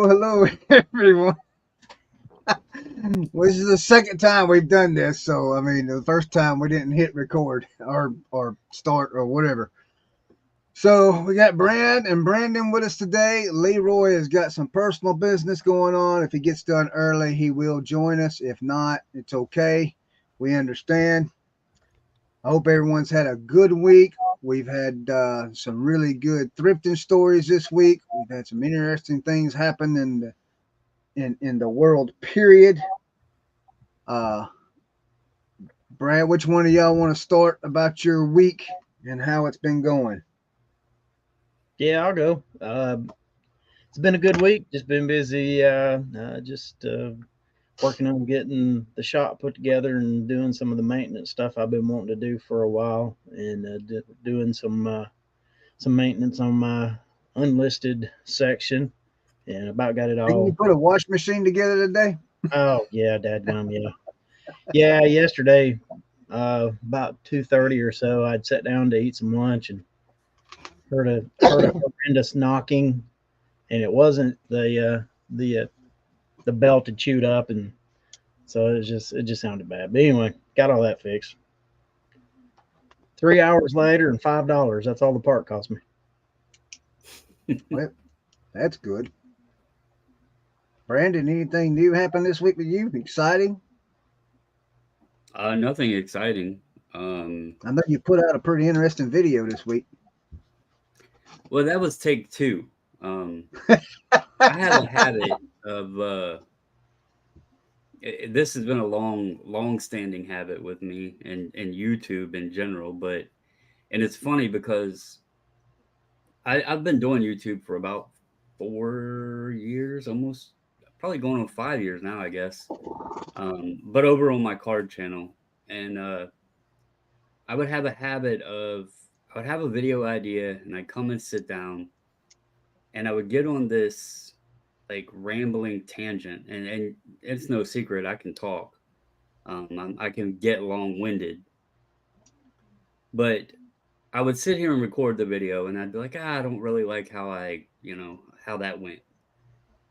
hello, everyone. Well, this is the second time we've done this, so I mean, the first time we didn't hit record or start or whatever. So we got Brand and Brandon with us today. Leroy has got some personal business going on. If he gets done early, he will join us. If not, it's okay. We understand. I hope everyone's had a good week. We've had some really good thrifting stories this week. We've had some interesting things happen in the world. Period. Uh, Brad, which one of y'all want to start about your week and how it's been going? Yeah, I'll go. It's been a good week. Just been busy. Just working on getting the shop put together and doing some of the maintenance stuff I've been wanting to do for a while, and doing some maintenance on my unlisted section, and about got it Didn't you all. put a wash machine together today? Oh yeah, dadgum, yeah, yeah. Yesterday, about 2:30 or so, I'd sat down to eat some lunch and heard a horrendous knocking, and it wasn't the belt had chewed up, and so it just sounded bad. But anyway, got all that fixed. 3 hours later and $5. That's all the part cost me. Well, that's good. Brandon, anything new happened this week with you? Exciting? Nothing exciting. I know you put out a pretty interesting video this week. Well, that was take two. Um, I have a habit of this has been a long-standing habit with me and YouTube in general. But and it's funny because I've been doing YouTube for about 4 years, almost probably going on 5 years now, I guess. But over on my card channel, and I would have a habit of I would have a video idea, and I'd come and sit down, and I would get on this like rambling tangent, and it's no secret I can talk. I can get long winded, but I would sit here and record the video, and I'd be like, I don't really like how how that went,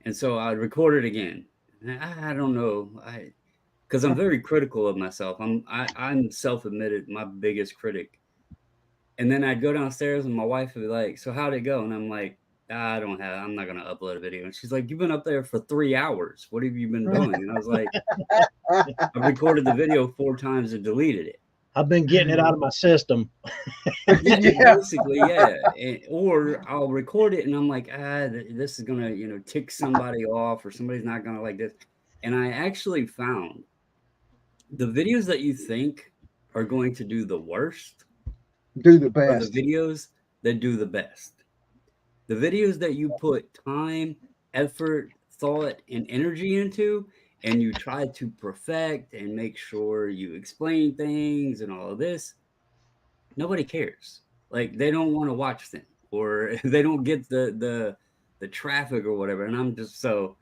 and so I'd record it again. And I don't know, because I'm very critical of myself. I'm self admitted my biggest critic. And then I'd go downstairs and my wife would be like, "So how'd it go?" And I'm like, I'm not gonna upload a video. And she's like, "You've been up there for 3 hours. What have you been doing?" And I was like, I recorded the video 4 times and deleted it. I've been getting it out of my system. Yeah, Yeah. basically, yeah. Or I'll record it and I'm like, this is gonna, tick somebody off, or somebody's not gonna like this. And I actually found the videos that you think are going to do the worst Do the are the best. videos that do the best. The videos that you put time, effort, thought, and energy into, and you try to perfect and make sure you explain things and all of this, nobody cares. Like they don't want to watch them, or they don't get the traffic or whatever. And I'm just so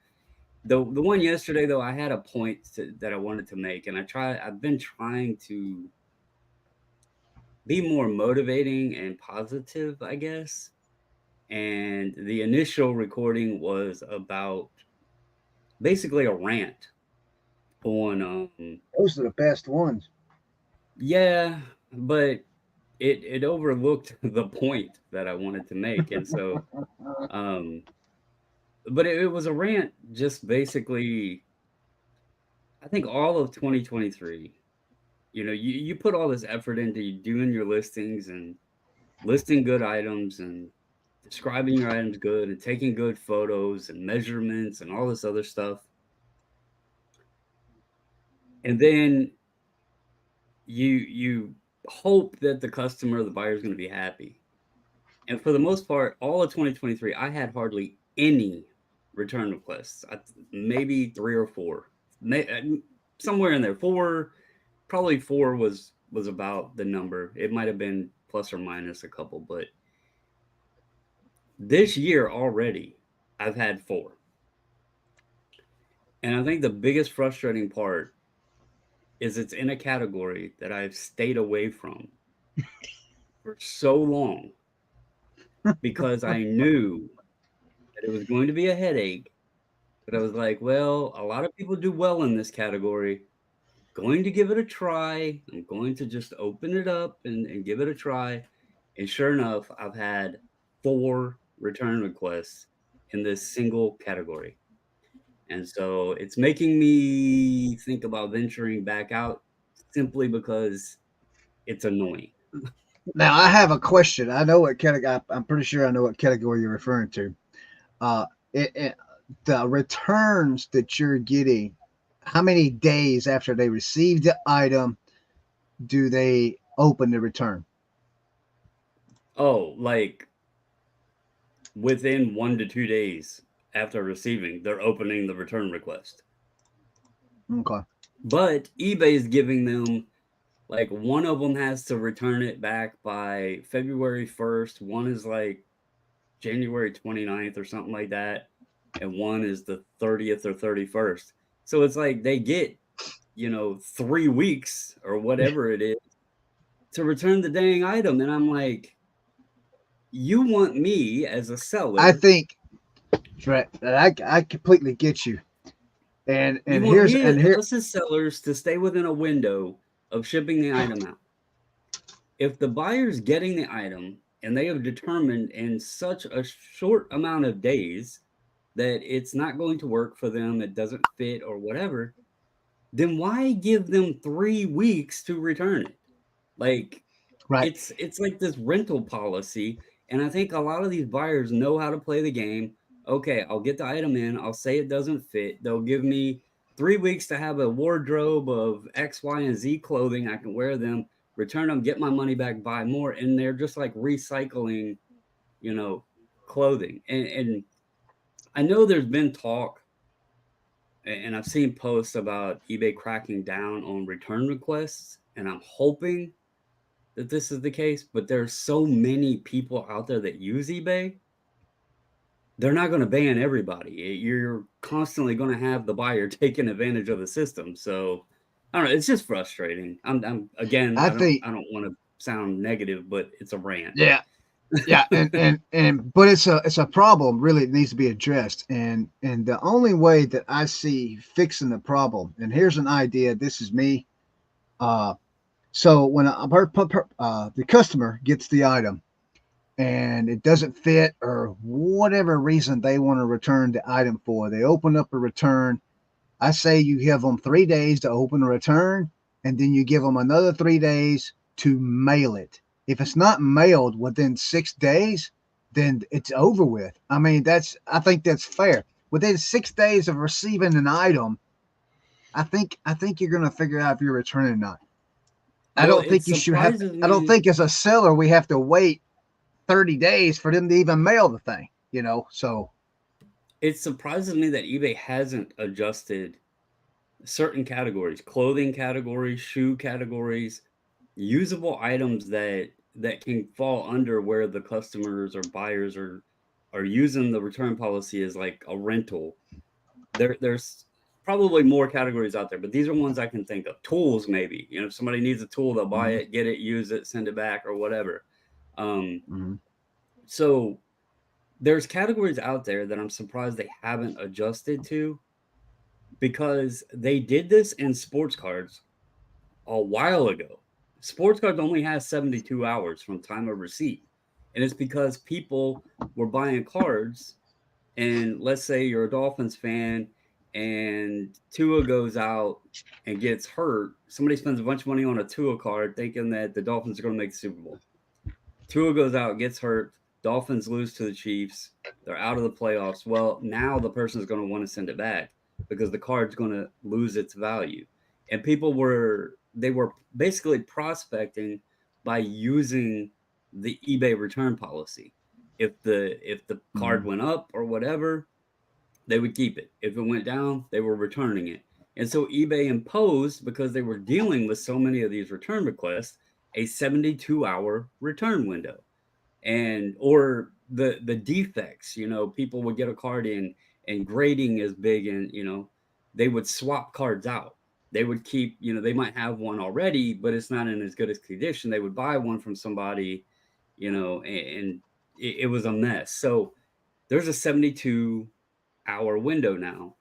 the one yesterday though, I had a point that I wanted to make, and I've been trying to be more motivating and positive, I guess. And the initial recording was about basically a rant on Those are the best ones. yeah, but it overlooked the point that I wanted to make. And so um but it was a rant, just basically I think all of 2023. You put all this effort into doing your listings and listing good items and describing your items good and taking good photos and measurements and all this other stuff. And then you hope that the customer, the buyer, is going to be happy. And for the most part, all of 2023, I had hardly any return requests. Maybe three or four, somewhere in there. Four, probably four was about the number. It might have been plus or minus a couple, but this year already, I've had four. And I think the biggest frustrating part is it's in a category that I've stayed away from for so long because I knew that it was going to be a headache But I was like, well, a lot of people do well in this category. Going to give it a try. I'm going to just open it up and give it a try. And sure enough, I've had 4 return requests in this single category. And so it's making me think about venturing back out simply because it's annoying. Now I have a question. I know what category. I'm pretty sure I know what category you're referring to. Uh, the returns that you're getting, how many days after they receive the item do they open the return? Oh, like within 1 to 2 days after receiving, they're opening the return request. Okay. But eBay is giving them like one of them has to return it back by February 1st. One is like January 29th or something like that. And one is the 30th or 31st. So it's like they get, 3 weeks or whatever it is to return the dang item. And I'm like, you want me as a I seller, think I completely get you. And you and want here's me, and here us as sellers, to stay within a window of shipping the item out. If the buyer's getting the item and they have determined in such a short amount of days that it's not going to work for them, it doesn't fit or whatever, then why give them 3 weeks to return it? Like right. it's like this rental policy, and I think a lot of these buyers know how to play the game. Okay, I'll get the item in, I'll say it doesn't fit. They'll give me 3 weeks to have a wardrobe of X, Y, and Z clothing. I can wear them, return them, get my money back, buy more, and they're just like recycling, you know, clothing. And I know there's been talk, and I've seen posts about eBay cracking down on return requests, and I'm hoping that this is the case, but there's so many people out there that use eBay, they're not going to ban everybody. You're constantly going to have the buyer taking advantage of the system. So I don't know. It's just frustrating. I'm again. I I think don't want to sound negative, but it's a rant. yeah, yeah, and but it's a problem really. It needs to be addressed, and the only way that I see fixing the problem, and here's an idea. This is me. Uh, so when the customer gets the item and it doesn't fit or whatever reason they want to return the item for, they open up a return. I say you give them 3 days to open a return, and then you give them another 3 days to mail it. If it's not mailed within 6 days, then it's over with. I mean, I think that's fair. Within 6 days of receiving an item, I think you're gonna figure out if you're returning or not. I Well, don't it think you should have. surprises I don't me. think as a seller we have to wait 30 days for them to even mail the thing. So It surprises me that eBay hasn't adjusted certain categories, clothing categories, shoe categories, usable items that can fall under where the customers or buyers are using the return policy as like a rental. There's probably more categories out there, but these are ones I can think of. Tools, maybe. If somebody needs a tool, they'll buy mhm, it, get it, use it, send it back, or whatever. Um, mhm. so there's categories out there that I'm surprised they haven't adjusted to, because they did this in sports cards a while ago. Sports cards only has 72 hours from time of receipt. And it's because people were buying cards, and let's say you're a Dolphins fan and Tua goes out and gets hurt. Somebody spends a bunch of money on a Tua card thinking that the Dolphins are going to make the Super Bowl. Tua goes out, gets hurt. Dolphins lose to the Chiefs. They're out of the playoffs. Well, now the person is going to want to send it back because the card's going to lose its value. And people were basically prospecting by using the eBay return policy. If the card Mhm. went up or whatever, they would keep it. If it went down, they were returning it. And so eBay imposed, because they were dealing with so many of these return requests, a 72-hour return window. And or the defects, people would get a card in and grading is big, and they would swap cards out. They would keep, they might have one already, but it's not in as good as condition. They would buy one from somebody, and it was a mess. So there's a 72-hour window now.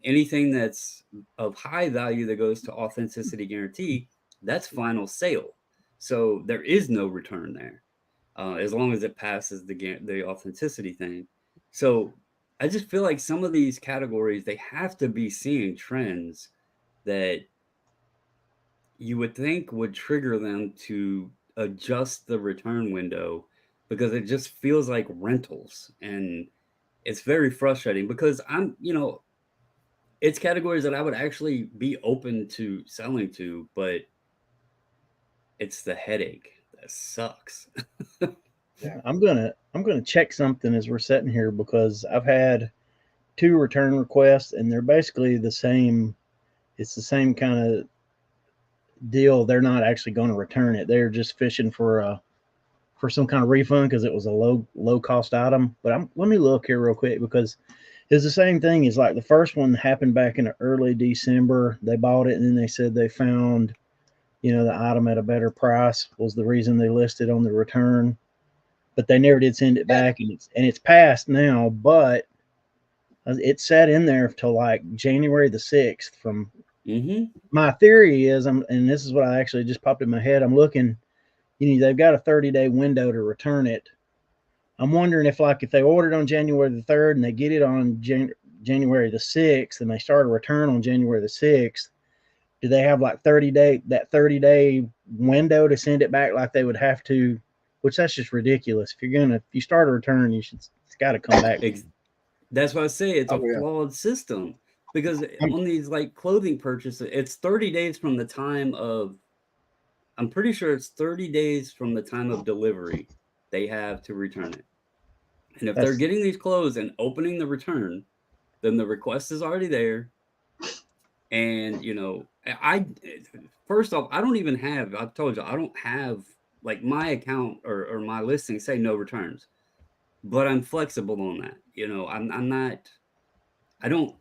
Anything that's of high value that goes to authenticity guarantee, that's final sale. So there is no return there, as long as it passes the authenticity thing. So I just feel like some of these categories, they have to be seeing trends that you would think would trigger them to adjust the return window, because it just feels like rentals. And it's very frustrating because it's categories that I would actually be open to selling to, but it's the headache that sucks. I'm gonna check something as we're sitting here because I've had two return requests and they're basically the same. It's the same kind of deal. They're not actually going to return it. They're just fishing for some kind of refund because it was a low cost item. But let me look here real quick because it's the same thing. Is like the first one happened back in early December. They bought it and then they said they found the item at a better price was the reason they listed on the return, but they never did send it back, and it's passed now, but it sat in there till like January the 6th. From my theory is, and this is what I actually just popped in my head. I'm looking, they've got a 30-day window to return it. I'm wondering if they ordered on January the 3rd and they get it on January the 6th and they start a return on January the 6th, do they have like 30-day window to send it back like they would have to? Which that's just ridiculous. If you start a return, it's got to come back. That's why I say it's a flawed system, because on these like clothing purchases, it's 30 days from the time of, I'm pretty sure it's 30 days from the time of delivery they have to return it. And if they're getting these clothes and opening the return, then the request is already there. And, first off, I don't even have, I've told you, I don't have like my account or my listing say no returns, but I'm flexible on that. I'm not, I don't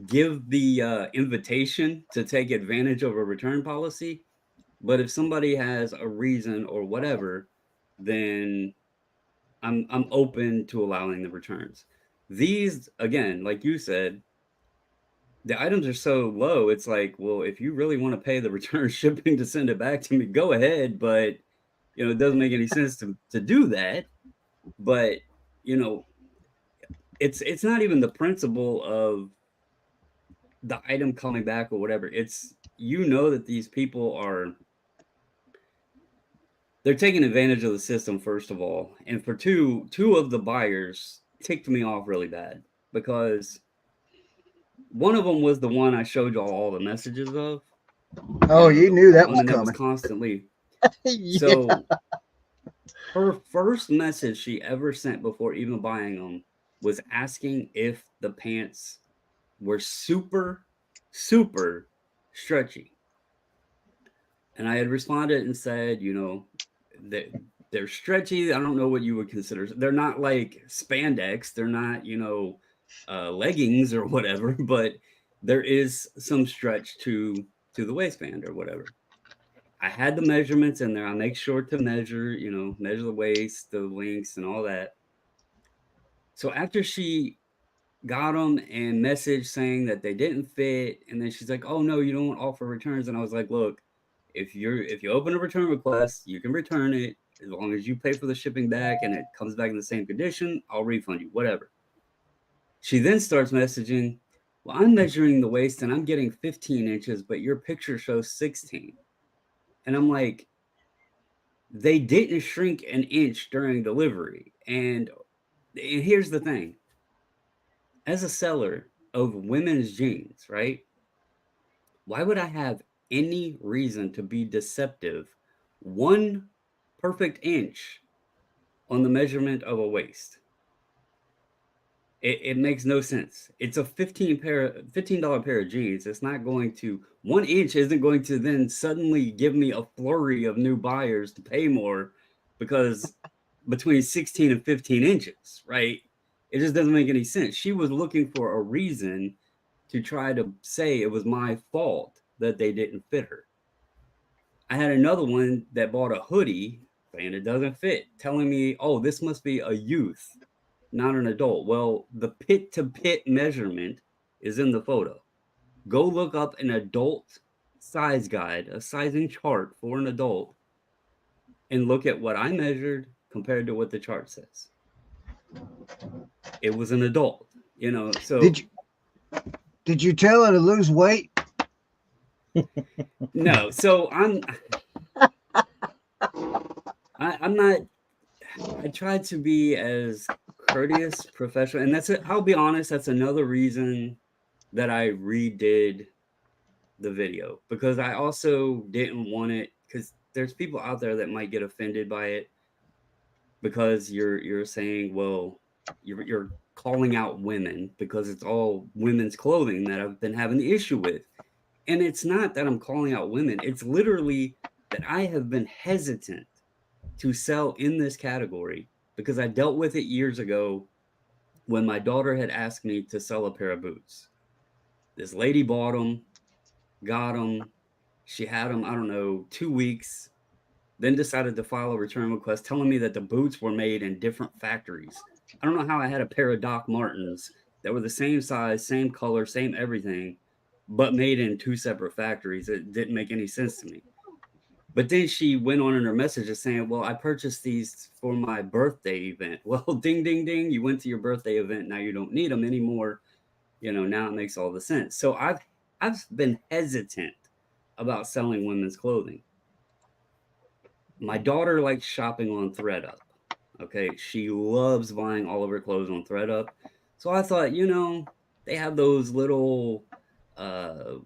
give the invitation to take advantage of a return policy. But if somebody has a reason or whatever, then I'm open to allowing the returns. These, again, like you said, the items are so low. It's like, well, if you really want to pay the return shipping to send it back to me, go ahead. But it doesn't make any sense to do that. But it's not even the principle of the item coming back or whatever. It's that these people they're taking advantage of the system, first of all. And for two of the buyers ticked me off really bad, because one of them was the one I showed y'all all the messages of. Oh, you knew that was coming. That was constantly. So her first message she ever sent before even buying them was asking if the pants were super, super stretchy. And I had responded and said, they're stretchy. I don't know what you would consider. They're not like spandex. They're not, leggings or whatever, but there is some stretch to the waistband or whatever. I had the measurements in there. I make sure to measure the waist, the lengths and all that. So after she got them and messaged saying that they didn't fit, and then she's like, oh no, you don't offer returns. And I was like, look, if you open a return request, you can return it as long as you pay for the shipping back and it comes back in the same condition. I'll refund you, whatever. She then starts messaging, well, I'm measuring the waist and I'm getting 15 inches, but your picture shows 16. And I'm like, they didn't shrink an inch during delivery. And here's the thing. As a seller of women's jeans, right? Why would I have any reason to be deceptive 1 perfect inch on the measurement of a waist? It makes no sense. It's a $15 pair of jeans. It's not going to, 1 inch isn't going to then suddenly give me a flurry of new buyers to pay more, because between 16 and 15 inches, right? It just doesn't make any sense. She was looking for a reason to try to say it was my fault that they didn't fit her. I had another one that bought a hoodie saying it doesn't fit, telling me, oh, this must be a youth, not an adult. Well, the pit to pit measurement is in the photo. Go look up an adult size guide, a sizing chart for an adult, and look at what I measured compared to what the chart says. It was an adult, so Did you tell her to lose weight? no. So I'm not. I tried to be as courteous, professional, and that's it. I'll be honest. That's another reason that I redid the video, because I also didn't want it, because there's people out there that might get offended by it, because you're saying, well, you're calling out women because it's all women's clothing that I've been having the issue with. And it's not that I'm calling out women. It's literally that I have been hesitant to sell in this category because I dealt with it years ago when my daughter had asked me to sell a pair of boots. This lady bought them, got them. She had them, I don't know, 2 weeks, then decided to file a return request telling me that the boots were made in different factories. I don't know how I had a pair of Doc Martens that were the same size, same color, same everything, but made in 2 separate factories. It didn't make any sense to me. But then she went on in her messages saying, well, I purchased these for my birthday event. Well, ding, ding, ding. You went to your birthday event. Now you don't need them anymore. Now it makes all the sense. So I've been hesitant about selling women's clothing. My daughter likes shopping on ThreadUp. Okay. She loves buying all of her clothes on ThreadUp. So I thought, they have those little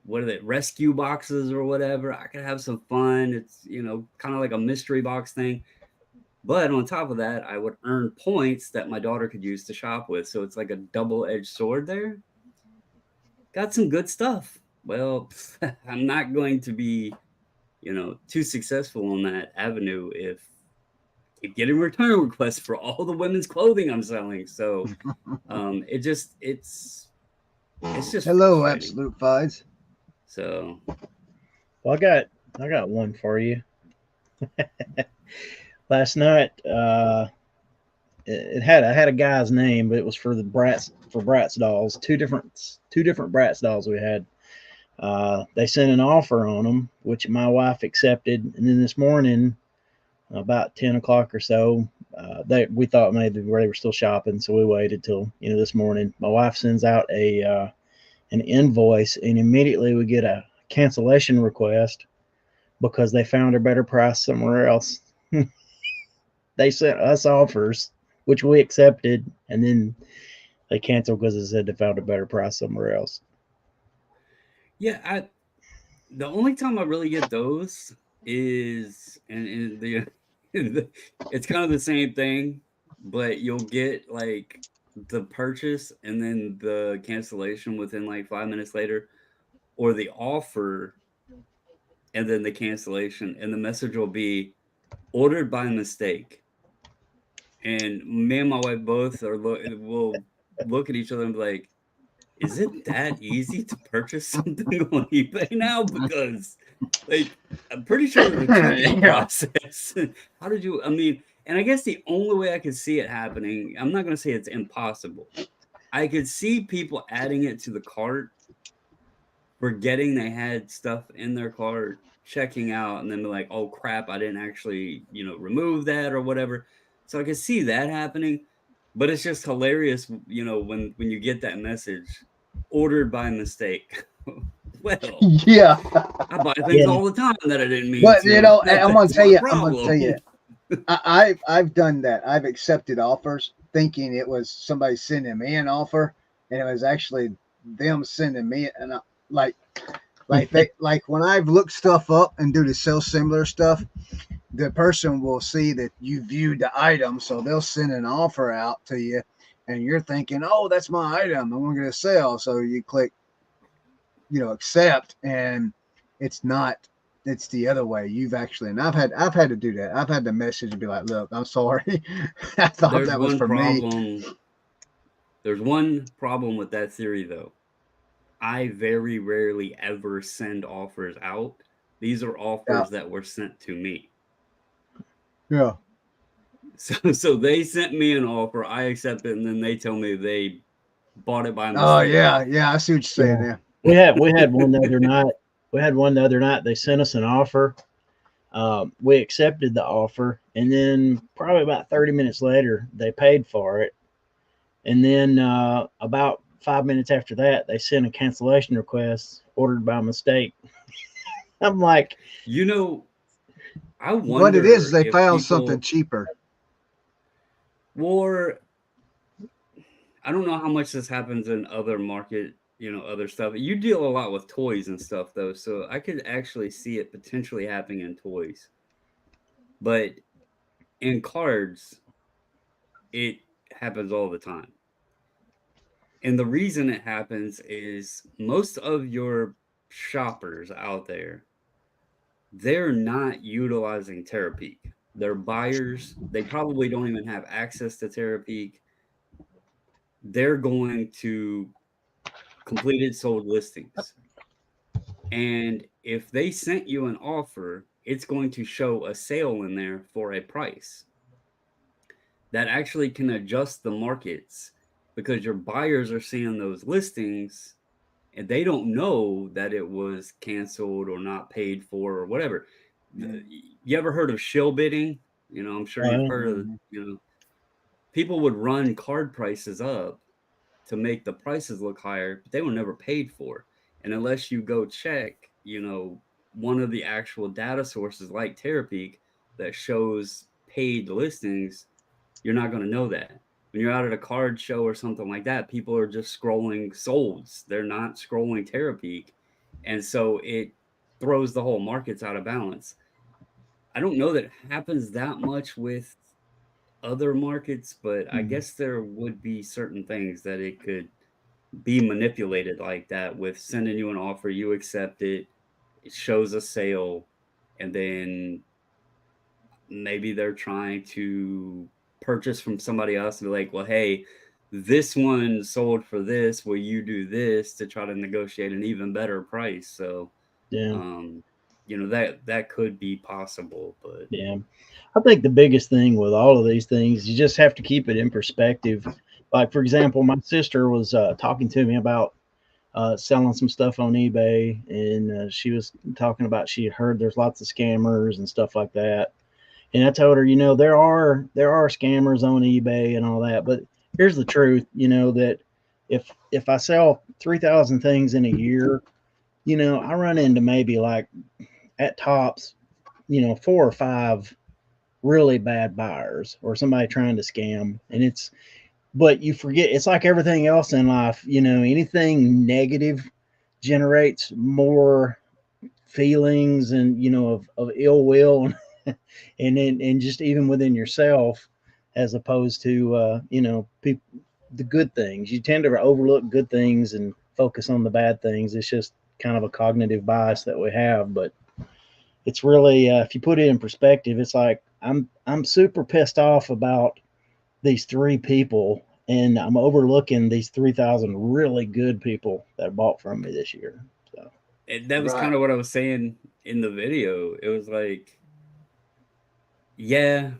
what are they, rescue boxes or whatever. I could have some fun. It's kind of like a mystery box thing, but on top of that I would earn points that my daughter could use to shop with, so it's like a double-edged sword there. Got some good stuff. Well, I'm not going to be too successful on that avenue if I keep getting return requests for all the women's clothing I'm selling. So it's just Hello, Absolute Fides. So, well, I got one for you. Last night, I had a guy's name, but it was for the Bratz dolls. Two different Bratz dolls we had. They sent an offer on them, which my wife accepted, and then this morning, about 10 o'clock or so, we thought maybe they were still shopping, so we waited till this morning. My wife sends out an invoice, and immediately we get a cancellation request because they found a better price somewhere else. They sent us offers, which we accepted, and then they canceled because they said they found a better price somewhere else. Yeah, the only time I really get those is and it's kind of the same thing, but you'll get like the purchase and then the cancellation within like 5 minutes later, or the offer and then the cancellation, and the message will be ordered by mistake. And me and my wife both will look at each other and be like, is it that easy to purchase something on eBay now? Because like I'm pretty sure there's a 2-day process. How did you, and I guess the only way I could see it happening, I'm not gonna say it's impossible. I could see people adding it to the cart, forgetting they had stuff in their cart, checking out, and then be like, oh crap, I didn't actually, remove that or whatever. So I could see that happening. But it's just hilarious, when you get that message, ordered by mistake. Well, yeah, I buy things all the time that I didn't mean but to. I'm gonna tell you, I've done that. I've accepted offers thinking it was somebody sending me an offer, and it was actually them sending me like when I've looked stuff up and do the sell similar stuff. The person will see that you viewed the item, so they'll send an offer out to you, and you're thinking, "Oh, that's my item. I'm going to sell." So you click, accept, and it's not. It's the other way. And I've had to do that. I've had the message and be like, "Look, I'm sorry. I thought that was for me." There's one problem with that theory, though. I very rarely ever send offers out. These are offers that were sent to me. Yeah. So they sent me an offer, I accept it, and then they tell me they bought it by Oh mistake. yeah, yeah. I see what you're saying. Yeah. Yeah. We had one the other night. We had one the other night. They sent us an offer. We accepted the offer, and then probably about 30 minutes later, they paid for it. And then about 5 minutes after that, they sent a cancellation request ordered by mistake. I'm like, You know, I What it is wonder they if found something people cheaper. were. I don't know how much this happens in other market, other stuff. You deal a lot with toys and stuff though, so I could actually see it potentially happening in toys. But in cards, it happens all the time. And the reason it happens is most of your shoppers out there, they're not utilizing Terapeak. They're buyers. They probably don't even have access to Terapeak. They're going to completed sold listings. And if they sent you an offer, it's going to show a sale in there for a price that actually can adjust the markets because your buyers are seeing those listings and they don't know that it was canceled or not paid for or whatever. You ever heard of shill bidding? I'm sure you've heard of, people would run card prices up to make the prices look higher, but they were never paid for. And unless you go check, one of the actual data sources like Terapeak that shows paid listings, you're not going to know that. When you're out at a card show or something like that, people are just scrolling solds. They're not scrolling Terapeak. And so it throws the whole markets out of balance. I don't know that it happens that much with other markets, but I guess there would be certain things that it could be manipulated like that with sending you an offer, you accept it, it shows a sale, and then maybe they're trying to purchase from somebody else and be like, well, hey, this one sold for this. Will you do this to try to negotiate an even better price? So, yeah, um, that could be possible, but yeah. I think the biggest thing with all of these things, you just have to keep it in perspective. Like, for example, my sister was talking to me about selling some stuff on eBay, and she was talking about she had heard there's lots of scammers and stuff like that. And I told her, there are scammers on eBay and all that, but here's the truth, that if I sell 3,000 things in a year, I run into maybe like at tops, 4 or 5 really bad buyers or somebody trying to scam. But you forget, it's like everything else in life, anything negative generates more feelings and, of ill will and just even within yourself, as opposed to, the good things. You tend to overlook good things and focus on the bad things. It's just kind of a cognitive bias that we have, but it's really, if you put it in perspective, it's like I'm super pissed off about these 3 people, and I'm overlooking these 3,000 really good people that bought from me this year. So that was kind Right. of what I was saying in the video. It was like, yeah,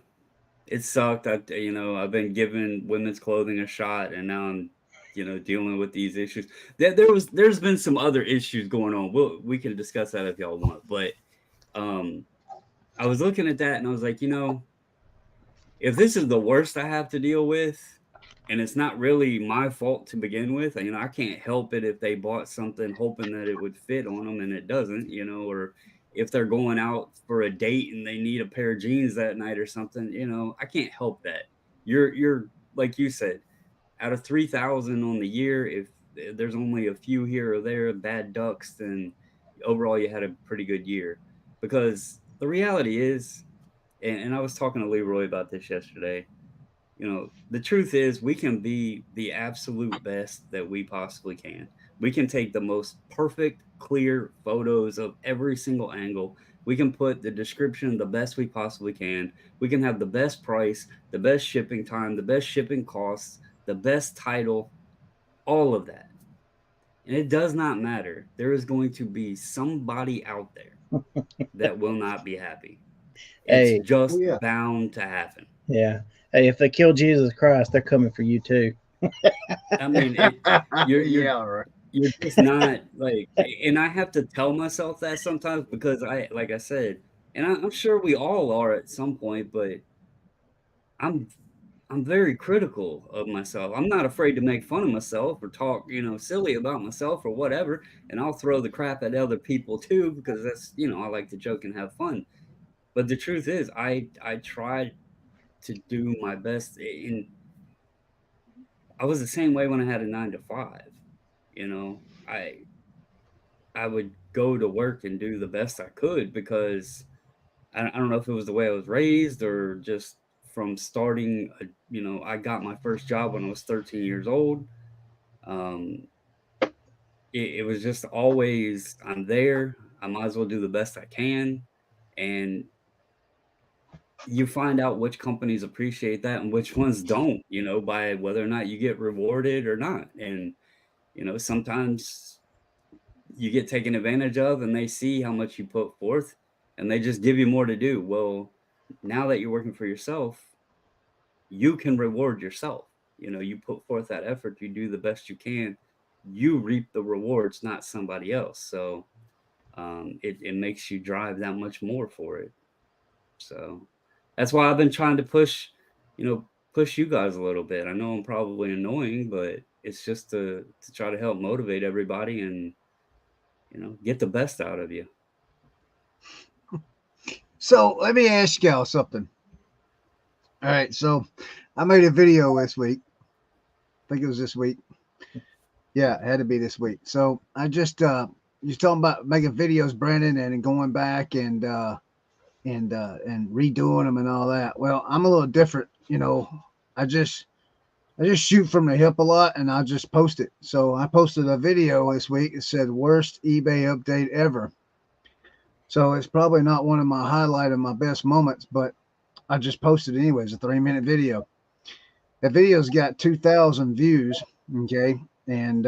it sucked. I've been giving women's clothing a shot, and now I'm, dealing with these issues. There's been some other issues going on. We can discuss that if y'all want. But um, I was looking at that, and I was like, if this is the worst I have to deal with, and it's not really my fault to begin with, I can't help it if they bought something hoping that it would fit on them and it doesn't, or if they're going out for a date and they need a pair of jeans that night or something, I can't help that. You're like you said, out of 3,000 on the year, if there's only a few here or there bad ducks, then overall you had a pretty good year. Because the reality is, and I was talking to Leroy about this yesterday, the truth is we can be the absolute best that we possibly can. We can take the most perfect, clear photos of every single angle. We can put the description the best we possibly can. We can have the best price, the best shipping time, the best shipping costs, the best title, all of that. And it does not matter. There is going to be somebody out there that will not be happy. It's hey, Oh just yeah. bound to happen. yeah, hey, if they kill Jesus Christ, they're coming for you too. I mean, Yeah, right. you're just not like, and I have to tell myself that sometimes because like I said, and I'm sure we all are at some point, but I'm I'm very critical of myself. I'm not afraid to make fun of myself or talk, silly about myself or whatever, and I'll throw the crap at other people too because that's, I like to joke and have fun. But the truth is, I try to do my best, and I was the same way when I had a 9 to 5. You know, I would go to work and do the best I could because I don't know if it was the way I was raised or just from starting. I got my first job when I was 13 years old. Um, it was just always I'm there. I might as well do the best I can, and you find out which companies appreciate that and which ones don't. By whether or not you get rewarded or not, and sometimes you get taken advantage of and they see how much you put forth and they just give you more to do. Well, now that you're working for yourself, you can reward yourself. You put forth that effort, you do the best you can, you reap the rewards, not somebody else. So it makes you drive that much more for it. So that's why I've been trying to push you guys a little bit. I know I'm probably annoying, but it's just to try to help motivate everybody and get the best out of you. So let me ask y'all something. All right, so I made a video this week. I think it was this week. Yeah, it had to be this week. So I just you're talking about making videos, Brandon, and going back and redoing them and all that. Well, I'm a little different. I just I just shoot from the hip a lot and I just post it. So I posted a video this week. It said worst eBay update ever. So it's probably not one of my highlight of my best moments, but I just posted it anyways, a 3-minute video. That video's got 2,000 views. Okay. And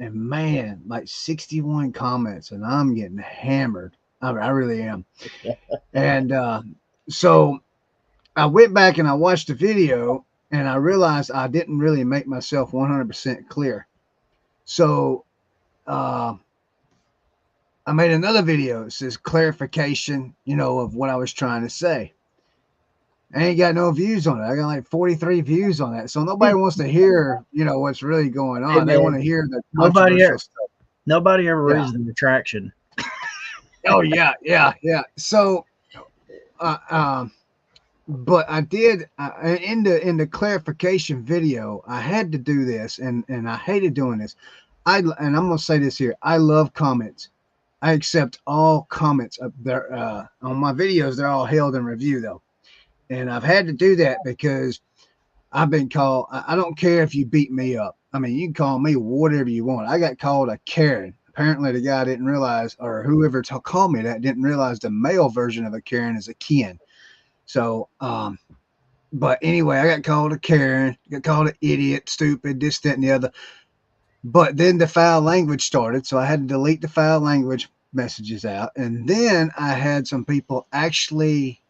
man, like 61 comments, and I'm getting hammered. I really am. And so I went back and I watched the video and I realized I didn't really make myself 100% clear. So uh, I made another video. It says clarification, of what I was trying to say. I ain't got no views on it. I got like 43 views on that. So nobody wants to hear, what's really going Hey, on. They want man, to hear the nobody controversial ever, stuff. nobody ever Yeah. reads the retraction. Oh yeah. So, uh, um, but I did in the clarification video. I had to do this, and I hated doing this. And I'm gonna say this here. I love comments. I accept all comments up there on my videos. They're all held in review though, and I've had to do that because I've been called. I don't care if you beat me up. I mean, you can call me whatever you want. I got called a Karen. Apparently, the guy didn't realize, or whoever called me that didn't realize the male version of a Karen is a Ken. So, but anyway, I got called a Karen, got called an idiot, stupid, this, that, and the other. But then the foul language started, so I had to delete the foul language messages out. And then I had some people actually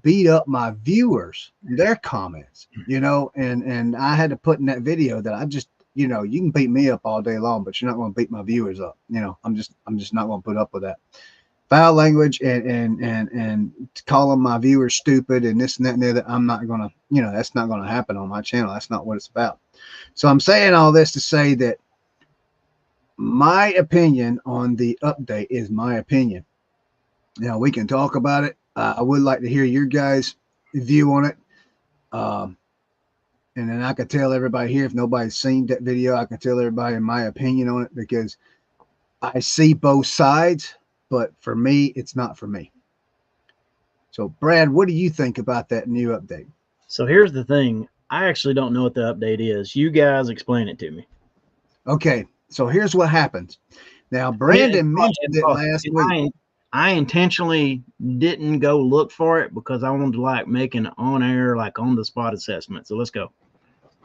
beat up my viewers, their comments, and I had to put in that video that I just, you can beat me up all day long, but you're not going to beat my viewers up. I'm just not going to put up with that foul language and calling my viewers stupid and this and that and the other. I'm not going to, that's not going to happen on my channel. That's not what it's about. So I'm saying all this to say that my opinion on the update is my opinion. Now we can talk about it. I would like to hear your guys' view on it. And then I could tell everybody here, if nobody's seen that video, I can tell everybody my opinion on it because I see both sides, but for me, it's not for me. So, Brad, what do you think about that new update? So here's the thing. I actually don't know what the update is. You guys explain it to me. Okay, so here's what happens. Now, Brandon mentioned it last week. I intentionally didn't go look for it because I wanted to make an on-air, on-the-spot assessment. So let's go.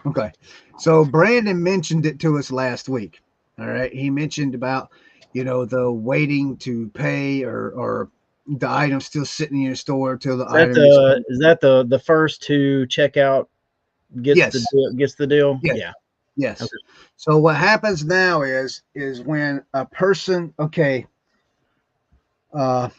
Okay, so Brandon mentioned it to us last week. All right, he mentioned about the waiting to pay or the item still sitting in your store till the item is that the first to check out gets Yes. the deal. Yes. Yeah. Yes. Okay. So what happens now is when a person, okay, I'm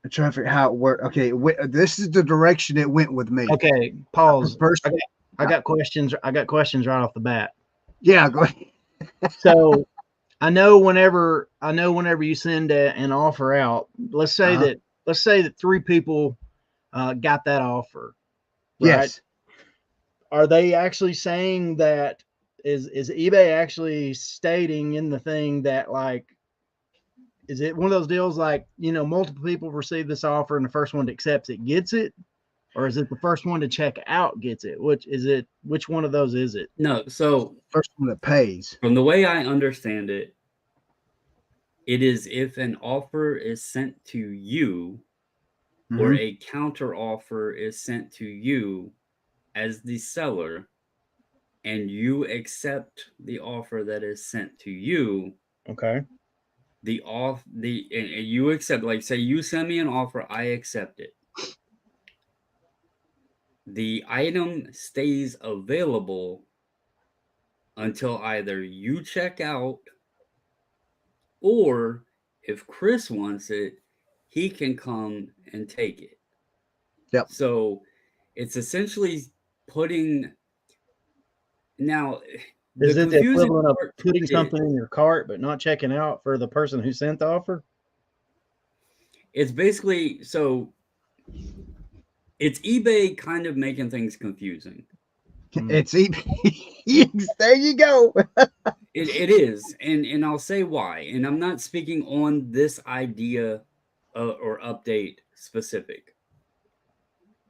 trying to figure out how it worked. Okay, this is the direction it went with me. Okay. A Pause. person, I got questions. I got questions right off the bat. yeah, go ahead. So I know whenever you send an offer out, let's say Uh-huh. that 3 people got that offer, right? Yes. Are they actually saying that? Is eBay actually stating in the thing that, like, is it one of those deals like, multiple people receive this offer and the first one that accepts it gets it, or is it the first one to check out gets it? Which one of those is it? No, so First one that pays. from the way I understand it, it is if an offer is sent to you or Mhm. a counter offer is sent to you as the seller and you accept the offer that is sent to you, Okay. and you accept, like, say you send me an offer, I accept it. The item stays available until either you check out, or if Chris wants it, he can come and take it. Yep. So it's essentially putting now the Is it the confusing equivalent of part to putting it is something in your cart but not checking out for the person who sent the offer? it's basically, so it's eBay kind of making things confusing. It's there you go. It is, and I'll say why. And I'm not speaking on this idea or update specific,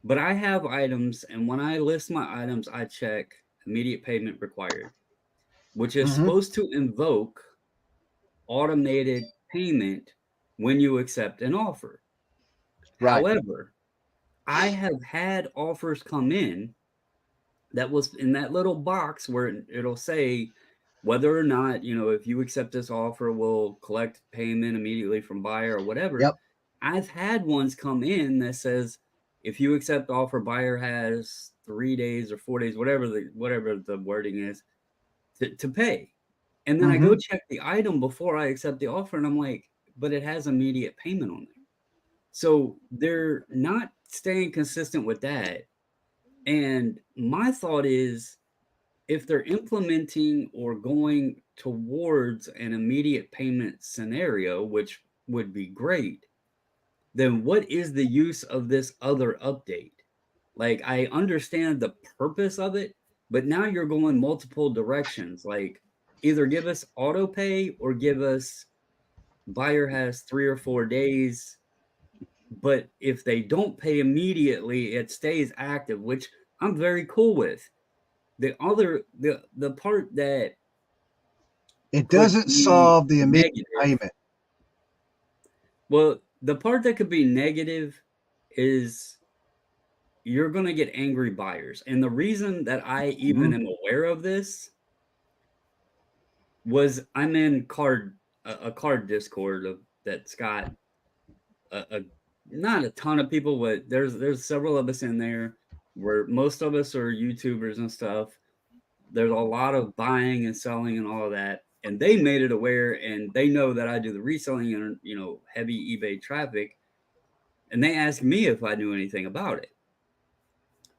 but I have items, and when I list my items, I check immediate payment required, which is Mhm. supposed to invoke automated payment when you accept an offer. Right. However, I have had offers come in that was in that little box where it'll say whether or not, if you accept this offer, we'll collect payment immediately from buyer or whatever. Yep. I've had ones come in that says if you accept the offer, buyer has 3 days or 4 days, whatever the wording is, to pay. And then I go Mhm. check the item before I accept the offer, and I'm like, but it has immediate payment on there. So they're not staying consistent with that. And my thought is, if they're implementing or going towards an immediate payment scenario, which would be great, then what is the use of this other update? Like, I understand the purpose of it, but now you're going multiple directions. Like, either give us auto pay or give us buyer has 3 or 4 days. But if they don't pay immediately, it stays active, which I'm very cool with. The part that It could doesn't be solve the immediate negative, payment. well, the part that could be negative is you're going to get angry buyers. And the reason that I even Mhm. am aware of this was I'm in a card Discord that's got a not a ton of people, but there's several of us in there where most of us are YouTubers and stuff. There's a lot of buying and selling and all of that. And they made it aware, and they know that I do the reselling and, heavy eBay traffic. And they asked me if I knew anything about it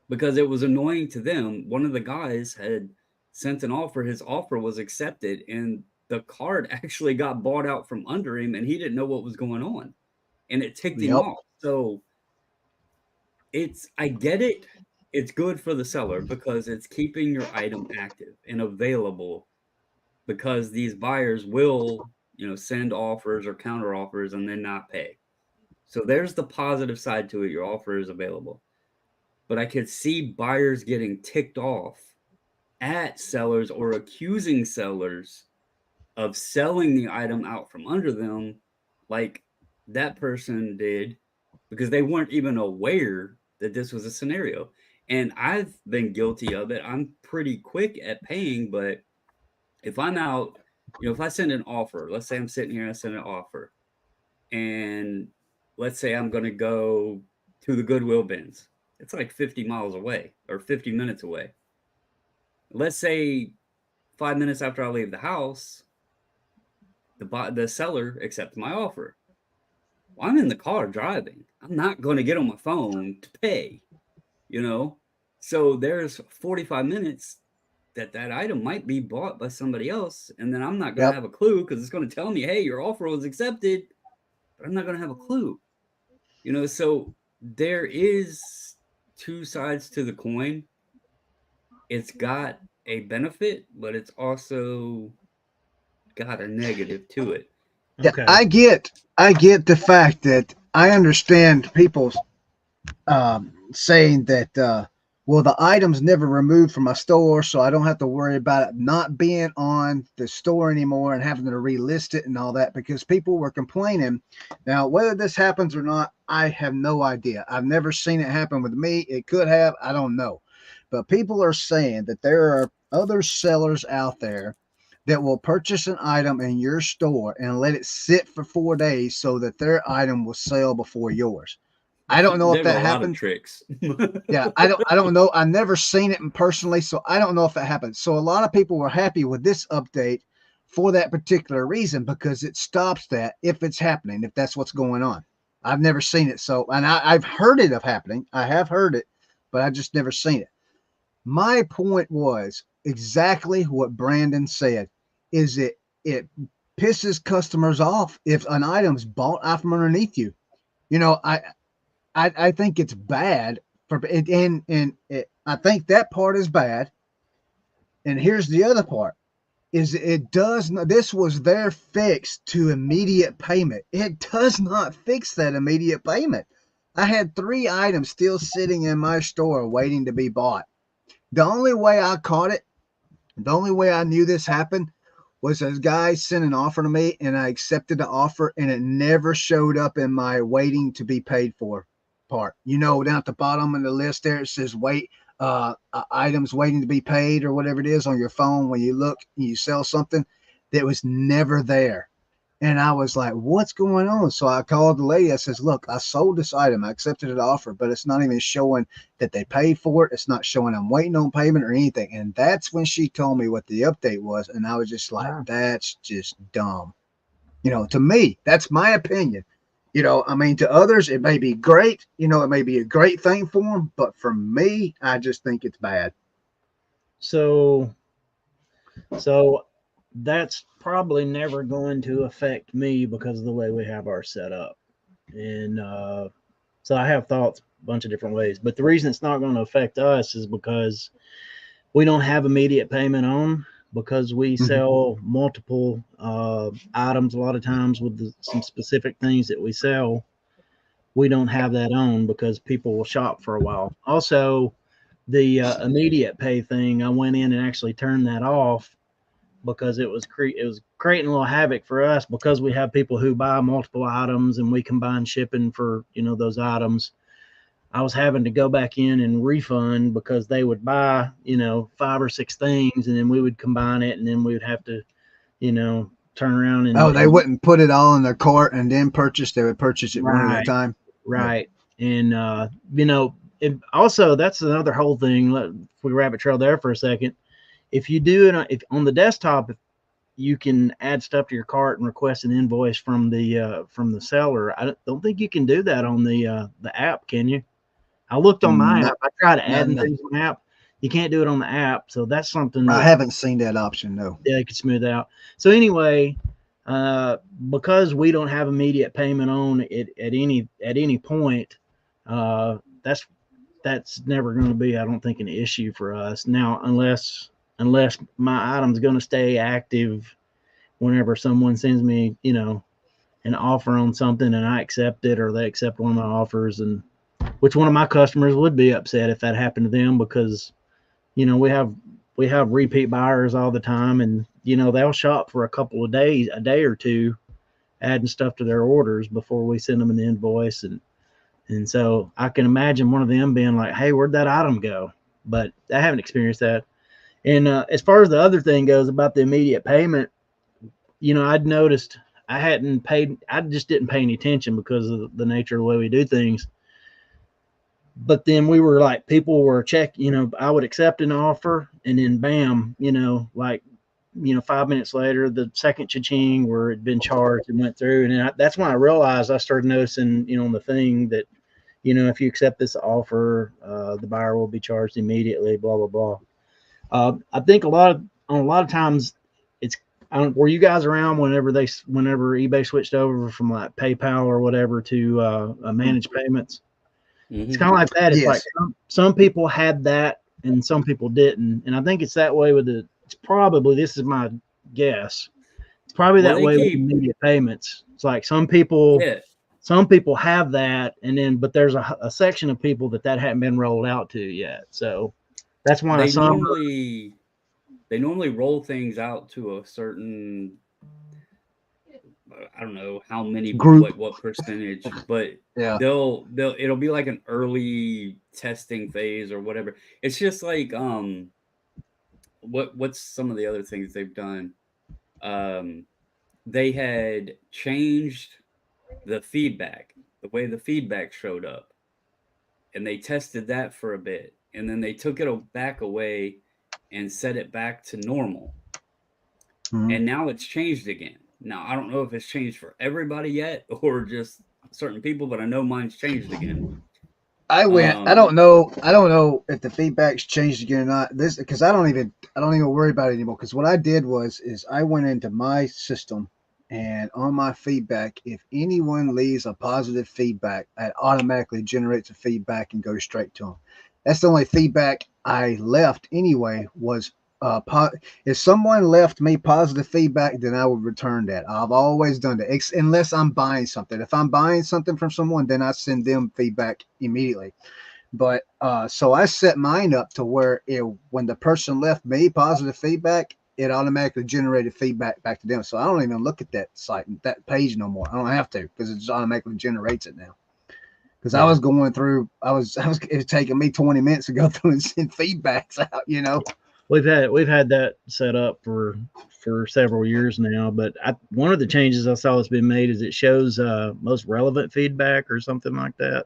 because it was annoying to them. One of the guys had sent an offer, his offer was accepted, and the card actually got bought out from under him, and he didn't know what was going on. And it ticked him Yep. off. So I get it. It's good for the seller because it's keeping your item active and available, because these buyers will, send offers or counter offers and then not pay. So there's the positive side to it. Your offer is available. But I could see buyers getting ticked off at sellers or accusing sellers of selling the item out from under them, like that person did, because they weren't even aware that this was a scenario. And I've been guilty of it. I'm pretty quick at paying, but if I'm out, if I send an offer, let's say I'm sitting here and I send an offer, and let's say I'm going to go to the Goodwill bins. It's like 50 miles away or 50 minutes away. Let's say 5 minutes after I leave the house, the seller accepts my offer. Well, I'm in the car driving. I'm not going to get on my phone to pay, you know? So there's 45 minutes that item might be bought by somebody else, and then I'm not going to Yep. have a clue because it's going to tell me, hey, your offer was accepted, but I'm not going to have a clue. So there is two sides to the coin. It's got a benefit, but it's also got a negative to it. Yeah, Okay. I get the fact that I understand people's saying that well, the item's never removed from my store, so I don't have to worry about it not being on the store anymore and having to relist it and all that, because people were complaining. Now, whether this happens or not, I have no idea. I've never seen it happen with me. It could have, I don't know. But people are saying that there are other sellers out there that will purchase an item in your store and let it sit for 4 days so that their item will sell before yours. I don't know if There's a that lot of happens. tricks. Yeah, I don't know. I've never seen it personally, so I don't know if that happens. So a lot of people were happy with this update for that particular reason, because it stops that if it's happening, if that's what's going on. I've never seen it, so and I've heard it of happening. I have heard it, but I just never seen it. My point was exactly what Brandon said. Is it pisses customers off if an item's bought out from underneath you. You know, I think it's bad for it, and I think that part is bad. And here's the other part: is it does not. This was their fix to immediate payment. It does not fix that immediate payment. I had 3 items still sitting in my store waiting to be bought. The only way I caught it, the only way I knew this happened, was a guy sent an offer to me and I accepted the offer, and it never showed up in my waiting to be paid for part. Down at the bottom of the list there, it says wait, items waiting to be paid or whatever it is on your phone. When you look and you sell something, that was never there. And I was like, what's going on? So I called the lady. I says, look, I sold this item. I accepted the offer, but it's not even showing that they paid for it. It's not showing I'm waiting on payment or anything. And that's when she told me what the update was. And I was just like, Wow. that's just dumb. To me, that's my opinion. I mean, to others, it may be great. It may be a great thing for them. But for me, I just think it's bad. So that's probably never going to affect me because of the way we have our set up. And so I have thoughts a bunch of different ways. But the reason it's not going to affect us is because we don't have immediate payment on, because we sell multiple items a lot of times with some specific things that we sell. We don't have that on because people will shop for a while. Also, the immediate pay thing, I went in and actually turned that off because it was creating a little havoc for us, because we have people who buy multiple items and we combine shipping for those items. I was having to go back in and refund because they would buy 5 or 6 things, and then we would combine it, and then we would have to turn around and They wouldn't put it all in their cart and then purchase. They would purchase it one at a time. Right. And also, that's another whole thing. If we rabbit trail there for a second, if you do it if on the desktop, you can add stuff to your cart and request an invoice from the seller. I don't think you can do that on the app, can you? I looked on my app. I tried adding things on the app. You can't do it on the app, so that's something I haven't seen that option. No. Yeah, you can smooth out. So anyway, because we don't have immediate payment on it at any point, that's never going to be, I don't think, an issue for us now, unless my item's going to stay active whenever someone sends me, an offer on something and I accept it, or they accept one of my offers, and which one of my customers would be upset if that happened to them, because, we have repeat buyers all the time, and, they'll shop for a couple of days, a day or two, adding stuff to their orders before we send them an invoice. And so I can imagine one of them being like, hey, where'd that item go? But I haven't experienced that. And as far as the other thing goes about the immediate payment, I'd noticed I just didn't pay any attention because of the nature of the way we do things. but then we were like, people were I would accept an offer, and then bam, 5 minutes later, the second cha-ching where it'd been charged and went through. And then that's when I realized, I started noticing, on the thing that, if you accept this offer, the buyer will be charged immediately, blah, blah, blah. I think a lot of times were you guys around whenever eBay switched over from like PayPal or whatever to managed payments? Mm-hmm. It's kind of like that. It's Yes. like some people had that and some people didn't. And I think it's that way it's probably, this is my guess, it's probably that way with immediate payments. It's like some people have that, and then, but there's a section of people that hadn't been rolled out to yet. So that's why they normally roll things out to a certain, I don't know how many group, what percentage, but yeah, it'll be like an early testing phase or whatever. It's just like what's some of the other things they've done? They had changed the way the feedback showed up, and they tested that for a bit, and then they took it back away and set it back to normal. Mm-hmm. And now it's changed again. Now, I don't know if it's changed for everybody yet or just certain people, but I know mine's changed again. I don't know if the feedback's changed again or not. Because I don't even worry about it anymore. Because what I did is I went into my system, and on my feedback, if anyone leaves a positive feedback, it automatically generates a feedback and goes straight to them. That's the only feedback I left anyway. Was if someone left me positive feedback, then I would return that. I've always done that, unless I'm buying something. If I'm buying something from someone, then I send them feedback immediately. But so I set mine up to where when the person left me positive feedback, it automatically generated feedback back to them. So I don't even look at that site, that page no more. I don't have to, because it just automatically generates it now. Because I was going through, it was taking me 20 minutes to go through and send feedbacks out, We've had that set up for several years now, but one of the changes I saw that's been made is it shows most relevant feedback or something like that.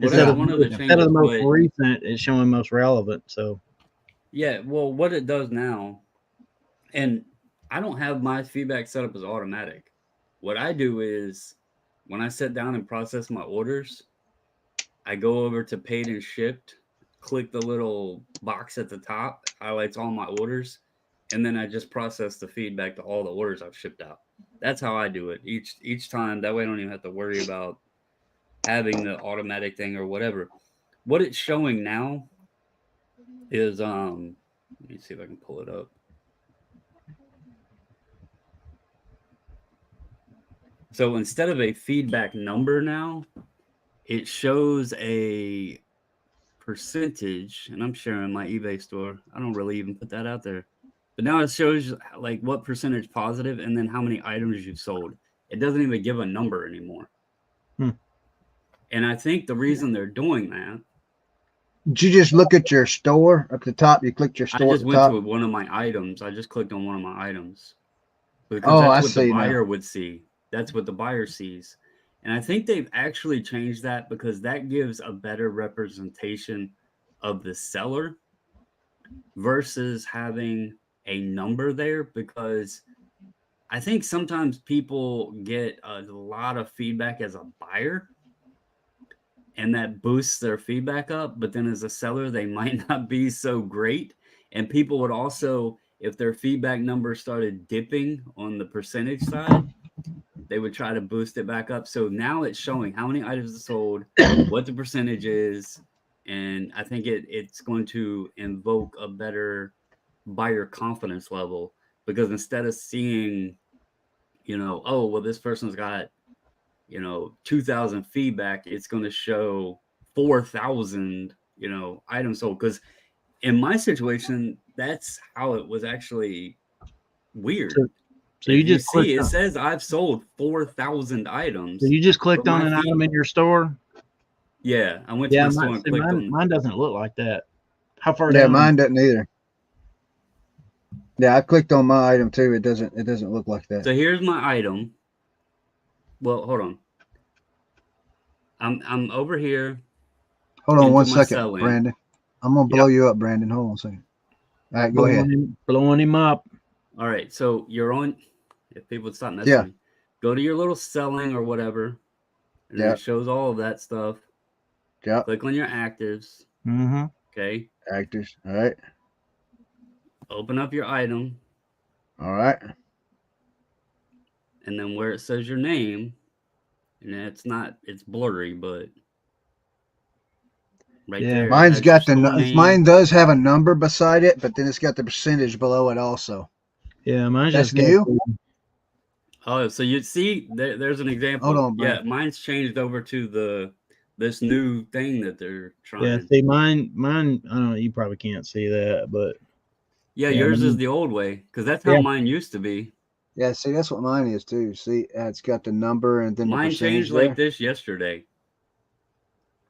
Instead of the most recent, it's showing most relevant. So yeah, well, what it does now, and I don't have my feedback set up as automatic. What I do is when I sit down and process my orders, I go over to paid and shipped, click the little box at the top, highlights all my orders, and then I just process the feedback to all the orders I've shipped out. That's how I do it each time. That way I don't even have to worry about having the automatic thing or whatever. What it's showing now is let me see if I can pull it up. So instead of a feedback number now, it shows a percentage, and I'm sharing my eBay store. I don't really even put that out there. But now it shows like what percentage positive and then how many items you've sold. It doesn't even give a number anymore. And I think the reason they're doing that. Did you just look at your store up the top? You clicked your store. I just went to one of my items. I just clicked on one of my items. Because that's what the buyer would see. That's what the buyer sees. And I think they've actually changed that because that gives a better representation of the seller versus having a number there, because I think sometimes people get a lot of feedback as a buyer and that boosts their feedback up. But then as a seller, they might not be so great. And people would also, if their feedback number started dipping on the percentage side, they would try to boost it back up. So now it's showing how many items are sold, what the percentage is, and I think it's going to invoke a better buyer confidence level, because instead of seeing, oh, well, this person's got, 2,000 feedback, it's going to show 4,000, items sold. Because in my situation, that's how it was actually weird. So you just see, it says I've sold 4,000 items. So you just clicked on an item in your store? Yeah, I went to my store and clicked on. Mine doesn't look like that. How far down? Yeah, mine doesn't either. Yeah, I clicked on my item too. It doesn't look like that. So here's my item. Well, hold on. I'm over here. Hold on into one my second, selling. Brandon. I'm gonna blow you up, Brandon. Hold on a second. All right, go ahead. Blowing him up. All right, so you're on. If people would stop messaging Yeah. me, go to your little selling or whatever, and then Yeah. it shows all of that stuff. Yeah. Click on your actives. Mm-hmm. Okay. Actors. All right. Open up your item, All right. and then where it says your name, and it's blurry, but right there, it Mine's has your got the. store name. Mine does have a number beside it, but then it's got the percentage below it also. Yeah, mine's That's just new. Oh, so you see, there's an example. Hold on, yeah, Brandon. mine's changed over to this new thing that they're trying. Yeah, see, mine. I don't know. You probably can't see that, but Yeah, yours is the old way because that's how mine used to be. Yeah, see, that's what mine is too. See, it's got the number and then Mine the percentage changed there. like this yesterday.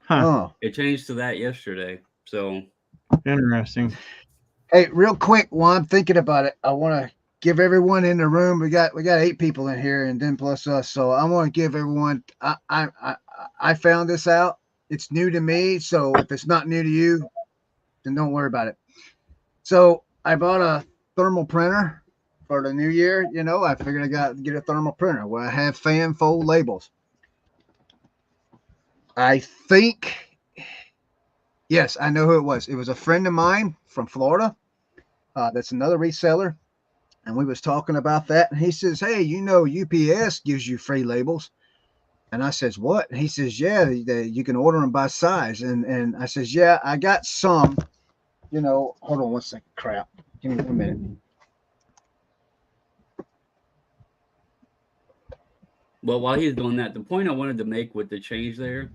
Huh. Oh, It changed to that yesterday. So Interesting. hey, real quick, while I'm thinking about it, I want to give everyone in the room. We got 8 people in here, and then plus us. So I want to give everyone. I found this out. It's new to me. So if it's not new to you, then don't worry about it. So I bought a thermal printer for the new year. You know, I figured I got to get a thermal printer where I have fan fold labels. I think, yes, I know who it was. It was a friend of mine from Florida. That's another reseller. And we was talking about that. And he says, hey, you know, UPS gives you free labels. And I says, what? And he says, yeah, you can order them by size. And I says, yeah, I got some, you know, hold on one second. Crap. Give me 1 minute. Well, while he's doing that, the point I wanted to make with the change there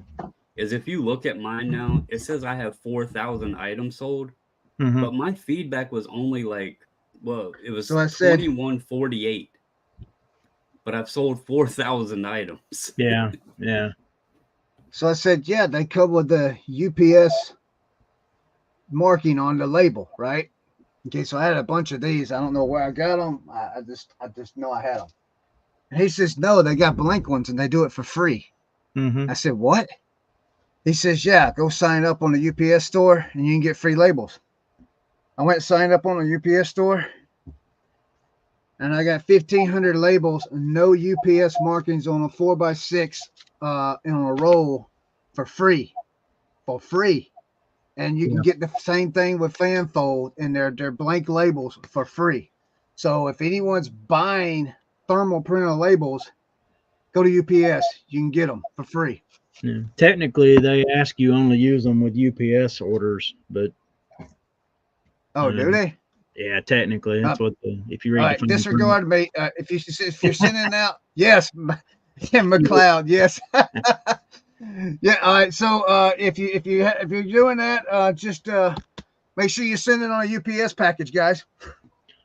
is if you look at mine now, it says I have 4,000 items sold, but my feedback was only like, well, it was So I said 2148, but I've sold 4,000 items. Yeah. So I said, yeah, they come with the UPS marking on the label, right? Okay, so I had a bunch of these. I don't know where I got them. I just know I had them. And he says, no, they got blank ones and they do it for free. I said, what? He says, yeah, go sign up on the UPS store and you can get free labels. I went and signed up on the UPS store and I got 1,500 labels, no UPS markings on a 4x6 in a roll for free. And you can get the same thing with fan fold and their blank labels for free. So if anyone's buying thermal printer labels, go to UPS. You can get them for free. Yeah. Technically, they ask you only use them with UPS orders, but do they? Yeah, technically, that's what if you read. All right, disregard me. If you're sending out, yes, McLeod, yes. Yeah. All right. So if you're doing that, just make sure you send it on a UPS package, guys.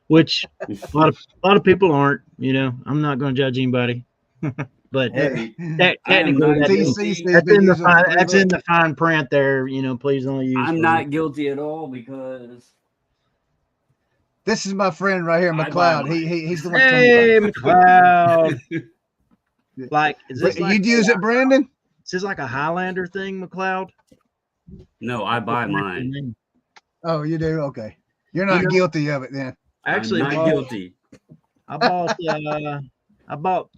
Which a lot of people aren't. You know, I'm not going to judge anybody, but Hey, technically that's in the fine print there. You know, please only use. I'm not guilty at all because this is my friend right here, McLeod. He's the one. Hey, McLeod. Like, is this you'd use it, Brandon? Is this like a Highlander thing, McLeod? No, I buy mine. Oh, you do? Okay. You're not guilty of it then. Actually, I'm not guilty. I bought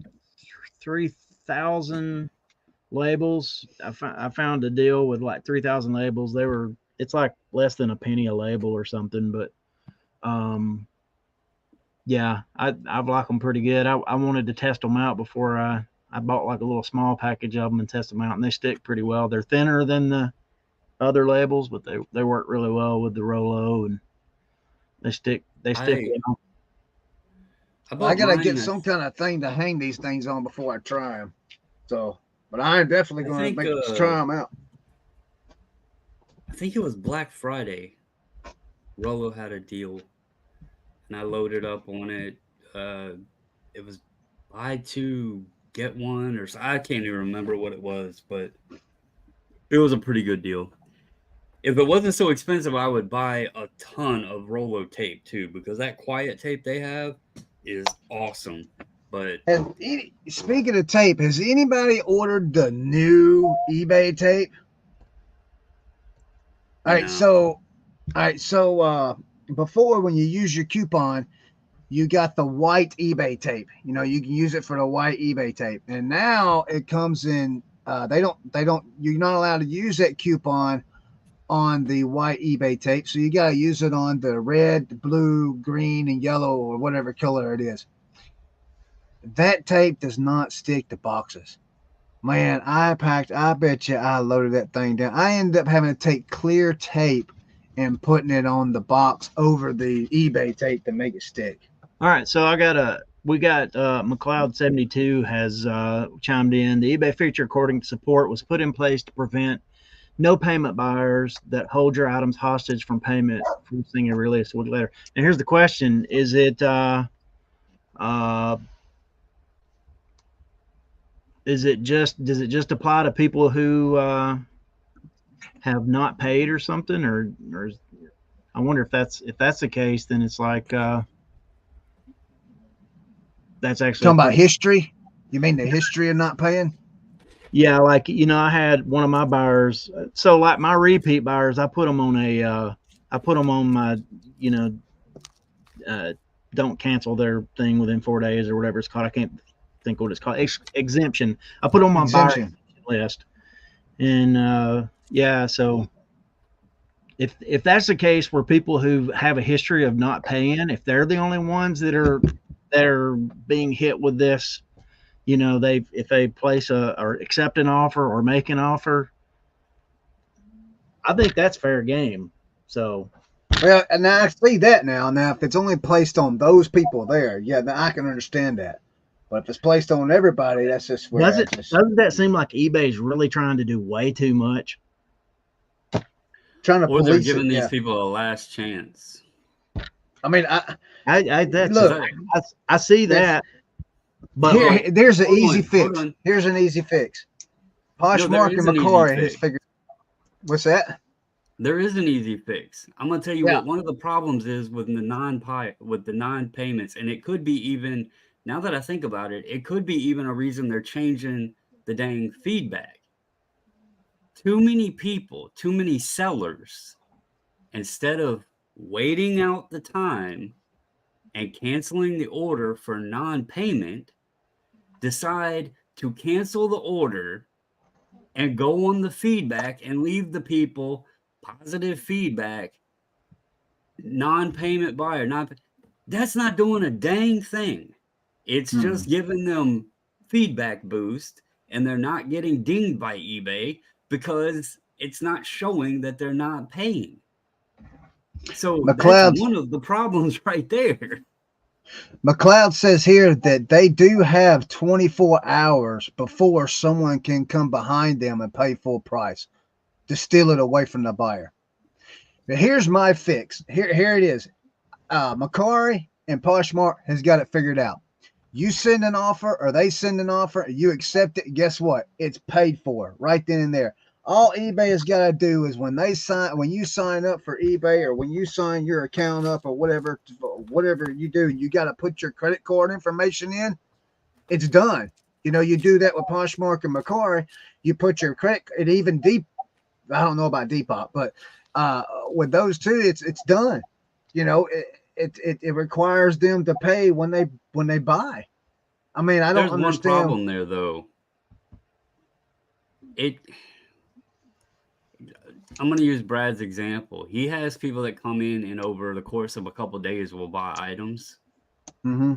3,000 labels. I found a deal with like 3,000 labels. It's like less than a penny a label or something, but yeah, I like them pretty good. I wanted to test them out before I bought like a little small package of them and test them out, and they stick pretty well. They're thinner than the other labels, but they work really well with the Rolo, and they stick. Well. I gotta get some kind of thing to hang these things on before I try them. So, but I'm definitely going to try them out. I think it was Black Friday. Rolo had a deal, and I loaded up on it. It was buy two get one, or I can't even remember what it was, but it was a pretty good deal. If it wasn't so expensive, I would buy a ton of Rolo tape too, because that quiet tape they have is awesome. But speaking of tape, has anybody ordered the new eBay tape? You know, All right. So before, when you use your coupon, you got the white eBay tape. You can use it for the white eBay tape. And now it comes in. They don't. You're not allowed to use that coupon on the white eBay tape. So you got to use it on the red, blue, green, and yellow, or whatever color it is. That tape does not stick to boxes. Man, I bet you I loaded that thing down. I ended up having to take clear tape and putting it on the box over the eBay tape to make it stick. All right, so we got McLeod72 has chimed in. The eBay feature, according to support, was put in place to prevent no payment buyers that hold your items hostage from payment forcing a release a week later. And here's the question: Is it does it just apply to people who have not paid or something, or I wonder if that's the case, then it's like that's actually Talking about history? You mean the history of not paying? Yeah, like I had one of my buyers. So like my repeat buyers, I put them on my don't cancel their thing within 4 days or whatever it's called. I can't think what it's called. Exemption. I put on my buyer list, and yeah. So if that's the case, where people who have a history of not paying, if they're the only ones that are being hit with this, if they place or accept an offer or make an offer, I think that's fair game. So, well, and I see that now. Now, if it's only placed on those people there, yeah, I can understand that. But if it's placed on everybody, that's just where. Doesn't that seem like eBay's really trying to do way too much? Trying to or police they're giving it, these yeah. people a last chance. I mean, I see that. But there's an easy fix. On. Here's an easy fix. Poshmark and Macquarie has figured. What's that? There is an easy fix. I'm gonna tell you what one of the problems is with the non-payments, and it could be even, now that I think about it, it could be even a reason they're changing the dang feedback. Too many people, too many sellers, instead of waiting out the time and canceling the order for non-payment, decide to cancel the order and go on the feedback and leave the people positive feedback. Non-payment buyer, that's not doing a dang thing. It's just giving them feedback boost, and they're not getting dinged by eBay because it's not showing that they're not paying. So that's one of the problems right there. McLeod says here that they do have 24 hours before someone can come behind them and pay full price to steal it away from the buyer. Now, here's my fix. Here it is. Macquarie and Poshmark has got it figured out. You send an offer, or they send an offer, you accept it. Guess what? It's paid for right then and there. All eBay has got to do is when you sign up for eBay, or when you sign your account up, or whatever you do, you got to put your credit card information in. It's done. You do that with Poshmark and Macquarie. You put your credit. I don't know about Depop, but with those two, it's done. It requires them to pay when they buy. I mean, I don't understand. There's one problem there, though. I'm going to use Brad's example. He has people that come in and over the course of a couple of days will buy items. Mm-hmm.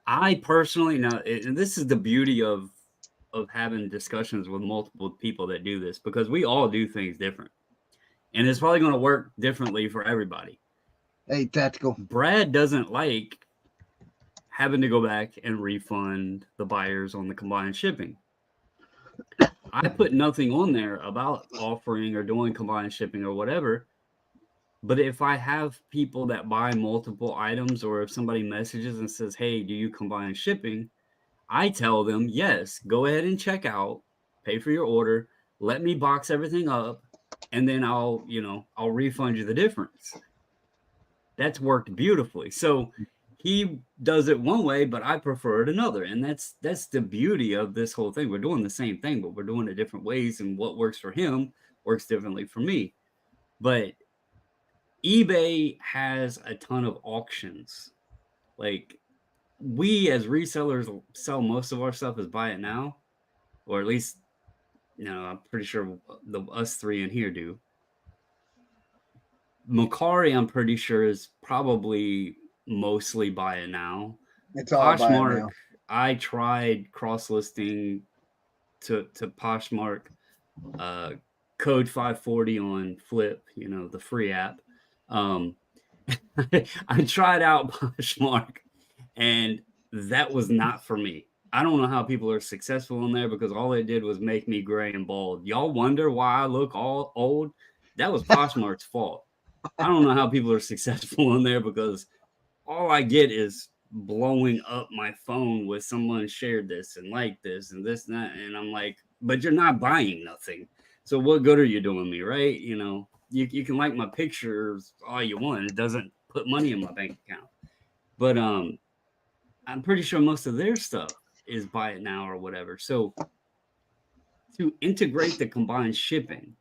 I personally, and this is the beauty of having discussions with multiple people that do this, because we all do things different. And it's probably going to work differently for everybody. Hey, tactical. Brad doesn't like having to go back and refund the buyers on the combined shipping. I put nothing on there about offering or doing combined shipping or whatever. But if I have people that buy multiple items, or if somebody messages and says, hey, do you combine shipping? I tell them, yes, go ahead and check out, pay for your order, let me box everything up, and then I'll refund you the difference. That's worked beautifully. So he does it one way, but I prefer it another. And that's the beauty of this whole thing. We're doing the same thing, but we're doing it different ways. And what works for him works differently for me. But eBay has a ton of auctions. Like, we as resellers sell most of our stuff as buy it now, or at least, I'm pretty sure us three in here do. Macari, I'm pretty sure, is probably mostly buy it now. It's all buy it now. I tried cross listing to Poshmark, code 540 on Flip, the free app. I tried out Poshmark, and that was not for me. I don't know how people are successful in there, because all it did was make me gray and bald. Y'all wonder why I look all old? That was Poshmark's fault. I don't know how people are successful in there, because all I get is blowing up my phone with someone shared this and like this and this and that. And I'm like, but you're not buying nothing. So what good are you doing me, right? You can like my pictures all you want. It doesn't put money in my bank account. But I'm pretty sure most of their stuff is buy it now or whatever. So to integrate the combined shipping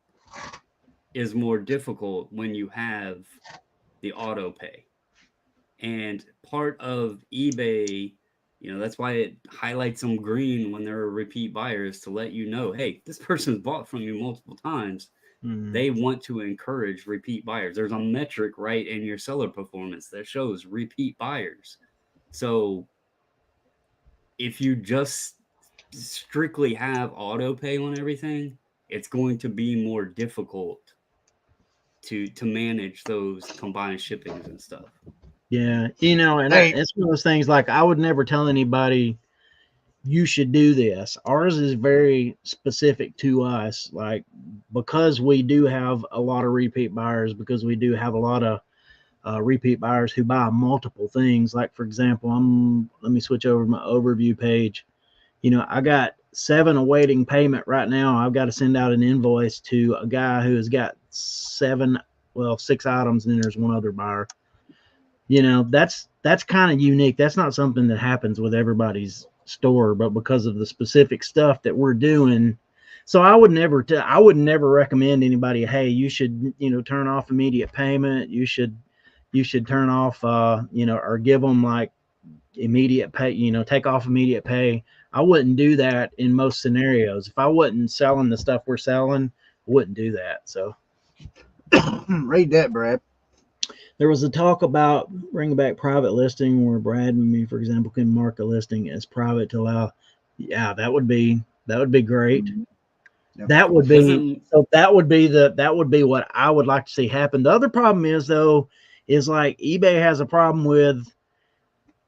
is more difficult when you have the auto pay. And part of eBay, that's why it highlights them green when they're repeat buyers, to let you know, hey, this person's bought from you multiple times. They want to encourage repeat buyers. There's a metric right in your seller performance that shows repeat buyers. So if you just strictly have auto pay on everything, it's going to be more difficult to manage those combined shippings and stuff. Yeah, and it's one of those things, like, I would never tell anybody you should do this. Ours is very specific to us, like, because we do have a lot of repeat buyers, because we do have a lot of repeat buyers who buy multiple things. Like, for example, let me switch over my overview page. I got 7 awaiting payment right now. I've got to send out an invoice to a guy who has got 6 items, and then there's one other buyer. That's kind of unique. That's not something that happens with everybody's store, but because of the specific stuff that we're doing. So I would never recommend anybody, hey, you should, turn off immediate payment. You should turn off, or give them like immediate pay, take off immediate pay. I wouldn't do that in most scenarios. If I wasn't selling the stuff we're selling, I wouldn't do that. So read that, Brad. There was a talk about bringing back private listing, where Brad and me, for example, can mark a listing as private to allow. Yeah, that would be great. Yep. That would be what I would like to see happen. The other problem is like eBay has a problem with,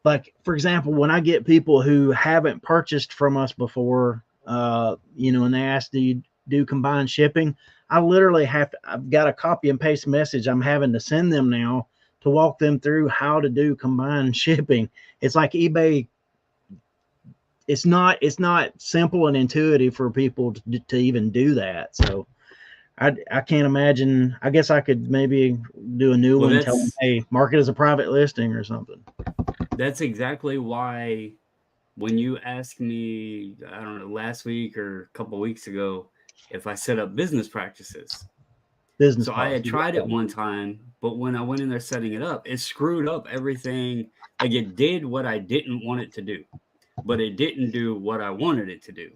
like, for example, when I get people who haven't purchased from us before, and they ask, do you do combined shipping? I literally I've got a copy and paste message I'm having to send them now to walk them through how to do combined shipping. It's like eBay, it's not simple and intuitive for people to even do that. So I can't imagine. I guess I could maybe do a new one, tell them, hey, mark it as a private listing or something. That's exactly why when you asked me, I don't know, last week or a couple of weeks ago, if I set up business practices. So I had tried it one time, but when I went in there setting it up, it screwed up everything. Like, it did what I didn't want it to do, but it didn't do what I wanted it to do.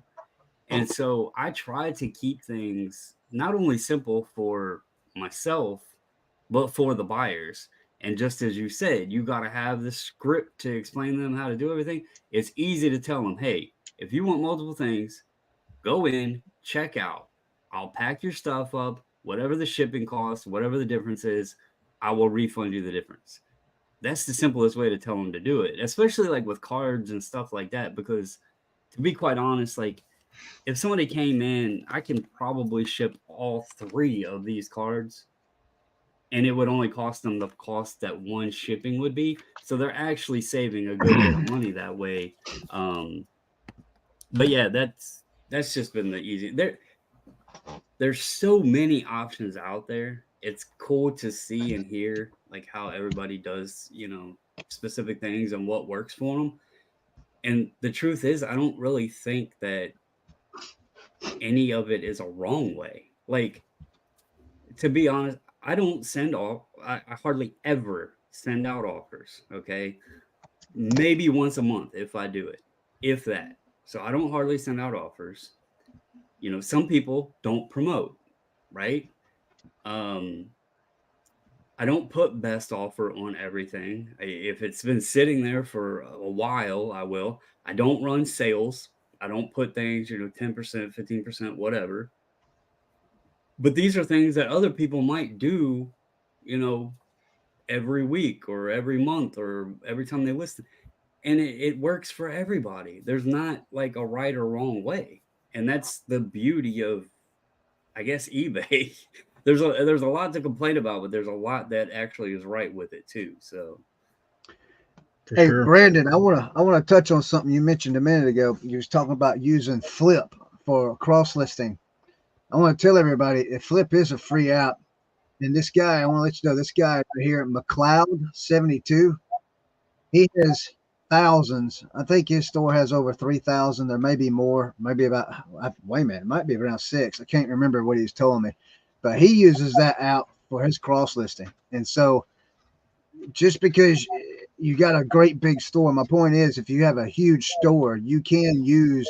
And so I tried to keep things not only simple for myself, but for the buyers. And just as you said, you got to have the script to explain to them how to do everything. It's easy to tell them, hey, if you want multiple things, go in, check out. I'll pack your stuff up, whatever the shipping costs, whatever the difference is, I will refund you the difference. That's the simplest way to tell them to do it, especially like with cards and stuff like that. Because to be quite honest, like, if somebody came in, I can probably ship all 3 of these cards, and it would only cost them the cost that one shipping would be. So they're actually saving a good bit of money that way. But yeah, that's just been the easy. There's so many options out there. It's cool to see and hear like how everybody does, specific things and what works for them. And the truth is, I don't really think that any of it is a wrong way. Like, to be honest, I don't send off. I hardly ever send out offers. Okay, maybe once a month if I do it, if that. So I don't hardly send out offers. You know, some people don't promote, right? Um, I don't put best offer on everything. If it's been sitting there for a while, I will. I don't run sales. I don't put things, 10%, 15%, whatever. But these are things that other people might do, you know, every week or every month or every time they listen. And it works for everybody. There's not like a right or wrong way. And that's the beauty of, I guess, eBay. There's a lot to complain about, but there's a lot that actually is right with it too. So For Hey, sure. Brandon, I wanna touch on something you mentioned a minute ago. You was talking about using Flip for cross listing. I want to tell everybody if Flip is a free app, and this guy, I want to let you know, this guy right here, McLeod72, he has thousands. I think his store has over 3,000. There may be more, maybe about, wait a minute, it might be around six. I can't remember what he's telling me, but he uses that app for his cross listing. And so just because you got a great big store, my point is if you have a huge store, you can use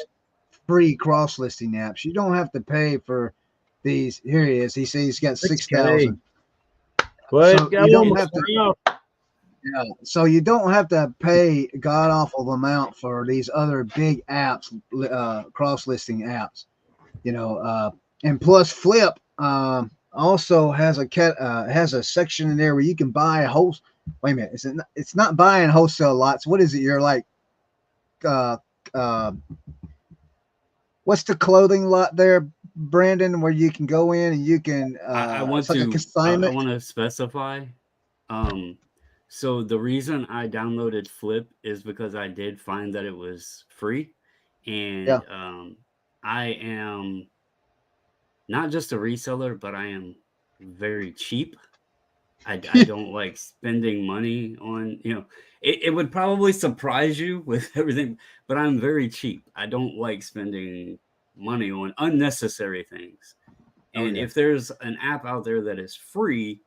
free cross listing apps. You don't have to pay for these. Here he is. He says he's got 6K. 6,000. Let's So you go, don't have to. Yeah, so you don't have to pay god awful amount for these other big apps, cross listing apps. And plus Flip also has has a section in there where you can buy a whole. Wait a minute, it's not buying wholesale lots. What is it? You're like, uh, uh, what's the clothing lot there, Brandon, where you can go in and you can I it's want like a to I consignment. want to specify. Um, so the reason I downloaded Flip is because I did find that it was free, Yeah. and I am not just a reseller, but I am very cheap. I don't like spending money on, it would probably surprise you with everything, but I'm very cheap. I don't like spending money on unnecessary things. Oh And yeah. if there's an app out there that is free,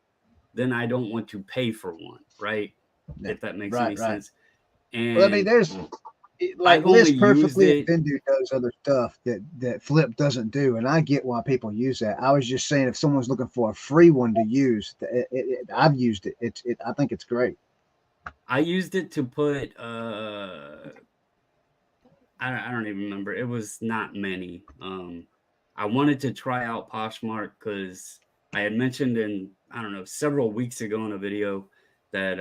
then I don't want to pay for one, right? Yeah. If that makes Right. any Right. sense. Well, I mean, And there's like I've only List used Perfectly and it. Bendu does other stuff that Flip doesn't do, and I get why people use that. I was just saying if someone's looking for a free one to use, I've used it. I think it's great. I used it to put I don't even remember. It was not many. I wanted to try out Poshmark because I had mentioned in, I don't know, several weeks ago in a video that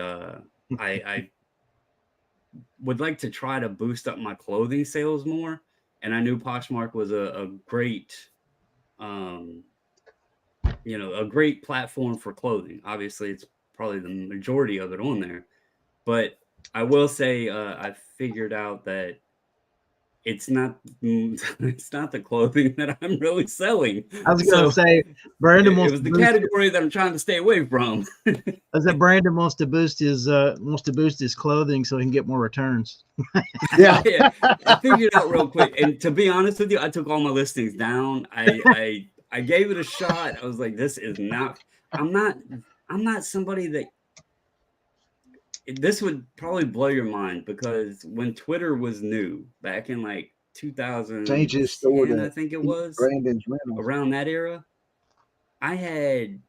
I would like to try to boost up my clothing sales more. And I knew Poshmark was a great, um, a great platform for clothing. Obviously, it's probably the majority of it on there. But I will say I figured out that it's not the clothing that I'm really selling. I was gonna So say Brandon it wants was to the boost it. category that I'm trying to stay away from. I said Brandon wants to boost his clothing so he can get more returns. Yeah. Yeah, I figured out real quick. And to be honest with you, I took all my listings down. I gave it a shot. I was like, this is not. I'm not. I'm not somebody that. This would probably blow your mind because when Twitter was new back in like Change his store 2010, I to think it was, Brandon's Rentals. around that era, I had,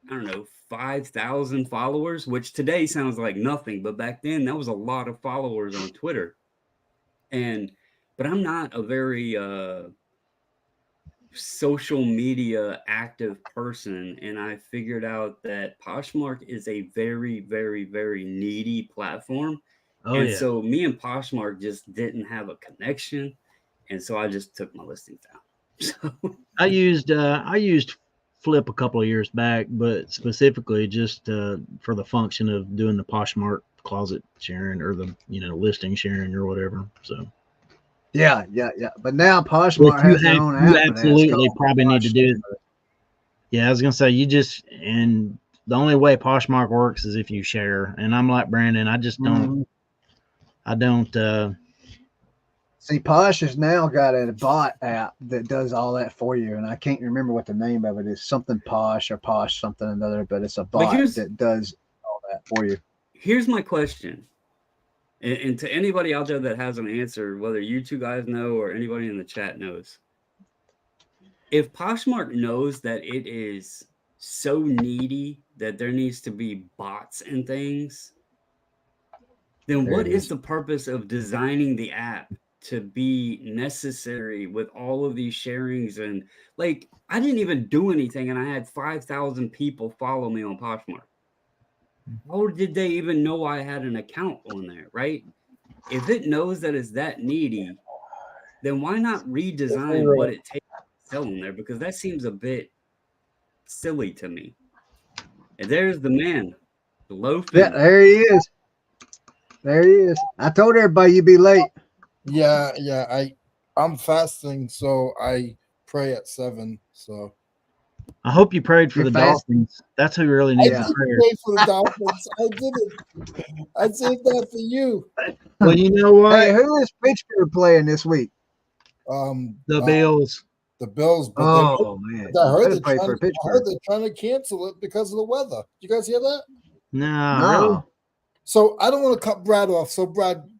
I don't know, 5,000 followers, which today sounds like nothing, but back then that was a lot of followers on Twitter. But I'm not a very social media active person, and I figured out that Poshmark is a very, very, very needy platform. Oh And yeah. so me and Poshmark just didn't have a connection, and so I just took my listings down. So I used Flip a couple of years back, but specifically just for the function of doing the Poshmark closet sharing or the listing sharing or whatever. So Yeah, yeah, yeah. But now which Poshmark has their own you app for that. It's absolutely called probably need to Posh. do. Yeah, I was gonna say and the only way Poshmark works is if you share. And I'm like Brandon, I just don't. Mhm. I don't. See, Posh has now got a bot app that does all that for you, and I can't remember what the name of it is. Something Posh or Posh something another, but it's a But bot that does all that for you. here's my question. And to anybody out there that has an answer, whether you two guys know or anybody in the chat knows, if Poshmark knows that it is so needy that there needs to be bots and things, then There what it is is. the purpose of designing the app to be necessary with all of these sharings? And like, I didn't even do anything, and I had 5,000 people follow me on Poshmark. How did they even know I had an account on there, right? If it knows that it's that needy, then why not redesign what it takes to sell on there? Because that seems a bit silly to me. And there's the man, the loafing. Yeah, there he is. There he is. I told everybody you'd be late. Yeah. I'm fasting, so I pray at 7. So I hope you prayed for You're the fast? Dolphins. That's who really I needs did the prayer. pray for the Dolphins. I did it. I saved that for you. Well, you know what? Hey, who is Pittsburgh playing this week? The Bills. The Bills. But Oh man, I heard better play for Pittsburgh. they're trying to cancel it because of the weather. You guys hear that? Nah, really? No, So I don't want to cut Brad off. So Brandon,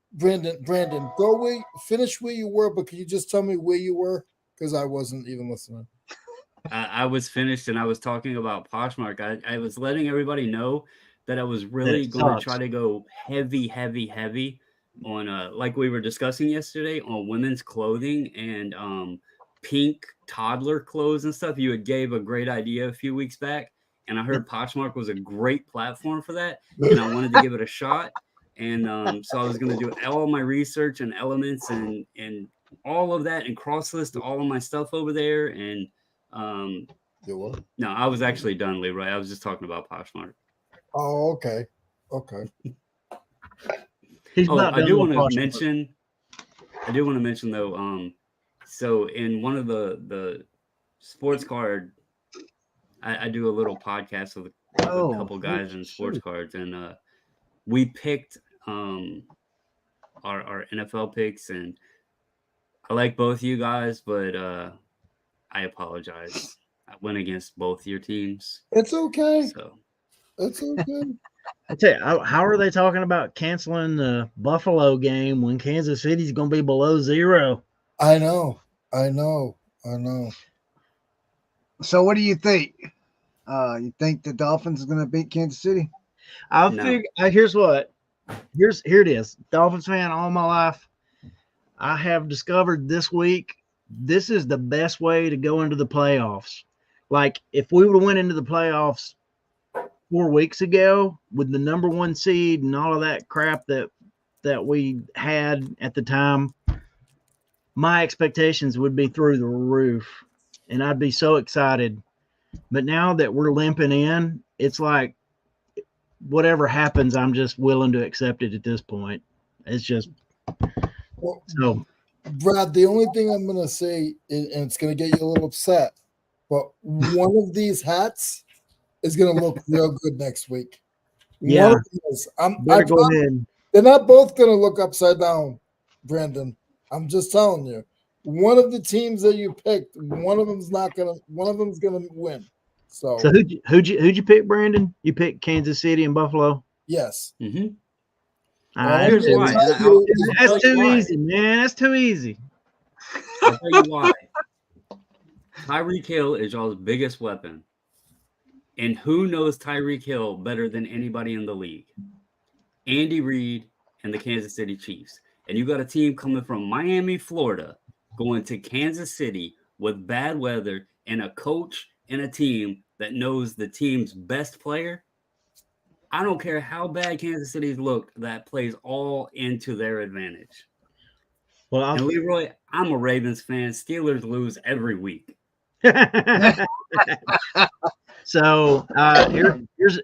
finish where you were, but can you just tell me where you were? Because I wasn't even listening. I was finished and I was talking about Poshmark. I was letting everybody know that I was really going to try to go heavy on like we were discussing yesterday on women's clothing and pink toddler clothes and stuff. You had gave a great idea a few weeks back, and I heard Poshmark was a great platform for that, and I wanted to give it a shot. And so I was going to do all my research and elements and all of that and cross list all of my stuff over there. And no, I was actually done, Leroy. I was just talking about Poshmark. Oh, okay. I do want to mention though, so in one of the sports card, I do a little podcast with a couple guys in sports cards, and we picked our NFL picks, and I like both you guys, but I apologize. I went against both your teams. It's okay. So it's okay. I tell you, how are they talking about canceling the Buffalo game when Kansas City's going to be below 0? I know. So what do you think? You think the Dolphins are going to beat Kansas City? Here's here it is. Dolphins fan all my life. I have discovered this week, this is the best way to go into the playoffs. Like if we would have went into the playoffs 4 weeks ago with the number 1 seed and all of that crap that we had at the time, my expectations would be through the roof and I'd be so excited. But now that we're limping in, it's like whatever happens, I'm just willing to accept it at this point. It's just so. Brad, the only thing I'm going to say, and it's going to get you a little upset, but one of these hats is going to look real good next week. Yeah. One of these, Go ahead. They're not both going to look upside down, Brandon. I'm just telling you. One of the teams that you picked, one of them's going to win. So who'd you pick, Brandon? You picked Kansas City and Buffalo? Yes. Mm-hmm. That's too easy, man. That's too easy. I'll tell you why. Tyreek Hill is y'all's biggest weapon. And who knows Tyreek Hill better than anybody in the league? Andy Reid and the Kansas City Chiefs. And you got a team coming from Miami, Florida, going to Kansas City with bad weather and a coach and a team that knows the team's best player. I don't care how bad Kansas City's looked, that plays all into their advantage. Well, and Leroy, I'm a Ravens fan. Steelers lose every week. So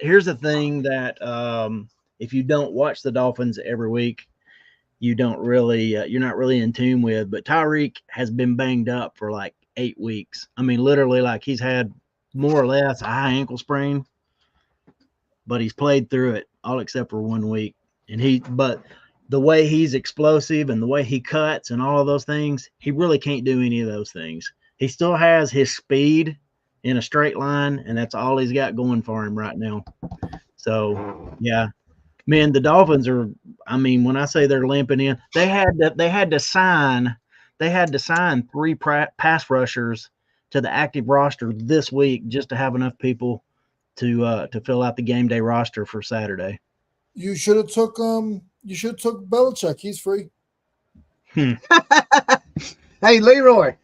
here's the thing that if you don't watch the Dolphins every week, you don't really you're not really in tune with. But Tyreek has been banged up for like 8 weeks. I mean, literally, like he's had more or less a high ankle sprain, but he's played through it all except for 1 week. But the way he's explosive and the way he cuts and all of those things, he really can't do any of those things. He still has his speed in a straight line, and that's all he's got going for him right now. So, yeah, man, the Dolphins are. I mean, when I say they're limping in, they had to sign 3 pass rushers to the active roster this week just to have enough people to fill out the game day roster for Saturday. You should have took Belichick. He's free. Hey, Leroy,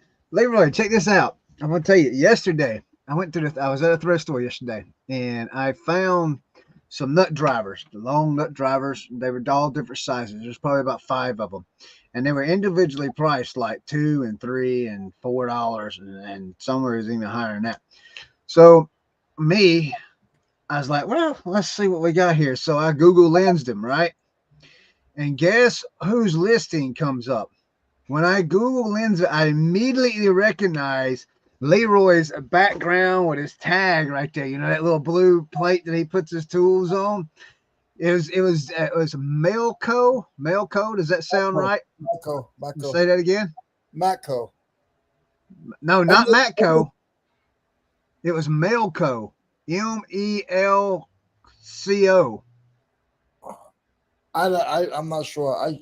check this out. I'm gonna tell you. Yesterday, I was at a thrift store yesterday, and I found some nut drivers, the long nut drivers. They were all different sizes. There's probably about 5 of them, and they were individually priced like $2 and $3 and $4, and some are even higher than that. So, I was like, well, let's see what we got here. So I Google Lensed them, right? And guess whose listing comes up? When I Google Lens, I immediately recognize Leroy's background with his tag right there. You know, that little blue plate that he puts his tools on. It was Melco. Melco. Does that sound right? Matco. Say that again. Matco. No, not Matco. It was Melco. Melco. I'm not sure.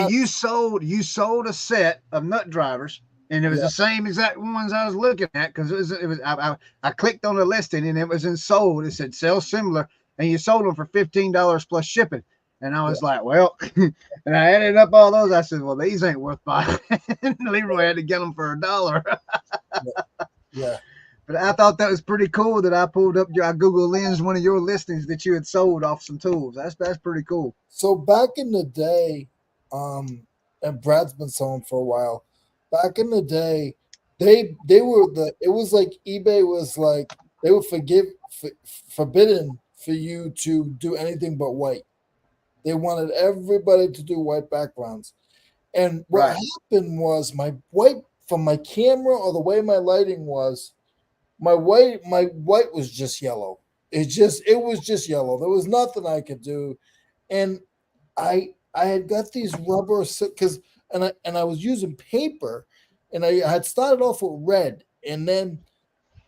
You sold a set of nut drivers, and it was the same exact ones I was looking at, because I clicked on the listing and it was in sold. It said sell similar, and you sold them for $15 plus shipping. And I was like, well, and I added up all those. I said, well, these ain't worth buying. Leroy had to get them for $1. Yeah. But I thought that was pretty cool that I pulled up I Google Lens one of your listings that you had sold off some tools. That's pretty cool. So back in the day, and Brad's been selling for a while. Back in the day, it was like eBay was like they were forbidden for you to do anything but white. They wanted everybody to do white backgrounds. And what happened was my white from my camera or the way my lighting was, my white was just yellow. It was just yellow. There was nothing I could do. And I had got these rubber and I was using paper, and I had started off with red, and then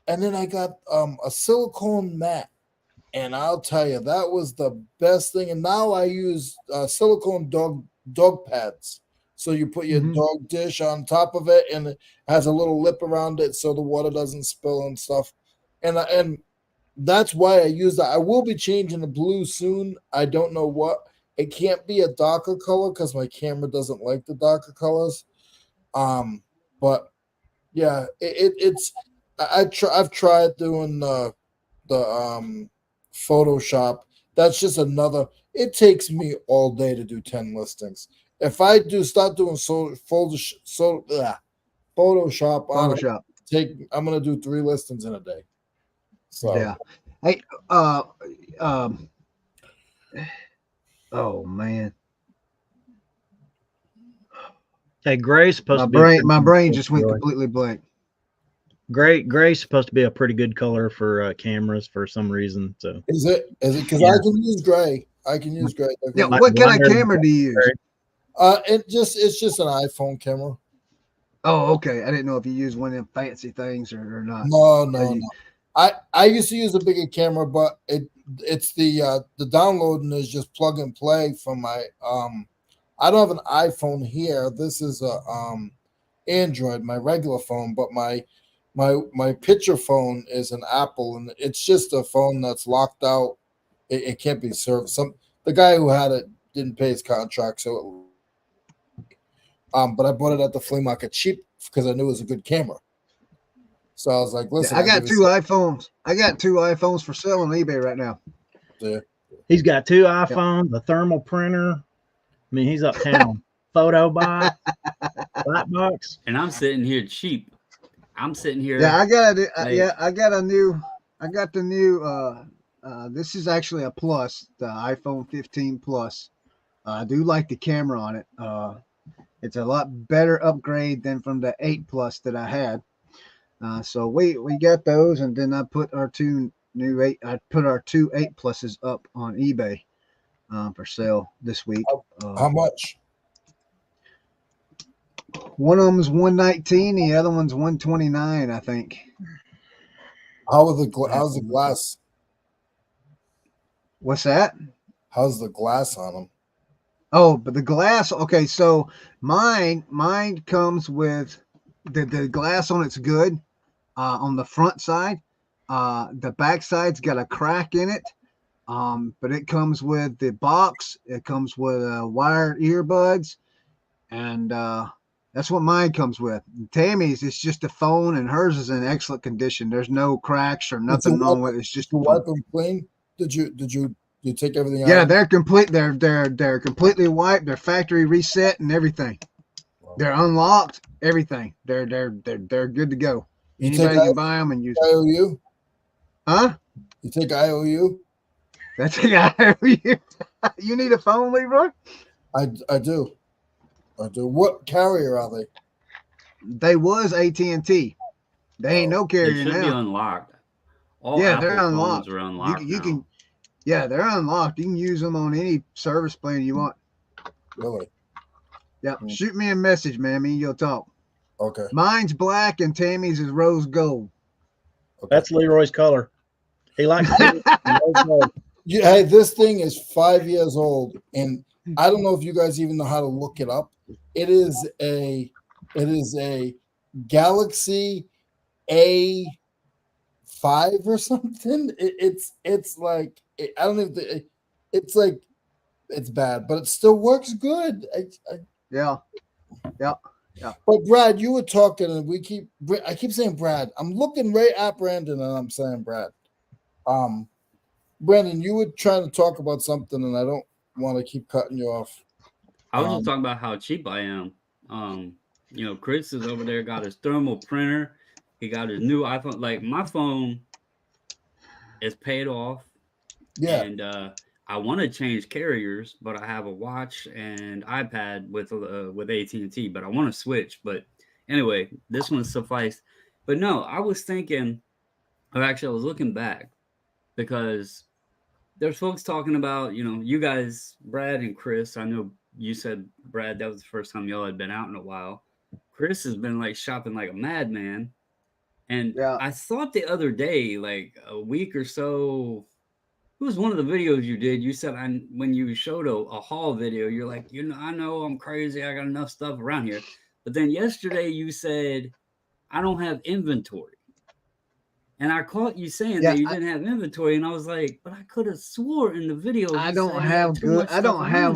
I got a silicone mat, and I'll tell you that was the best thing. And now I use silicone dog pads. So you put your dog dish on top of it, and it has a little lip around it so the water doesn't spill and stuff. And that's why I use that. I will be changing the blue soon. I don't know what. It can't be a darker color because my camera doesn't like the darker colors. But yeah, I've tried doing the Photoshop. That's just another. It takes me all day to do 10 listings. If I start doing Photoshop, I'm gonna do 3 listings in a day. So yeah. Hey, oh man. Hey, Gray's supposed my brain just went completely blank. Gray's supposed to be a pretty good color for cameras for some reason. So is it because I can use gray. Yeah, what kind of camera do you use? It's just an iPhone camera. Oh, okay. I didn't know if you use one of them fancy things or not. No. I used to use a bigger camera, but it's the downloading is just plug and play from my I don't have an iPhone here. This is a Android, my regular phone, but my picture phone is an Apple, and it's just a phone that's locked out. It can't be served. The guy who had it didn't pay his contract, so but I bought it at the flea market cheap because I knew it was a good camera. So I was like, listen, I got 2 iPhones. I got 2 iPhones for sale on eBay right now. Yeah. He's got 2 iPhones, a thermal printer. I mean, he's uptown. Photo box, light box, and I'm sitting here cheap. I'm sitting here. Yeah, I got the new. This is actually a plus, the iPhone 15 Plus. I do like the camera on it. It's a lot better upgrade than from the 8 Plus that I had. So we got those, and then I put our 2 8 Pluses up on eBay. for sale this week. How much? One of them's 119, the other one's 129, I think. How's the glass? What's that? How's the glass on them? Oh, but the glass. Okay, so mine comes with the glass on it's good. On the front side, the back side's got a crack in it. But it comes with the box. It comes with wired earbuds, and that's what mine comes with. Tammy's, it's just a phone, and hers is in excellent condition. There's no cracks or nothing wrong with it. It's just to wipe them clean. Did you take everything out? Yeah, they're complete. They're completely wiped. They're factory reset and everything. Wow. They're unlocked. Everything. They're good to go. Anybody can buy them and use them. IOU? Huh? You take IOU? That's a IOU. You need a phone, Leroy? I do. What carrier are they? They was AT&T. They ain't no carrier they should now. Be unlocked. All Apple they're unlocked. Phones are unlocked. You can. Yeah, they're unlocked. You can use them on any service plan you want. Really? Yeah. Shoot me a message, man. Me and you'll talk. Okay. Mine's black and Tammy's is rose gold. Okay. That's Leroy's color. He likes rose gold. Yeah, hey, this thing is 5 years old, and I don't know if you guys even know how to look it up. It is a Galaxy A5 or something. It's like I don't even. It's like it's bad, but it still works good. Yeah. But Brad, you were talking, and I keep saying Brad. I'm looking right at Brandon, and I'm saying Brad. Brandon, you were trying to talk about something, and I don't want to keep cutting you off. I was just talking about how cheap I am. Chris is over there, got his thermal printer. He got his new iPhone. Like, my phone is paid off. Yeah. And I want to change carriers, but I have a watch and iPad with AT&T, but I want to switch. But anyway, this one sufficed. But no, I was thinking, I was looking back because there's folks talking about, you guys, Brad and Chris. I know you said, Brad, that was the first time y'all had been out in a while. Chris has been like shopping like a madman. And I thought the other day, like a week or so, it was one of the videos you did. You said when you showed a haul video, you're like, I know I'm crazy. I got enough stuff around here. But then yesterday you said, I don't have inventory. And I caught you saying that you didn't have inventory, and I was like, but I could have swore in the video I don't have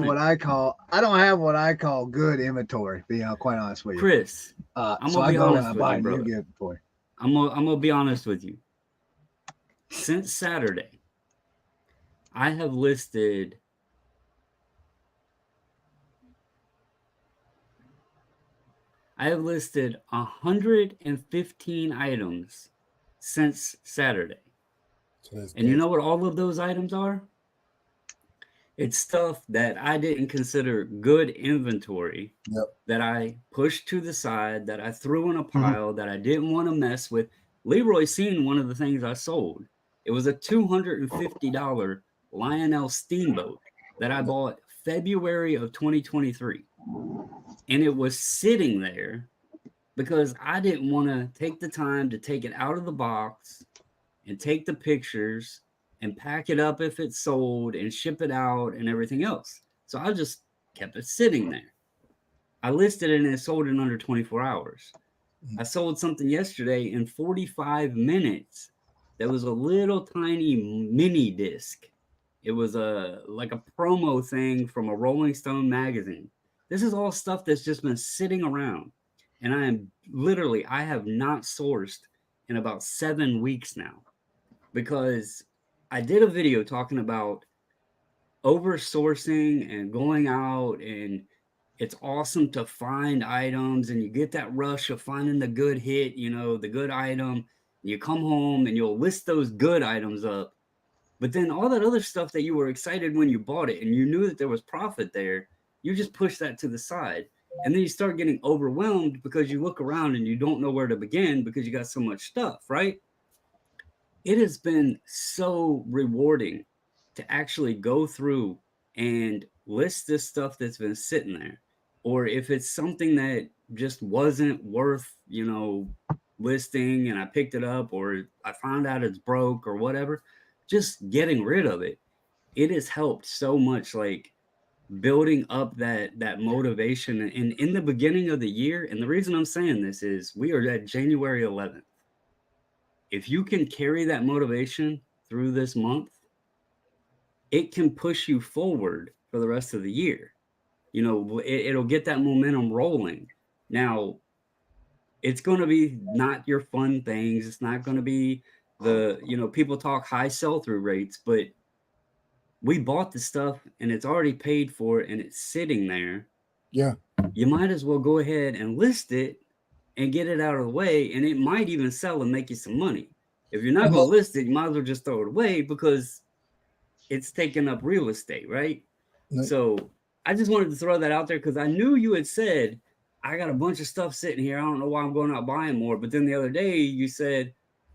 what I call good inventory. Being quite honest with you, Chris. I'm gonna be honest with you, brother. I'm gonna be honest with you. Since Saturday, I have listed 115 items since Saturday. And you know what all of those items are? It's stuff that I didn't consider good inventory, that I pushed to the side, that I threw in a pile, that I didn't want to mess with. Leroy seen one of the things I sold. It was a $250 Lionel Steamboat that I bought February of 2023. And it was sitting there because I didn't want to take the time to take it out of the box and take the pictures and pack it up if it's sold and ship it out and everything else. So I just kept it sitting there. I listed it and it sold in under 24 hours. I sold something yesterday in 45 minutes. That was a little tiny mini disc. It was like a promo thing from a Rolling Stone magazine. This is all stuff that's just been sitting around. And I have not sourced in about 7 weeks now, because I did a video talking about oversourcing and going out, and it's awesome to find items and you get that rush of finding the good hit, the good item. You come home and you'll list those good items up. But then all that other stuff that you were excited when you bought it and you knew that there was profit there, you just push that to the side. And then you start getting overwhelmed because you look around and you don't know where to begin because you got so much stuff, right? It has been so rewarding to actually go through and list this stuff that's been sitting there. Or if it's something that just wasn't worth, listing and I picked it up, or I found out it's broke or whatever, just getting rid of it. It has helped so much, like building up that motivation. And in the beginning of the year, and the reason I'm saying this is we are at January 11th. If you can carry that motivation through this month, it can push you forward for the rest of the year. It'll get that momentum rolling. Now, it's going to be not your fun things. It's not going to be people talk high sell-through rates, but we bought the stuff and it's already paid for and it's sitting there. Yeah. You might as well go ahead and list it and get it out of the way. And it might even sell and make you some money. If you're not going to list it, you might as well just throw it away because it's taking up real estate, right? So I just wanted to throw that out there because I knew you had said, I got a bunch of stuff sitting here. I don't know why I'm going out buying more. But then the other day you said,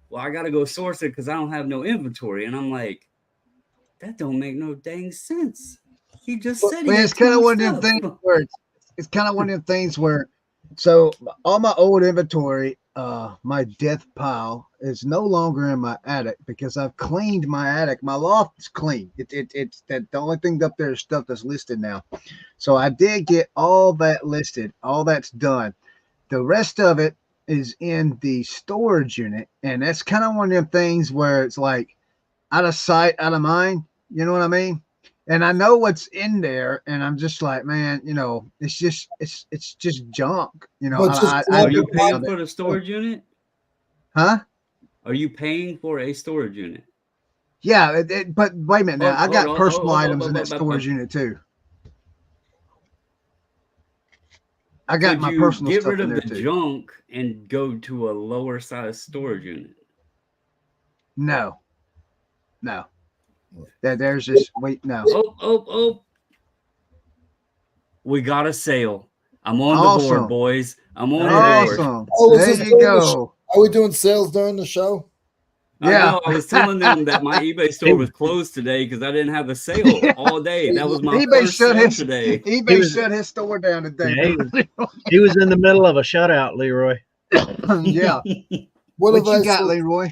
well, I got to go source it because I don't have no inventory. And I'm like, that don't make no dang sense. He just said it's kind of one of them things where it's kind of one of them things where, so all my old inventory, my death pile is no longer in my attic because I've cleaned my attic. My loft is clean. It's that the only thing up there is stuff that's listed now. So I did get all that listed. All that's done. The rest of it is in the storage unit, and that's kind of one of them things where it's like out of sight, out of mind. You know what I mean? And I know what's in there, and I'm just like, man, it's just junk. Are you paying for the storage unit? Huh? Are you paying for a storage unit? Yeah, but wait a minute now. I got personal items in that storage unit too. I got my personal stuff in there too. Get rid of the junk and go to a lower size storage unit? No. There's just no. Oh. We got a sale. I'm on the board, boys. I'm on the board. Oh, there you go. Are we doing sales during the show? Yeah. I was telling them that my eBay store was closed today because I didn't have a sale all day. That was my first sale today. eBay shut his store down today. Yeah, he was in the middle of a shutout, Leroy. Yeah. What you got, Leroy?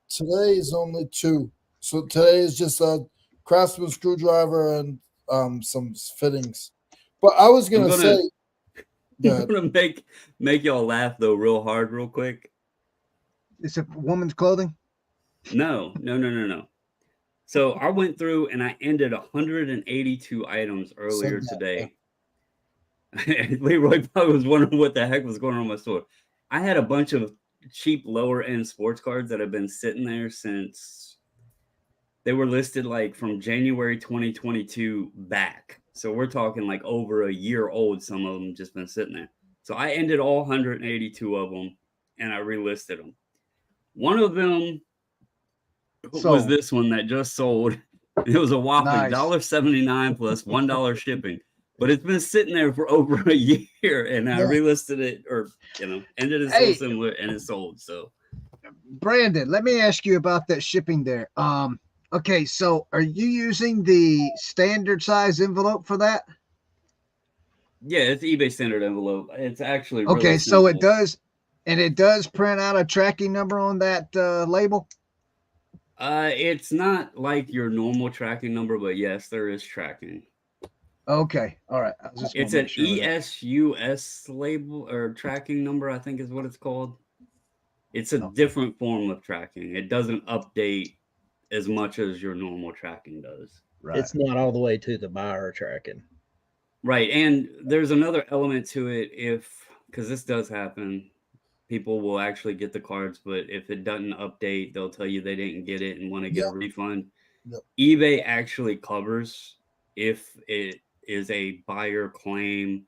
Today is only 2. So today is just a Craftsman screwdriver and some fittings. But I was gonna say, I'm gonna make y'all laugh though real hard, real quick. It's a woman's clothing? No. So I went through and I ended 182 items earlier today. Leroy probably was wondering what the heck was going on in my store. I had a bunch of cheap lower end sports cards that have been sitting there since they were listed like from January 2022 back. So we're talking like over a year old. Some of them just been sitting there. So I ended all 182 of them and I relisted them. One of them was this one that just sold. It was a whopping $1.79 plus $1 shipping. But it's been sitting there for over a year, and I relisted it, or ended it so similar, and it sold. So, Brandon, let me ask you about that shipping there. Okay, so are you using the standard size envelope for that? Yeah, it's eBay standard envelope. It's actually okay. So it does, and it does print out a tracking number on that label. It's not like your normal tracking number, but yes, there is tracking. Okay, all right. It's an ESUS label or tracking number, I think is what it's called. It's a different form of tracking. It doesn't update as much as your normal tracking does. Right. It's not all the way to the buyer tracking. Right, and there's another element to it because this does happen. People will actually get the cards, but if it doesn't update, they'll tell you they didn't get it and want to get a refund. Yep. eBay actually covers if it is a buyer claim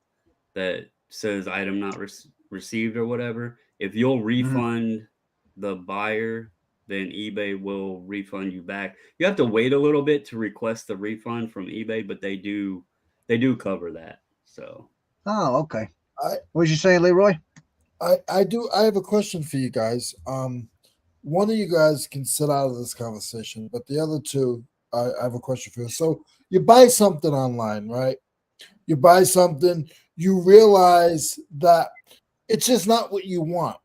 that says item not received or whatever. If you'll refund the buyer, then eBay will refund you back. You have to wait a little bit to request the refund from eBay, but they do cover that. So. Oh, okay. What did you say, Leroy? I have a question for you guys. One of you guys can sit out of this conversation, but the other two, I have a question for you. So you buy something online, right? You buy something, you realize that it's just not what you want.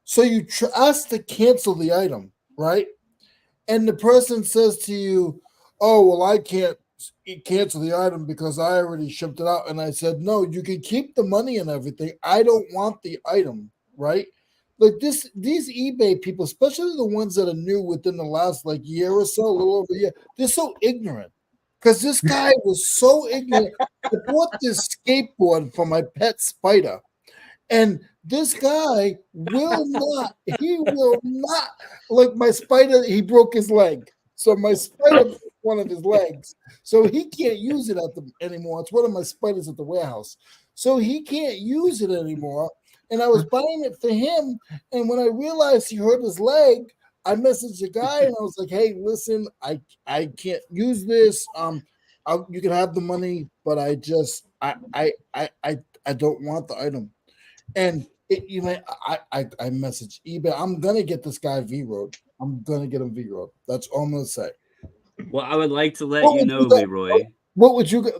So you ask to cancel the item, right? And the person says to you, "Oh, well, I can't cancel the item because I already shipped it out." And I said, "No, you can keep the money and everything. I don't want the item, right?" Like these eBay people, especially the ones that are new within the last like year or so, a little over a year, they're so ignorant. Because this guy was so ignorant. I bought this skateboard for my pet spider. And this guy will not, he will not, like my spider, he broke his leg. So my spider broke one of his legs. So he can't use it anymore. It's one of my spiders at the warehouse. So he can't use it anymore. And I was buying it for him. And when I realized he hurt his leg, I messaged the guy and I was like, "Hey, listen, I can't use this. You can have the money, but I don't want the item." And I messaged eBay. I'm gonna get this guy V-Road. I'm gonna get him V-Road. That's all I'm gonna say. Well, I would like to let What you would know, you guys, Leroy. what would you?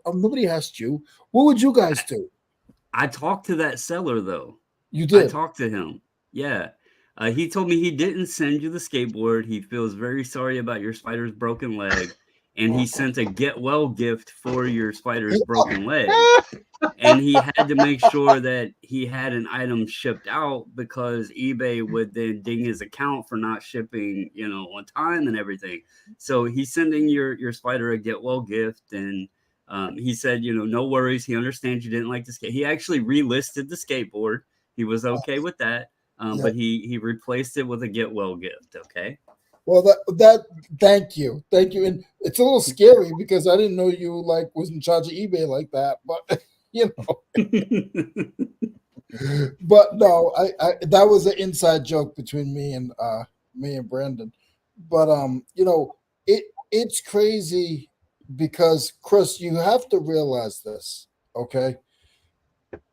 Nobody asked you. What would you guys do? I talked to that seller though. You I did. talked to him. Yeah. He told me he didn't send you the skateboard. He feels very sorry about your spider's broken leg. And he sent a get well gift for your spider's broken leg. And he had to make sure that he had an item shipped out because eBay would then ding his account for not shipping, on time and everything. So he's sending your spider a get well gift, and he said, no worries. He understands you didn't like the skate. He actually relisted the skateboard. He was okay with that, Yeah. but he replaced it with a get well gift. Okay. Well, thank you, and it's a little scary because I didn't know you like was in charge of eBay like that, but but no, I that was an inside joke between me and Brandon. But it's crazy because Chris, you have to realize this, okay?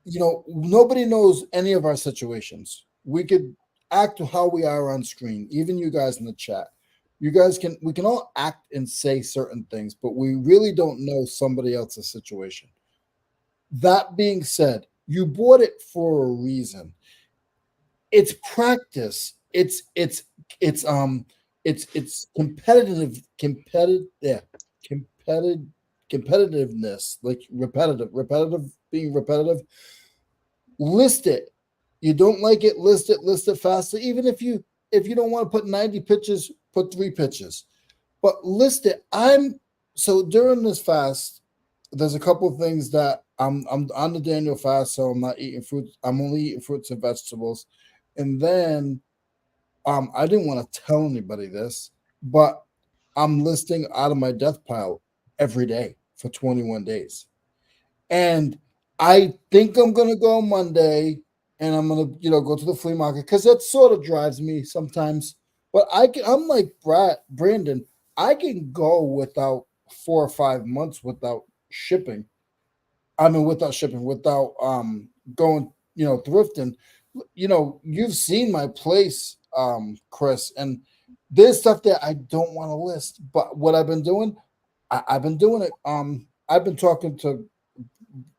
Nobody knows any of our situations. We could act how we are on screen, even you guys in the chat. We can all act and say certain things, but we really don't know somebody else's situation. That being said, you bought it for a reason. It's practice. It's competitiveness, like repetitive being repetitive. List it. You don't like it, list it faster. Even if you don't want to put 90 pitches, put 3 pitches. But list it. So during this fast, there's a couple of things that I'm on the Daniel fast, so I'm not eating fruits. I'm only eating fruits and vegetables. And then I didn't want to tell anybody this, but I'm listing out of my death pile every day for 21 days. And I think I'm gonna go Monday and I'm gonna, go to the flea market because that sort of drives me sometimes. But I'm like Brandon, I can go without 4 or 5 months without shipping. I mean, without going, thrifting. You've seen my place, Chris, and there's stuff that I don't want to list. But what I've been doing, I've been doing it. I've been talking to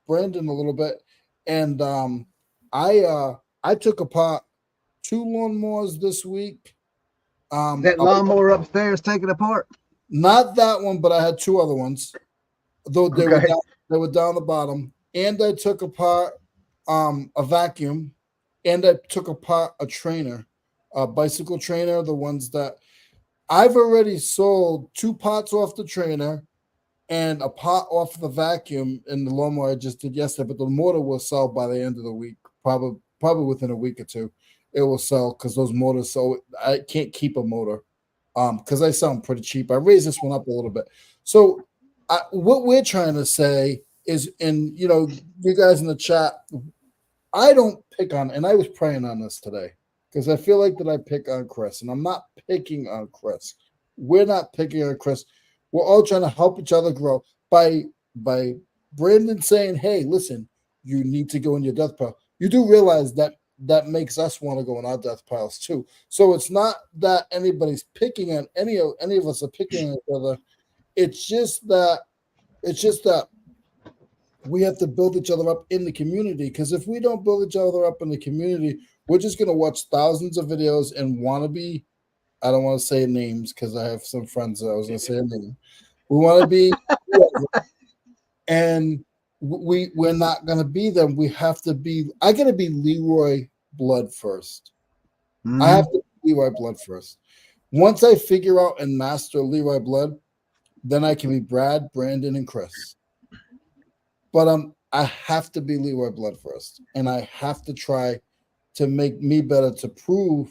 Brandon a little bit, and I took apart 2 lawnmowers this week. That lawnmower upstairs taken apart? Not that one, but I had 2 other ones. Though they Okay. were down the bottom. And I took apart a vacuum, and I took apart a trainer, a bicycle trainer, the ones that I've already sold 2 pots off the trainer and a pot off the vacuum in the lawnmower I just did yesterday, but the motor will sell by the end of the week, probably within a week or 2. It will sell because those motors, so I can't keep a motor because I sell them pretty cheap. I raised this one up a little bit. So what we're trying to say is, and you guys in the chat, I don't pick on, and I was praying on this today because I feel like that I pick on Chris, and I'm not picking on Chris. We're not picking on Chris. We're all trying to help each other grow by Brandon saying, "Hey, listen, you need to go in your death pile." You do realize that makes us want to go in our death piles too. So it's not that anybody's picking on any of us are picking on each other. it's just that we have to build each other up in the community, because if we don't build each other up in the community, we're just going to watch thousands of videos and want to be, I don't want to say names because I have some friends that I was going to say a name. We want to be, and we're not going to be them. We have to be, I got to be Leroy Blood first. Mhm. I have to be Leroy Blood first. Once I figure out and master Leroy Blood, then I can be Brad, Brandon, and Chris. But I have to be Leroy Blood first, and I have to try to make me better, to prove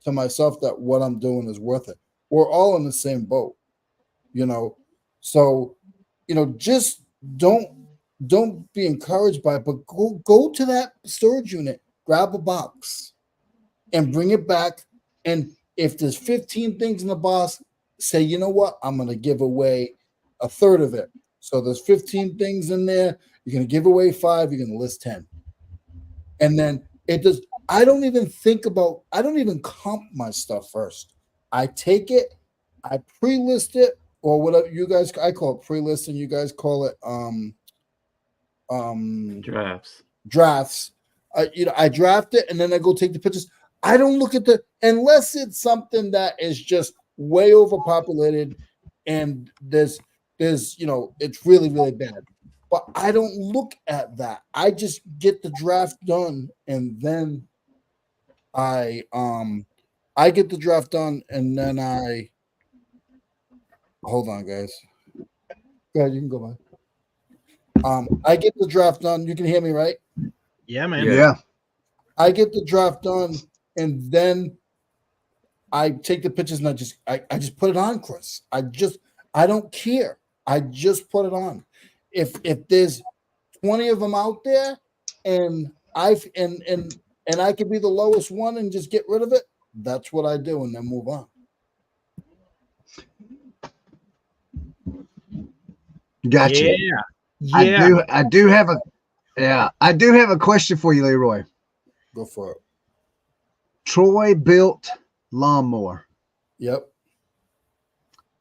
to myself that what I'm doing is worth it. We're all in the same boat, you know. So, just don't be encouraged by it, but go to that storage unit, grab a box, and bring it back. And if there's 15 things in the box, say, you know what, I'm going to give away a third of it. So there's 15 things in there. You're going to give away 5. You're going to list 10. And then it does. I don't even comp my stuff first. I take it, I pre-list it, or whatever you guys, I call it pre-list, and you guys call it drafts. I draft it, and then I go take the pictures. I don't look at unless it's something that is just way overpopulated and there's it's really, really bad. But I don't look at that. I just get the draft done, and then I get the draft done, and then hold on, guys. Go ahead, you can go by. I get the draft done. You can hear me, right? Yeah, man. Yeah. I get the draft done, and then I take the pictures, and I just put it on, Chris. I don't care. I just put it on. If there's 20 of them out there, and I could be the lowest one and just get rid of it, that's what I do, and then move on. Gotcha. Yeah. I do have a question for you, Leroy. Go for it. Troy built lawnmower. Yep.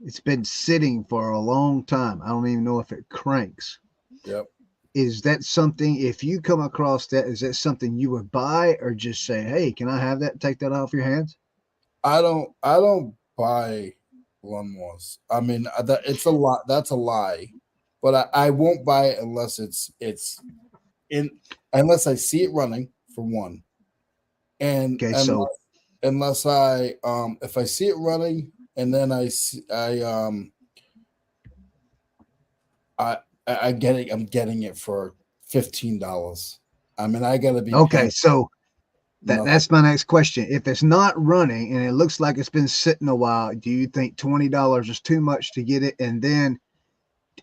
It's been sitting for a long time. I don't even know if it cranks. Yep. Is that something, if you come across that, is that something you would buy, or just say, hey, can I have that? Take that off your hands? I don't buy lawnmowers. I mean, it's a lot. That's a lie. But I won't buy it unless unless I see it running, for one. And Okay, so unless I if I see it running, and then I'm getting it for $15. I mean, I gotta be okay, paying so nothing. that's my next question. If it's not running and it looks like it's been sitting a while, do you think $20 is too much to get it? And then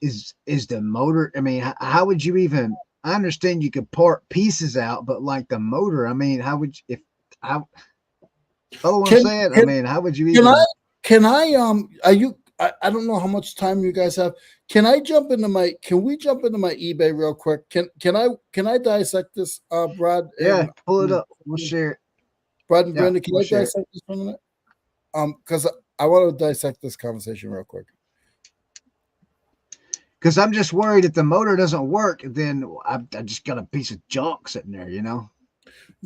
is the motor, I mean, how would you even, I understand you could part pieces out, but like the motor, I mean, how would you, if I follow what I'm saying? I mean, how would you even Are you, I don't know how much time you guys have. Can we jump into my eBay real quick? Can I dissect this, Brad? Yeah, pull it up. We'll share it. Brad and Yeah, Brenda, can we'll I share it. dissect this for a minute? Because I want to dissect this conversation real quick. Because I'm just worried if the motor doesn't work, then I just got a piece of junk sitting there, You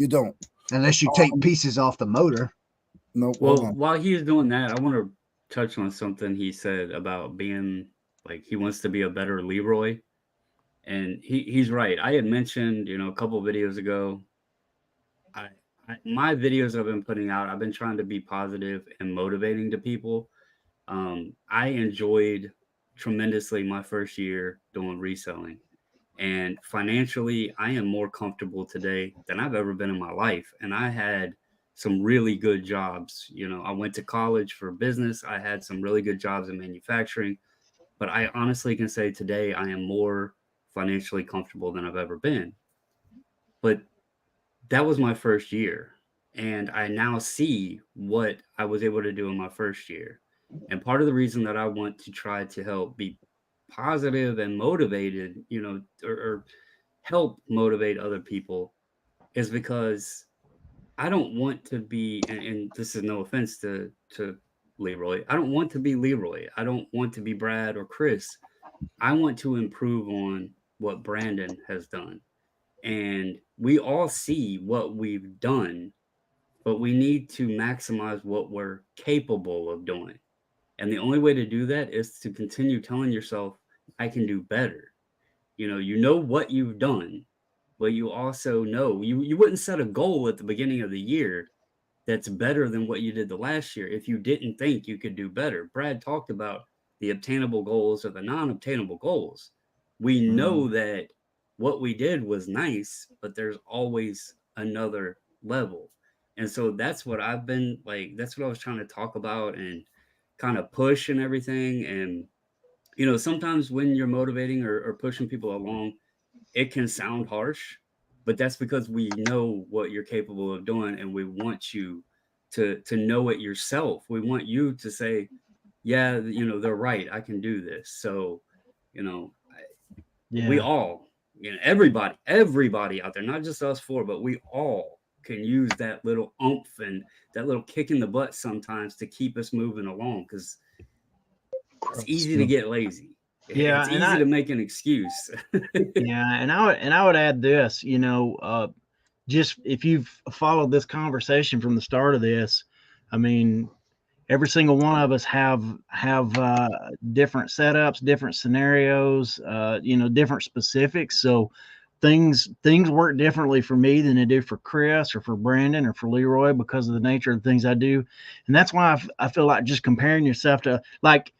don't. unless you take pieces off the motor. No. Well, Hold on. while he's doing that, I want to touch on something he said about being like he wants to be a better Leroy. And he's right. I had mentioned, a couple of videos ago, my videos I've been putting out, I've been trying to be positive and motivating to people. I enjoyed tremendously my first year doing reselling. And financially, I am more comfortable today than I've ever been in my life. And I had some really good jobs. I went to college for business. I had some really good jobs in manufacturing. But I honestly can say today I am more financially comfortable than I've ever been. But that was my first year. And I now see what I was able to do in my first year. And part of the reason that I want to try to help be positive and motivated, or help motivate other people is because I don't want to be, and this is no offense to Leroy. I don't want to be Leroy. I don't want to be Brad or Chris. I want to improve on what Brandon has done. And we all see what we've done, but we need to maximize what we're capable of doing. And the only way to do that is to continue telling yourself, I can do better. You know what you've done, but you also know you wouldn't set a goal at the beginning of the year that's better than what you did the last year if you didn't think you could do better. Brad talked about the obtainable goals or the non-obtainable goals. We know that what we did was nice, but there's always another level. And so that's what I've been like, that's what I was trying to talk about and kind of push and everything. And, sometimes when you're motivating or pushing people along, it can sound harsh, but that's because we know what you're capable of doing and we want you to know it yourself. We want you to say, yeah, they're right. I can do this. So, you know, we all, everybody out there, not just us four, but we all can use that little oomph and that little kick in the butt sometimes to keep us moving along, because it's easy to get lazy. Yeah, It's easy to make an excuse. Yeah, and I would add this, just if you've followed this conversation from the start of this, I mean, every single one of us have different setups, different scenarios, different specifics. So things work differently for me than they do for Chris or for Brandon or for Leroy because of the nature of the things I do, and that's why I feel like just comparing yourself to, like,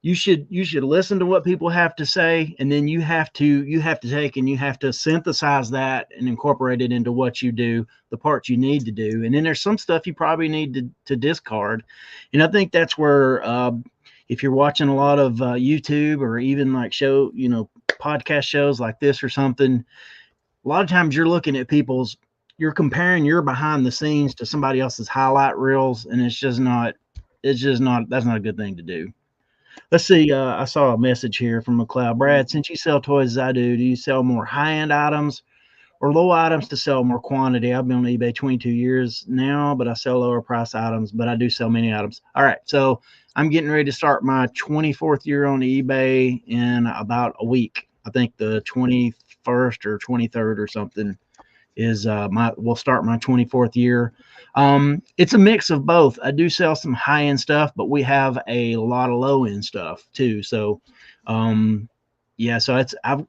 you should listen to what people have to say, and then you have to take and you have to synthesize that and incorporate it into what you do, the parts you need to do. And then there's some stuff you probably need to discard. And I think that's where, if you're watching a lot of YouTube or even like podcast shows like this or something, a lot of times you're looking at you're comparing your behind the scenes to somebody else's highlight reels, and that's not a good thing to do. Let's see. I saw a message here from McLeod. Brad, since you sell toys as I do you sell more high-end items or low items to sell more quantity? I've been on eBay 22 years now, but I sell lower price items, but I do sell many items. All right. So I'm getting ready to start my 24th year on eBay in about a week. I think the 21st or 23rd or something is we'll start my 24th year. It's a mix of both. I do sell some high end stuff, but we have a lot of low end stuff too. So, so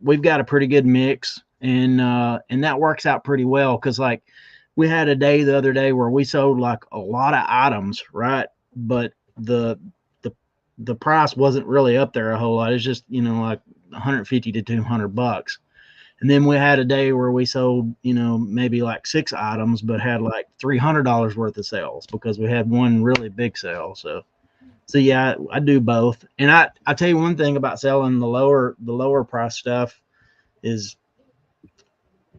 we've got a pretty good mix, and that works out pretty well. Cause like we had a day the other day where we sold like a lot of items, right? But the price wasn't really up there a whole lot. It's just, like 150 to $200. And then we had a day where we sold, maybe like 6 items, but had like $300 worth of sales because we had one really big sale. So yeah, I do both. And I tell you one thing about selling the lower price stuff is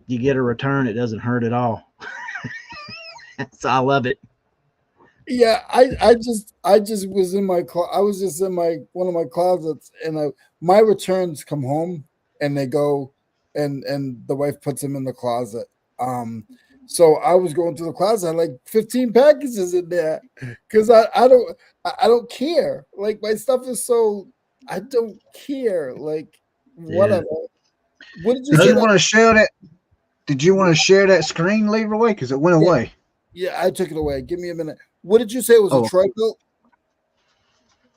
you get a return. It doesn't hurt at all. So I love it. Yeah, I just was in my I was just in one of my closets, and my returns come home and they go. And the wife puts them in the closet. So I was going through the closet, I had like 15 packages in there because I don't care. Like my stuff is so, I don't care. Like whatever. What did you Did say? you want to share that? Did you want to share that screen, Leroy? Because it went away. Yeah, I took it away. Give me a minute. What did you say? It was a Troy built?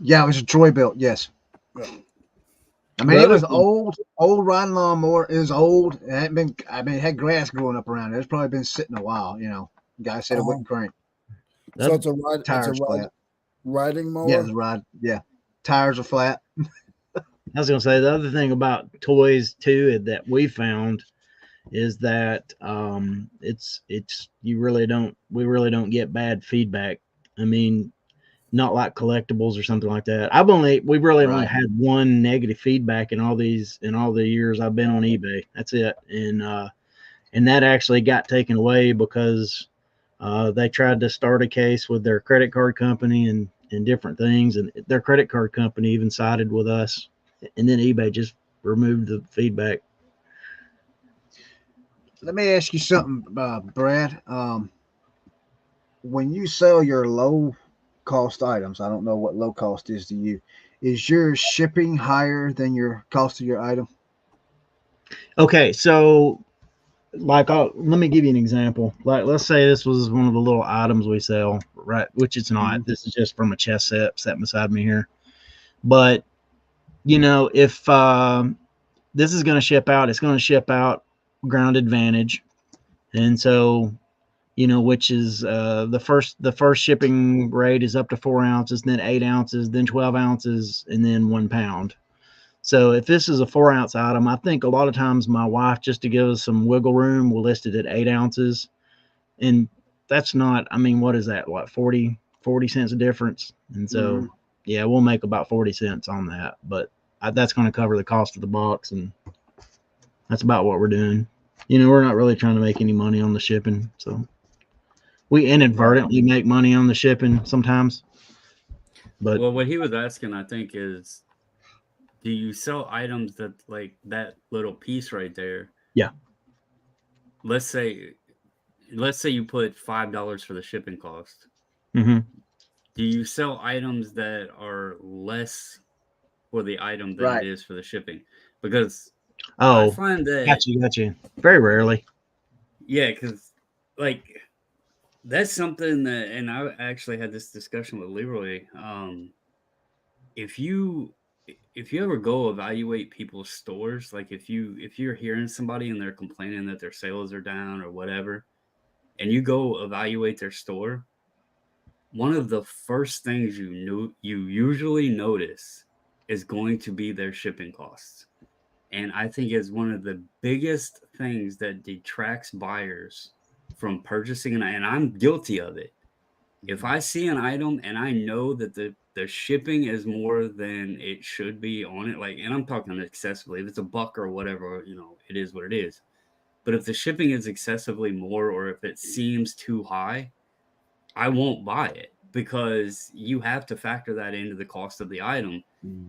Yeah, it was a Troy built. Yes. Yeah. I mean, it was old riding lawnmower. It was old. It hadn't been. I mean, it had grass growing up around it. It's probably been sitting a while. The guy said it wouldn't crank. So it's a riding mower. Yeah, it's a ride. Yeah, tires are flat. I was gonna say the other thing about toys too that we found is that we really don't get bad feedback. I mean, not like collectibles or something like that. We've really only had one negative feedback in all the years I've been on eBay. That's it. And that actually got taken away because they tried to start a case with their credit card company and different things, and their credit card company even sided with us, and then eBay just removed the feedback. Let me ask you something, Brad. When you sell your low cost items. I don't know what low cost is to you. Is your shipping higher than your cost of your item? Okay, so like let me give you an example. Like let's say this was one of the little items we sell, right? Which it's not. Mhm. This is just from a chess set sitting beside me here. But if this is going to ship out, it's going to ship out ground advantage, and so which is the first shipping rate is up to 4 ounces, then 8 ounces, then 12 ounces, and then 1 pound. So if this is a 4 ounce item, I think a lot of times my wife, just to give us some wiggle room, will list it at 8 ounces. And that's not, I mean, what is that? What, 40 cents a difference? And so, Mhm. yeah, we'll make about 40 cents on that, but that's going to cover the cost of the box. And that's about what we're doing. We're not really trying to make any money on the shipping. So we inadvertently make money on the shipping sometimes. But Well, what he was asking, I think, is do you sell items that like that little piece right there? yeah. Let's say you put $5 for the shipping cost. Mm-hmm. Do you sell items that are less for the item than it Right. is for the shipping? Because I Oh, find that gotcha. Very rarely. yeah, because like that's something that, and I actually had this discussion with Leroy. If you ever go evaluate people's stores, like if you're hearing somebody and they're complaining that their sales are down or whatever, and you go evaluate their store, one of the first things you usually notice is going to be their shipping costs. And I think is one of the biggest things that detracts buyers from purchasing, and I'm guilty of it. If I see an item and I know that the shipping is more than it should be on it, like, and I'm talking excessively, if it's a buck or whatever, it is what it is. But if the shipping is excessively more or if it seems too high, I won't buy it because you have to factor that into the cost of the item.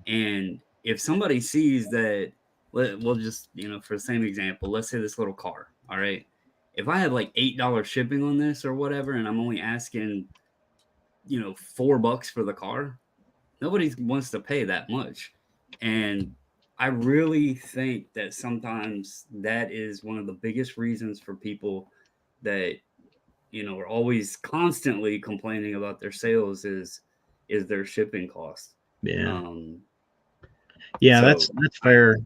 And if somebody sees that, we'll just, for the same example, let's say this little car, all right? If I have like $8 shipping on this or whatever, and I'm only asking, $4 for the car, nobody wants to pay that much. And I really think that sometimes that is one of the biggest reasons for people that are always constantly complaining about their sales is their shipping cost. Yeah. Um, Yeah, so that's fair.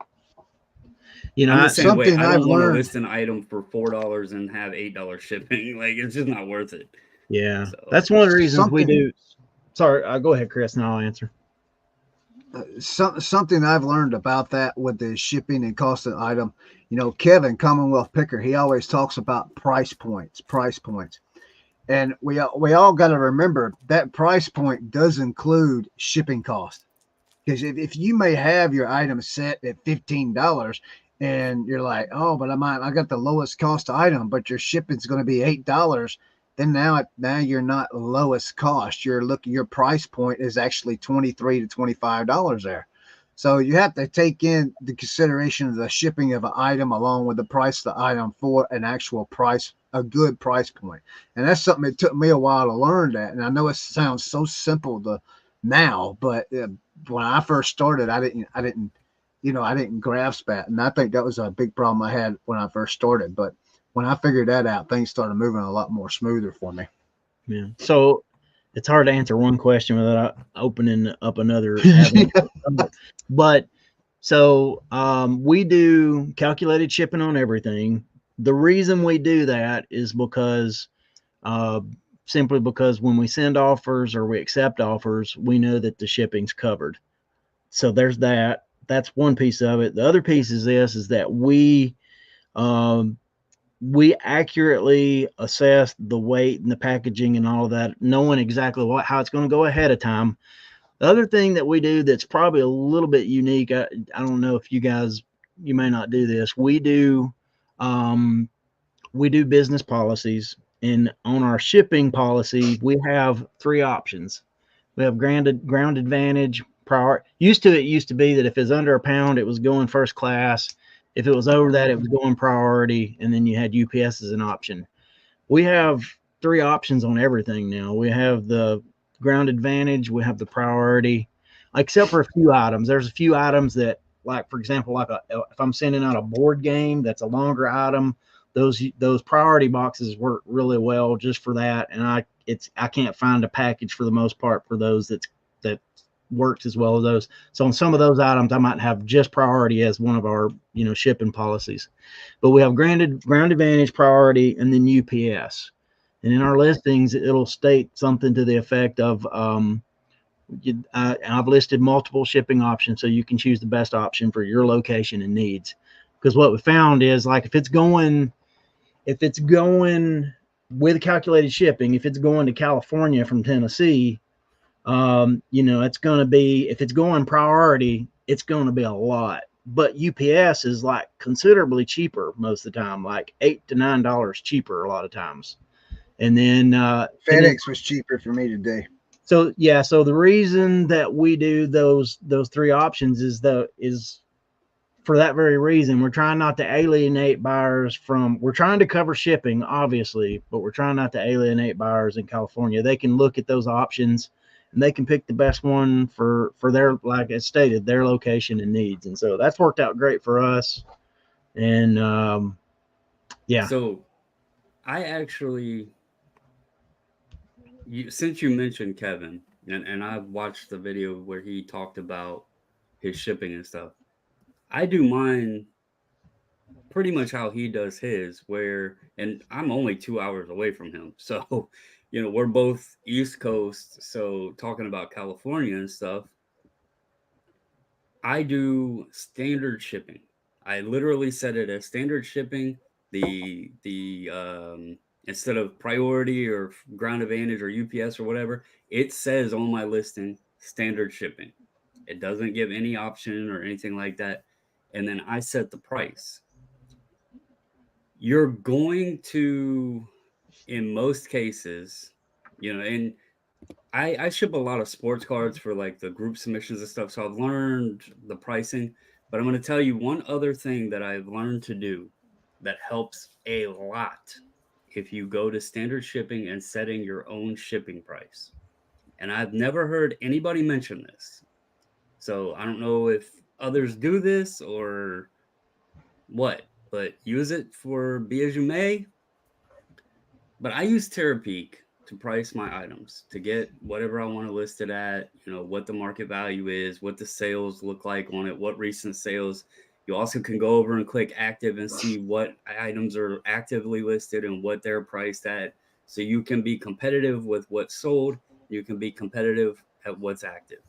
I'm the same way. Something I I've don't want to learned. list an item for $4 and have $8 shipping. Like it's just not worth it. Yeah, So that's one of the reasons we Something do. Sorry, go ahead, Chris, and I'll answer. Something I've learned about that with the shipping and cost of the item. Kevin Commonwealth Picker, he always talks about price points, and we all got to remember that price point does include shipping cost. Because if you may have your item set at $15 and you're like, oh, but I got the lowest cost item, but your shipping's going to be $8, then now you're not lowest cost. Your price point is actually $23 to $25 there. So you have to take in the consideration of the shipping of an item along with the price of the item for an actual price, a good price point. And that's something that took me a while to learn that. And I know it sounds so simple to now, but when I first started, I didn't grasp that, and I think that was a big problem I had when I first started. But when I figured that out, things started moving a lot more smoother for me. Yeah. So it's hard to answer one question without opening up another avenue. But so we do calculated shipping on everything. The reason we do that is because simply because when we send offers or we accept offers, we know that the shipping's covered. So there's that. That's one piece of it. The other piece is that we accurately assess the weight and the packaging and all of that, knowing exactly how it's going to go ahead of time. The other thing that we do that's probably a little bit unique, I don't know if you may not do this. We do business policies, and on our shipping policy, we have 3 options. We have ground advantage. It used to be that if it's under a pound, it was going first class. If it was over that, it was going priority, and then you had UPS as an option. We have 3 options on everything now. We have the Ground Advantage, we have the priority, except for a few items. There's a few items that, like for example, if I'm sending out a board game that's a longer item, those priority boxes work really well just for that. And I can't find a package for the most part for those that works as well as those. So on some of those items, I might have just priority as one of our shipping policies. But we have Ground Advantage, priority, and then UPS. And in our listings, it'll state something to the effect of I've listed multiple shipping options so you can choose the best option for your location and needs. Because what we found is, like, if it's going with calculated shipping, if it's going to California from Tennessee, it's going to be, if it's going priority, it's going to be a lot. But UPS is like considerably cheaper most of the time, like $8 to $9 cheaper a lot of times. And then FedEx was cheaper for me today. So the reason that we do those three options is for that very reason. We're trying not to alienate buyers we're trying to cover shipping, obviously, but we're trying not to alienate buyers in California. They can look at those options and they can pick the best one for their, like I stated, their location and needs. And so that's worked out great for us. And So I actually, since you mentioned Kevin, and I watched the video where he talked about his shipping and stuff, I do mine pretty much how he does his, and I'm only 2 hours away from him. So, we're both East Coast. So talking about California and stuff, I do standard shipping. I literally set it as standard shipping. The instead of priority or Ground Advantage or UPS or whatever, it says on my listing standard shipping. It doesn't give any option or anything like that. And then I set the price. You're going to, in most cases, and I ship a lot of sports cards for like the group submissions and stuff. So I've learned the pricing, but I'm going to tell you one other thing that I've learned to do that helps a lot if you go to standard shipping and setting your own shipping price. And I've never heard anybody mention this. So I don't know if others do this or what, but use it for be as you may. But I use Terapeak to price my items, to get whatever I want to list it at, what the market value is, what the sales look like on it, what recent sales. You also can go over and click active and see what items are actively listed and what they're priced at. So you can be competitive with what's sold. You can be competitive at what's active.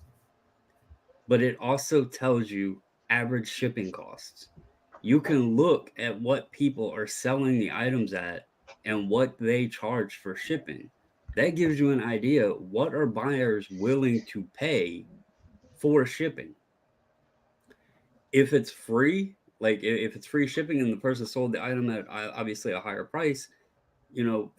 But it also tells you average shipping costs. You can look at what people are selling the items at and what they charge for shipping. That gives you an idea, what are buyers willing to pay for shipping? If it's free, like if it's free shipping and the person sold the item at obviously a higher price,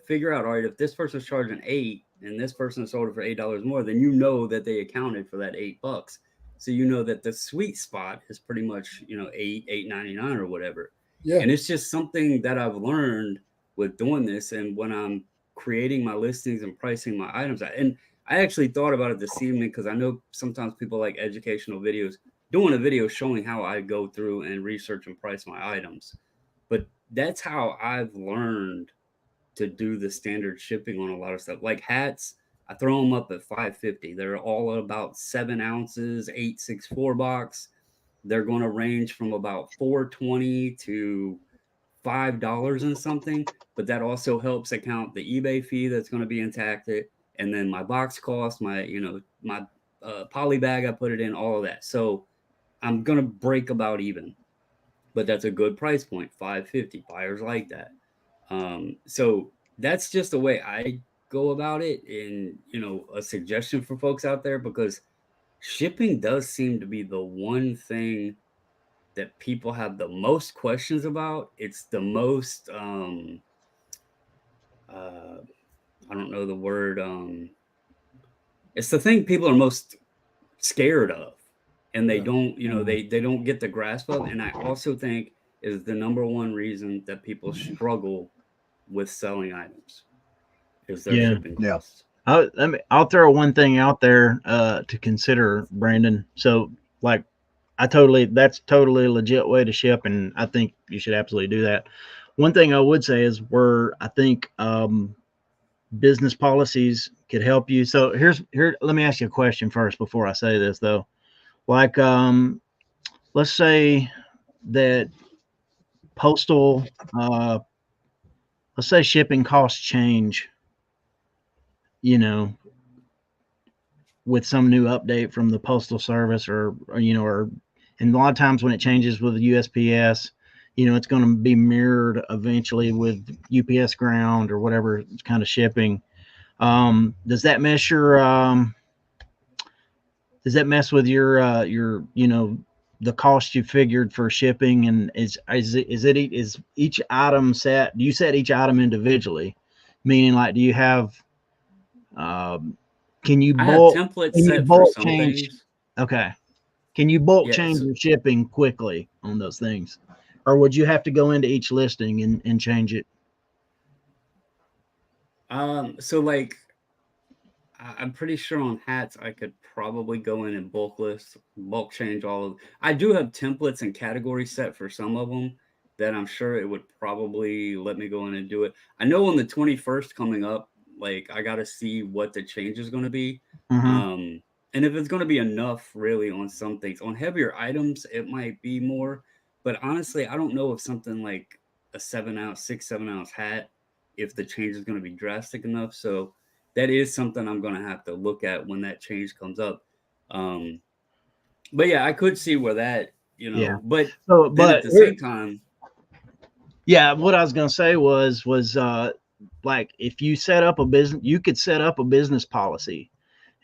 figure out, all right, if this person's charging $8 and this person sold it for $8 more, then that they accounted for that $8. So that the sweet spot is pretty much, $8.99 or whatever. Yeah. And it's just something that I've learned with doing this. And when I'm creating my listings and pricing my items, and I actually thought about it this evening, because I know sometimes people like educational videos, doing a video showing how I go through and research and price my items. But that's how I've learned to do the standard shipping on a lot of stuff. Like hats, I throw them up at $5.50. They're all about 7 ounces, 864 box. They're going to range from about $4.20 to $5 and something. But that also helps account the eBay fee that's going to be intact, and then my box cost, my poly bag I put it in, all of that. So I'm going to break about even. But that's a good price point, $5.50. Buyers like that. So that's just the way I go about it. And, a suggestion for folks out there, because shipping does seem to be the one thing that people have the most questions about. It's the most, I don't know the word. It's the thing people are most scared of, and they don't, they don't get the grasp of. And I also think is the number one reason that people struggle with selling items is their shipping costs. I'll throw one thing out there to consider, Brandon. So, like, that's totally a legit way to ship, and I think you should absolutely do that. One thing I would say is where I think business policies could help you. So here. Let me ask you a question first before I say this, though. Like, let's say that postal, let's say shipping costs change. You know, with some new update from the postal service, or and a lot of times when it changes with the USPS, it's going to be mirrored eventually with UPS ground or whatever kind of shipping. Does that mess with your the cost you figured for shipping? And is each item set? Do you set each item individually? Meaning, like, do you have can you I have bulk templates can you set for bulk some change? things. Okay. Can you bulk change Yes. your shipping quickly on those things? Or would you have to go into each listing and change it? So like I'm pretty sure on hats I could probably go in and bulk change all of. I do have templates and categories set for some of them that I'm sure it would probably let me go in and do it. I know on the 21st coming up, like I got to see what the change is going to be. Mm-hmm. And if it's going to be enough really on some things. On heavier items, it might be more. But honestly, I don't know if something like a 7-ounce, 7-ounce hat, if the change is going to be drastic enough. So that is something I'm going to have to look at when that change comes up. Um, but yeah, I could see where that, Yeah. but So, then at but the same time, yeah, what I was going to say was like, if you set up a business, you could set up a business policy.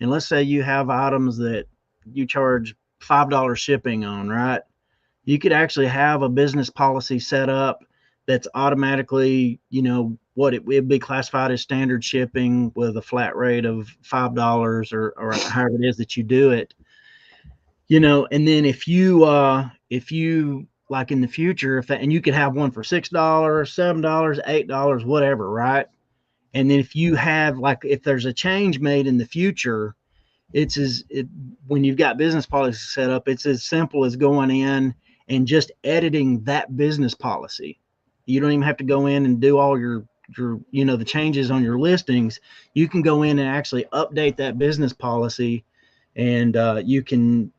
And let's say you have items that you charge $5 shipping on, right? You could actually have a business policy set up that's automatically, what it would be classified as standard shipping with a flat rate of $5, or however it is that you do it. And then if you like in the future, and you could have one for $6, $7, $8, whatever, right? And then if there's a change made in the future, when you've got business policy set up, it's as simple as going in and just editing that business policy. You don't even have to go in and do all your the changes on your listings. You can go in and actually update that business policy, and you can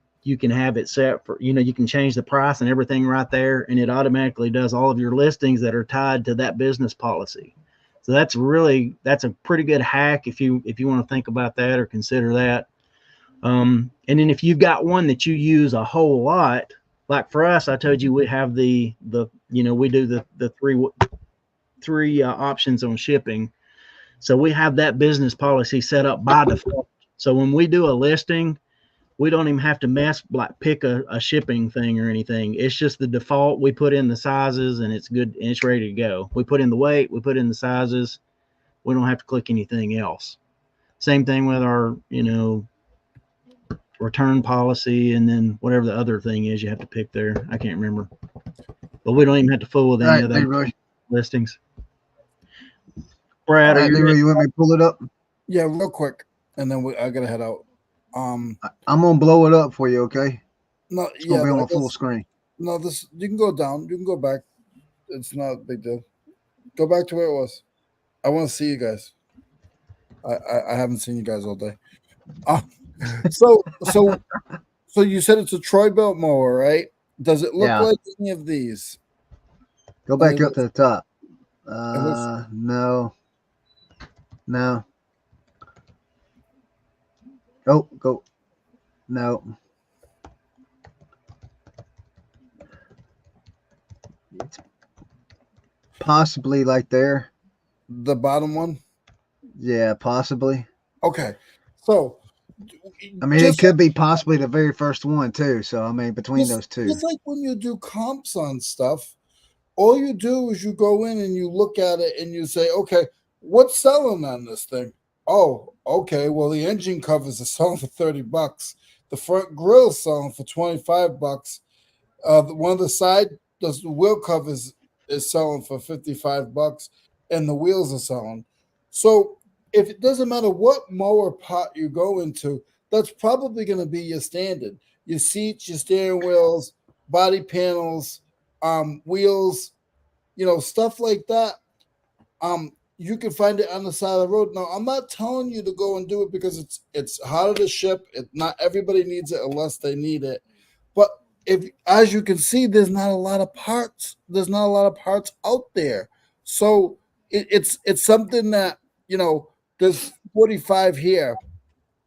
have it set for, you can change the price and everything right there, and it automatically does all of your listings that are tied to that business policy. So that's a pretty good hack if you want to think about that or consider that. And then if you've got one that you use a whole lot, like for us, I told you we have we do the three options on shipping. So we have that business policy set up by default. So when we do a listing, we don't even have to pick a shipping thing or anything. It's just the default. We put in the sizes and it's good and it's ready to go. We put in the weight, we put in the sizes. We don't have to click anything else. Same thing with our, return policy, and then whatever the other thing is you have to pick there. I can't remember. But we don't even have to fool with any of those Leroy. listings. Brad, All right, Leroy, you want me to pull it up? Yeah, real quick, and then I gotta head out. I'm gonna blow it up for you, okay? No, It's gonna yeah, be on but my full screen. No, this you can go down, you can go back. It's not a big deal. Go back to where it was. I want to see you guys. I haven't seen you guys all day. So you said it's a Troy Belt mower, right? Does it look Yeah. like any of these? Go back up to the top. looks- No. Go. No. It's possibly like there. The bottom one? Yeah, possibly. Okay. So I mean, it could be possibly the very first one too. So I mean, between those two. Just like when you do comps on stuff, all you do is you go in and you look at it and you say, okay, what's selling on this thing? Oh, okay. Well, the engine covers are selling for $30. The front grill is selling for $25. One of the side, the wheel covers is selling for $55, and the wheels are selling. So if it doesn't matter what mower pot you go into, that's probably going to be your standard. Your seats, your steering wheels, body panels, wheels, stuff like that. You can find it on the side of the road. Now, I'm not telling you to go and do it because it's harder to ship. Not everybody needs it unless they need it. But if, as you can see, there's not a lot of parts. There's not a lot of parts out there. So it's something that there's 45 here,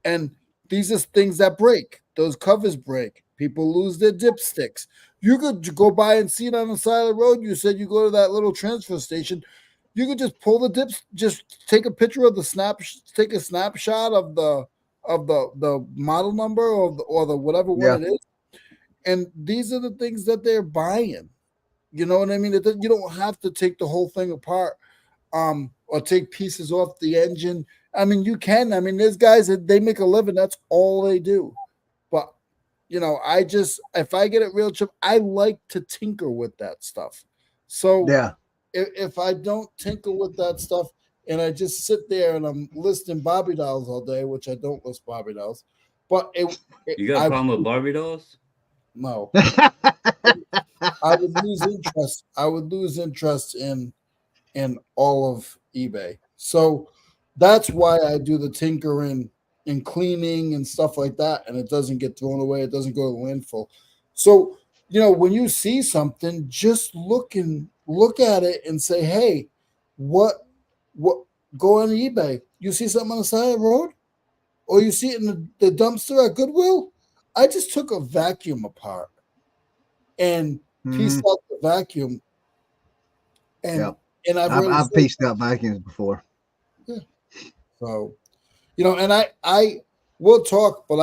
and these are things that break. Those covers break. People lose their dipsticks. You could go by and see it on the side of the road. You said you go to that little transfer station. You could just pull the dips, just take a picture of the take a snapshot of the model number or the whatever one Yeah. it is, and these are the things that they're buying. You know what I mean? You don't have to take the whole thing apart, or take pieces off the engine. I mean, you can. I mean, there's guys that they make a living. That's all they do. But if I get it real cheap, I like to tinker with that stuff. So Yeah. if I don't tinker with that stuff and I just sit there and I'm listing Barbie dolls all day, which I don't list Barbie dolls, but You got a I problem with Barbie dolls? no, I would lose interest. I would lose interest in all of eBay. So that's why I do the tinkering and cleaning and stuff like that, and it doesn't get thrown away. It doesn't go to landfill. So when you see something, just look at it and say, "Hey, what Go on eBay. You see something on the side of the road, or you see it in the dumpster at Goodwill. I just took a vacuum apart and pieced Mhm. out the vacuum, and Yep. and I've already I've said, pieced out vacuums before. yeah. So and I we'll talk, but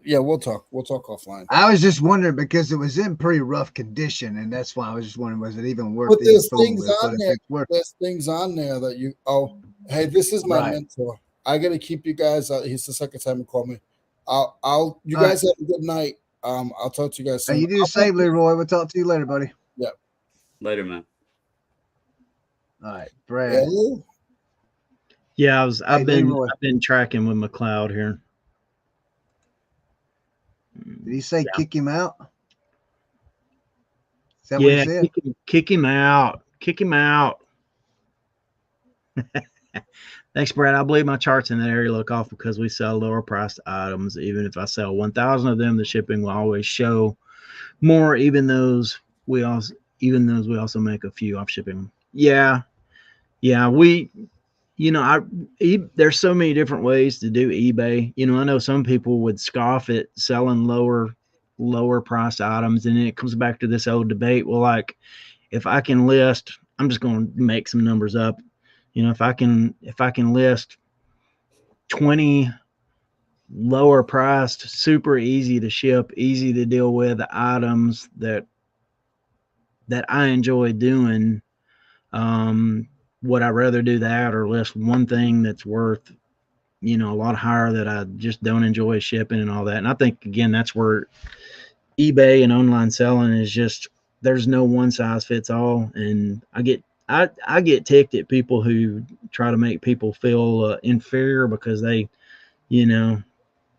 we'll talk. We'll talk offline. I was just wondering because it was in pretty rough condition, and that's why I was just wondering, was it even worth But even there's fooling things with? But on if there. it's worth, There's things on there that you. Oh, hey, this is my right? mentor. I gotta keep you guys. He's the second time he called me. You All right. guys have a good night. I'll talk to you guys Hey, soon. you do the same, Leroy. We'll talk to you later, buddy. Yeah. Later, man. All right, Brad. Hello? Yeah, Hey, I've been Leroy. tracking with McLeod here. Did he say kick him out? Is that what he Yeah, said? kick him out. Kick him out. Thanks, Brad. I believe my charts in that area look off because we sell lower priced items. Even if I sell 1,000 of them, the shipping will always show more. Even those we also make a few off shipping. Yeah, we. There's so many different ways to do eBay. I know some people would scoff at selling lower priced items, and then it comes back to this old debate. Well, like if I can list, I'm just going to make some numbers up. If I can list 20 lower priced, super easy to ship, easy to deal with items that I enjoy doing, would I rather do that or list one thing that's worth a lot higher that I just don't enjoy shipping and all that? And I think again that's where eBay and online selling is just, there's no one size fits all. And I get ticked at people who try to make people feel inferior because they have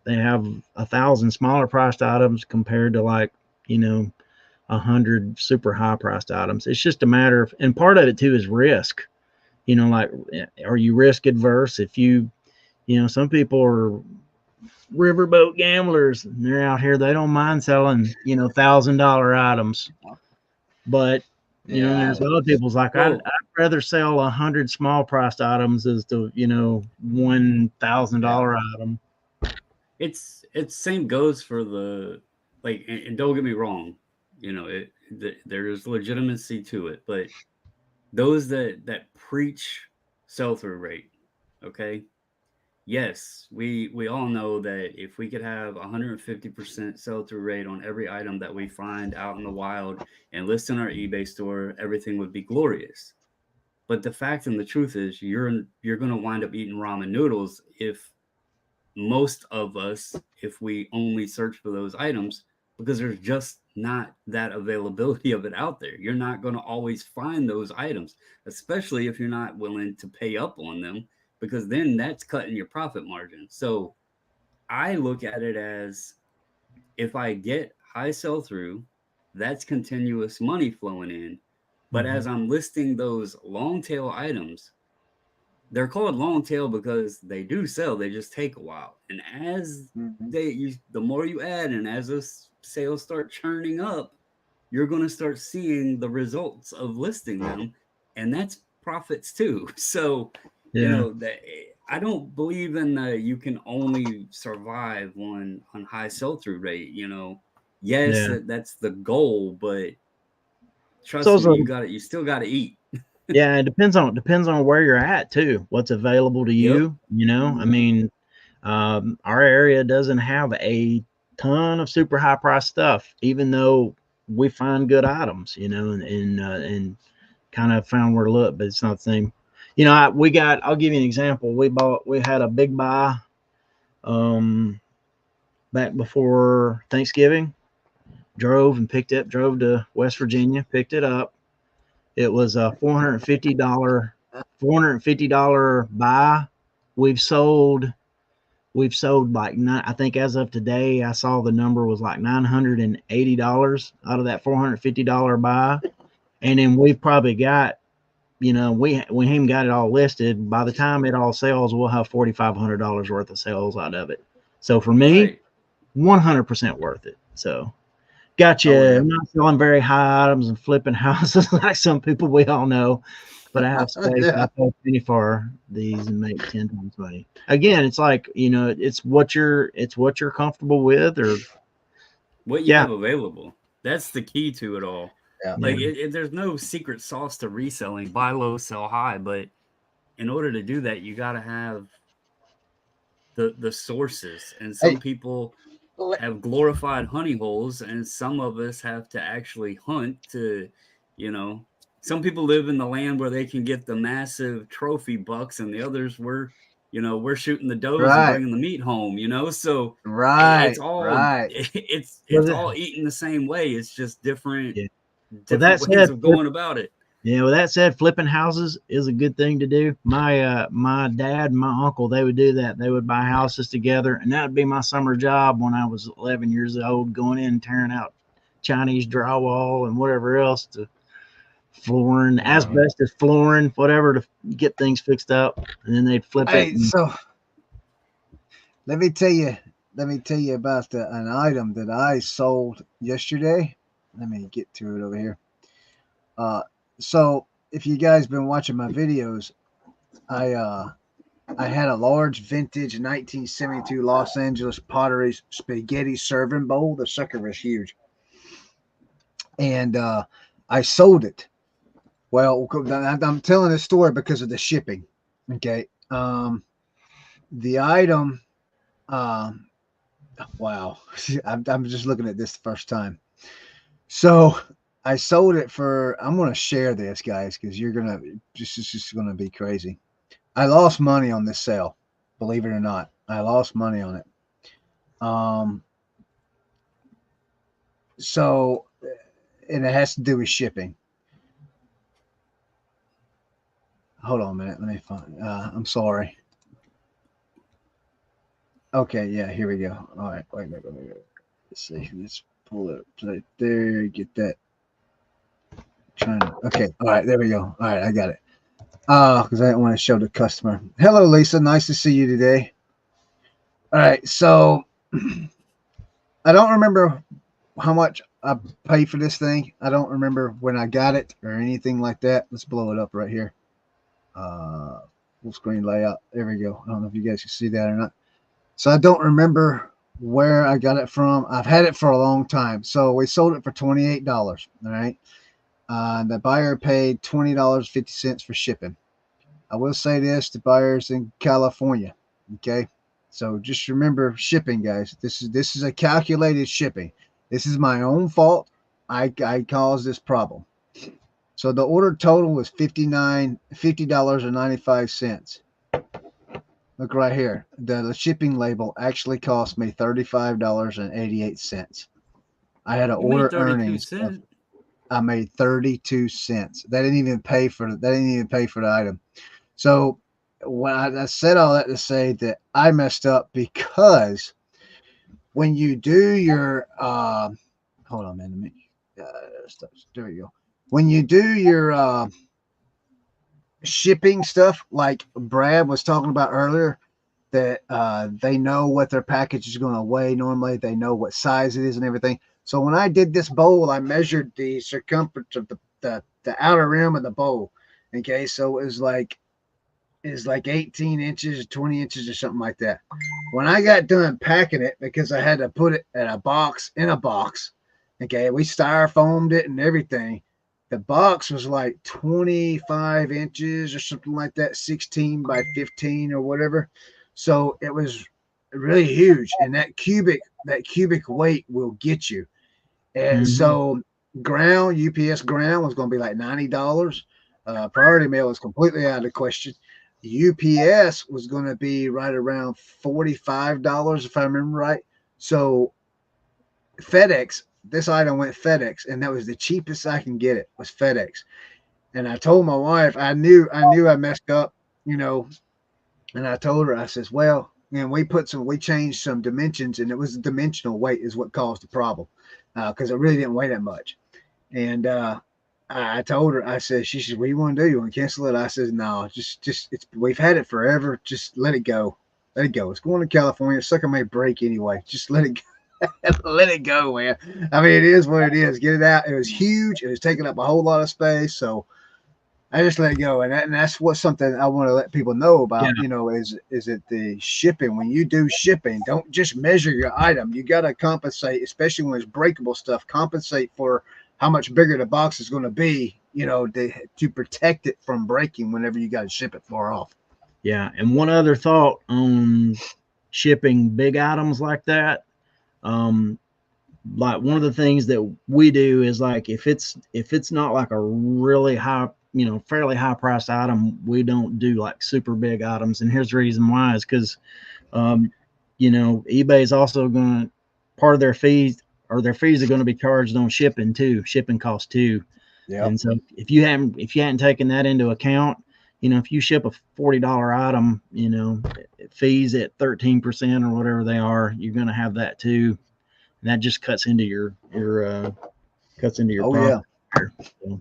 1,000 smaller priced items compared to 100 super high priced items. It's just a matter of, and part of it too is risk. Like, are you risk adverse? If some people are riverboat gamblers and they're out here, they don't mind selling $1,000 items, but there's other people's like, I'd rather sell 100 small priced items as the $1,000 item. It's same goes for the, like, and don't get me wrong, there's legitimacy to it, but those that preach sell-through rate, okay, yes, we all know that if we could have 150% sell-through rate on every item that we find out in the wild and list in our eBay store, everything would be glorious. But the fact and the truth is, you're going to wind up eating ramen noodles if most of us, if we only search for those items, because there's just not that availability of it out there. You're not going to always find those items, especially if you're not willing to pay up on them, because then that's cutting your profit margin. So I look at it as, if I get high sell through, that's continuous money flowing in. But as I'm listing those long tail items, they're called long tail because they do sell. They just take a while. And as the more you add, and as those sales start churning up, you're going to start seeing the results of listing them, and that's profits too. So, you know, I don't believe in you can only survive on high sell through rate. You know, yes, that's the goal, but trust me, you still got to eat. Yeah, it depends on where you're at too. What's available to you, you know? I mean, our area doesn't have a ton of super high price stuff, even though we find good items, you know, and kind of found where to look, but it's not the same. You know, I'll give you an example. We had a big buy back before Thanksgiving. Drove to West Virginia, picked it up. It was a $450 buy. We've sold like I think as of today, I saw the number was like $980 out of that $450 buy. And then we've probably got, you know, we haven't got it all listed. By the time it all sells, we'll have $4,500 worth of sales out of it. So for me, 100% worth it. So gotcha. I'm not selling very high items and flipping houses like some people we all know, but I have space. I pay a penny for these and make 10 times money. Again, it's like, you know, it's what you're comfortable with, or what you have available. That's the key to it all. Like there's no secret sauce to reselling. Buy low, sell high. But in order to do that, you got to have the sources. And some people have glorified honey holes, and some of us have to actually hunt to, you know, some people live in the land where they can get the massive trophy bucks, and the others we're shooting the does and bringing the meat home, you know. So it's all it's all eating the same way. It's just different ways of going about it. Yeah, with that said, flipping houses is a good thing to do. My dad and my uncle, they would do that. They would buy houses together, and that would be my summer job when I was 11 years old, going in and tearing out Chinese drywall and whatever else, to flooring, asbestos flooring, whatever, to get things fixed up, and then they'd flip it. So let me tell you about an item that I sold yesterday. Let me get to it over here. So if you guys been watching my videos, I had a large vintage 1972 Los Angeles pottery spaghetti serving bowl. The sucker was huge, and I sold it. Well, I'm telling this story because of the shipping. Okay, the item. Wow, I'm just looking at this the first time. So I sold it for, I'm going to share this, guys, because it's just going to be crazy. I lost money on this sale, believe it or not. I lost money on it. So, and it has to do with shipping. Hold on a minute. Let me find, I'm sorry. Okay. Yeah, here we go. All right. Wait a minute. Let's see. Let's pull it right there. Get that. Okay. All right. There we go. All right. I got it. Because I didn't want to show the customer. Hello, Lisa. Nice to see you today. All right. So I don't remember how much I paid for this thing. I don't remember when I got it or anything like that. Let's blow it up right here. Full screen layout. There we go. I don't know if you guys can see that or not. So I don't remember where I got it from. I've had it for a long time. So we sold it for $28. All right. The buyer paid $20.50 for shipping. I will say this: the buyer's in California. Okay, so just remember shipping, guys. This is a calculated shipping. This is my own fault. I caused this problem. So the order total was $50.95. Look right here. The shipping label actually cost me $35.88. I had an order earnings. I made 32 cents. That didn't even pay for the item. So I said all that to say that I messed up because when you do your hold on, man, let me there you go. When you do your shipping stuff, like Brad was talking about earlier, that they know what their package is going to weigh normally. They know what size it is and everything. So when I did this bowl, I measured the circumference of the outer rim of the bowl. Okay, so it was like 18 inches, 20 inches, or something like that. When I got done packing it, because I had to put it in a box, okay, we styrofoamed it and everything. The box was like 25 inches or something like that, 16 by 15 or whatever. So it was really huge, and that cubic weight will get you. And so UPS ground was going to be like $90. Priority mail is completely out of the question. UPS was going to be right around $45 if I remember right. So FedEx, this item went FedEx, and that was the cheapest I can get it was FedEx. And I told my wife, I knew I messed up, and I told her, I says, well, and we changed some dimensions, and it was the dimensional weight is what caused the problem, because it really didn't weigh that much. And I told her, I said, she said, what do you want to do? You want to cancel it? I said, no, just we've had it forever. Just let it go. Let it go. It's going to California. Sucker may break anyway. Just let it go. Let it go, man. I mean, it is what it is. Get it out. It was huge. It was taking up a whole lot of space. So I just let it go. And that's what something I want to let people know about, is it the shipping. When you do shipping, don't just measure your item. You got to compensate, especially when it's breakable stuff, compensate for how much bigger the box is going to be, to protect it from breaking whenever you got to ship it far off. Yeah. And one other thought on shipping big items like that. Like one of the things that we do is like, if it's not like a really high, fairly high priced item, we don't do like super big items. And here's the reason why is because, eBay is also going to, part of their fees are going to be charged on shipping costs too. Yeah. And so if you hadn't taken that into account, if you ship a $40 item, fees at 13% or whatever they are, you're going to have that too. And that just cuts into your profit. Yeah. So,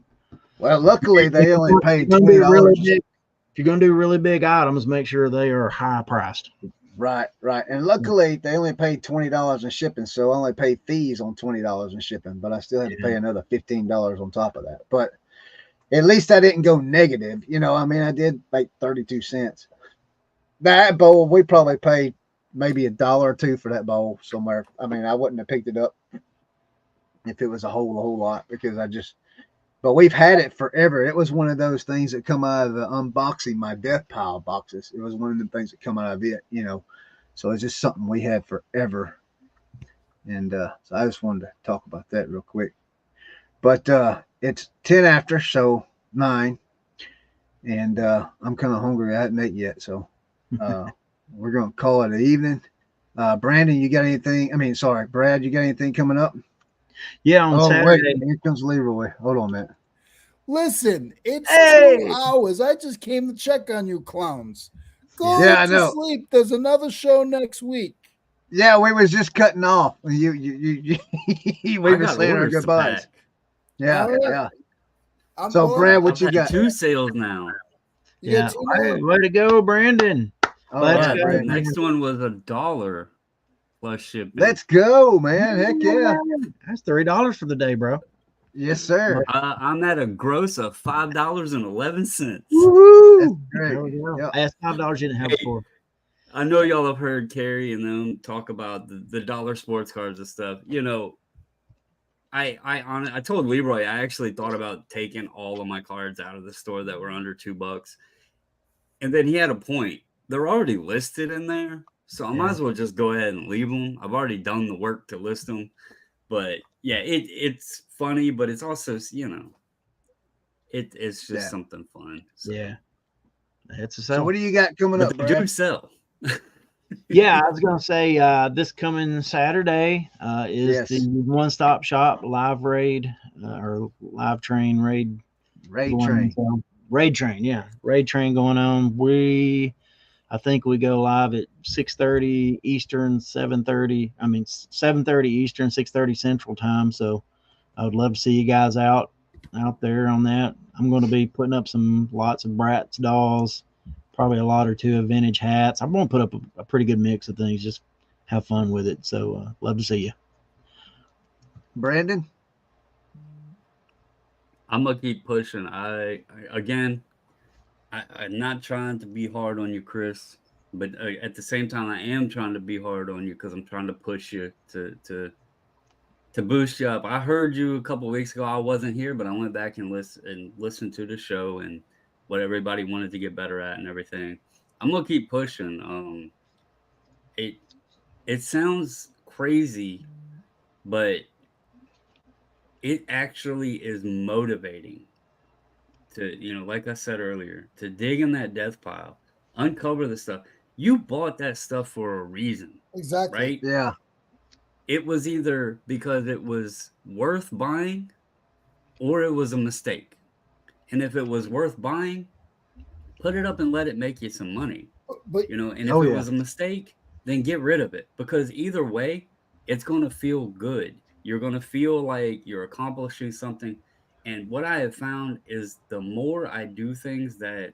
well, luckily they only paid $20. If you're going to do really big items, make sure they are high priced. Right. And luckily they only paid $20 in shipping, so I only paid fees on $20 in shipping, but I still had to pay another $15 on top of that. But at least I didn't go negative. I did like 32 cents. That bowl, we probably paid maybe $1 or $2 for that bowl somewhere. I wouldn't have picked it up if it was a whole lot, because but we've had it forever. It was one of those things that come out of the unboxing my death pile boxes. It was one of the things that come out of it, so it's just something we had forever. And so I just wanted to talk about that real quick. But it's 10 after, so 9. And I'm kind of hungry. I hadn't ate yet, so we're going to call it an evening. Brandon, you got anything? Brad, you got anything coming up? Yeah, on Saturday. Wait, here comes Leroy. Hold on a minute. Listen, it's 2 hours. I just came to check on you clowns. Go to sleep. There's another show next week. Yeah, we was just cutting off. We were saying our goodbyes. Yeah. So, Brad, what you got? 2 sales now. Yeah. Way to go, Brandon. Let's go. The next one was $1 plus shipping. Let's go, man. Heck yeah. That's $3 for the day, bro. Yes, sir. I'm at a gross of $5.11. Woo! That's great. Yep. That's $5 you didn't have before. I know y'all have heard Carrie and them talk about the dollar sports cards and stuff. I told Leroy I actually thought about taking all of my cards out of the store that were under $2. And then he had a point. They're already listed in there. So I might as well just go ahead and leave them. I've already done the work to list them. But yeah, it's funny, but it's also, it's just something fun. So. Yeah. It's a sell. So what do you got coming up, Brad? Do sell. Yeah, I was going to say this coming Saturday is the one-stop shop live raid or live train raid. Raid train. Raid Train, yeah, Raid Train going on. I think we go live at 6:30 Eastern, 7:30. I mean 7:30 Eastern, 6:30 Central Time. So I would love to see you guys out there on that. I'm going to be putting up lots of Bratz dolls, probably a lot or two of vintage hats. I'm going to put up a pretty good mix of things. Just have fun with it. So love to see you. Brandon? I'm gonna keep pushing. Again, I'm not trying to be hard on you, Chris, but at the same time, I am trying to be hard on you because I'm trying to push you to boost you up. I heard you a couple weeks ago. I wasn't here, but I went back and listened to the show and what everybody wanted to get better at and everything. I'm gonna keep pushing. It sounds crazy, but it actually is motivating to, like I said earlier, to dig in that death pile, uncover the stuff. You bought that stuff for a reason. Exactly. Right? Yeah. It was either because it was worth buying or it was a mistake. And if it was worth buying, put it up and let it make you some money. But and if it was a mistake, then get rid of it, because either way, it's going to feel good. You're going to feel like you're accomplishing something. And what I have found is the more I do things that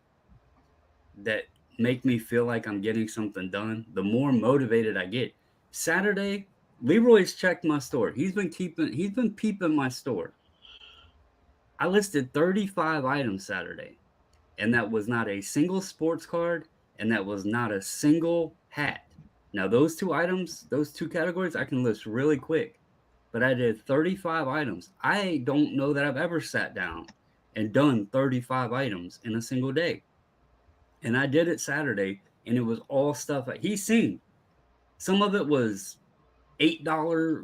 make me feel like I'm getting something done, the more motivated I get. Saturday, Leroy's checked my store. He's been peeping my store. I listed 35 items Saturday, and that was not a single sports card, and that was not a single hat. Now, those two items, those two categories, I can list really quick, but I did 35 items. I don't know that I've ever sat down and done 35 items in a single day. And I did it Saturday, and it was all stuff that he's seen. Some of it was $8,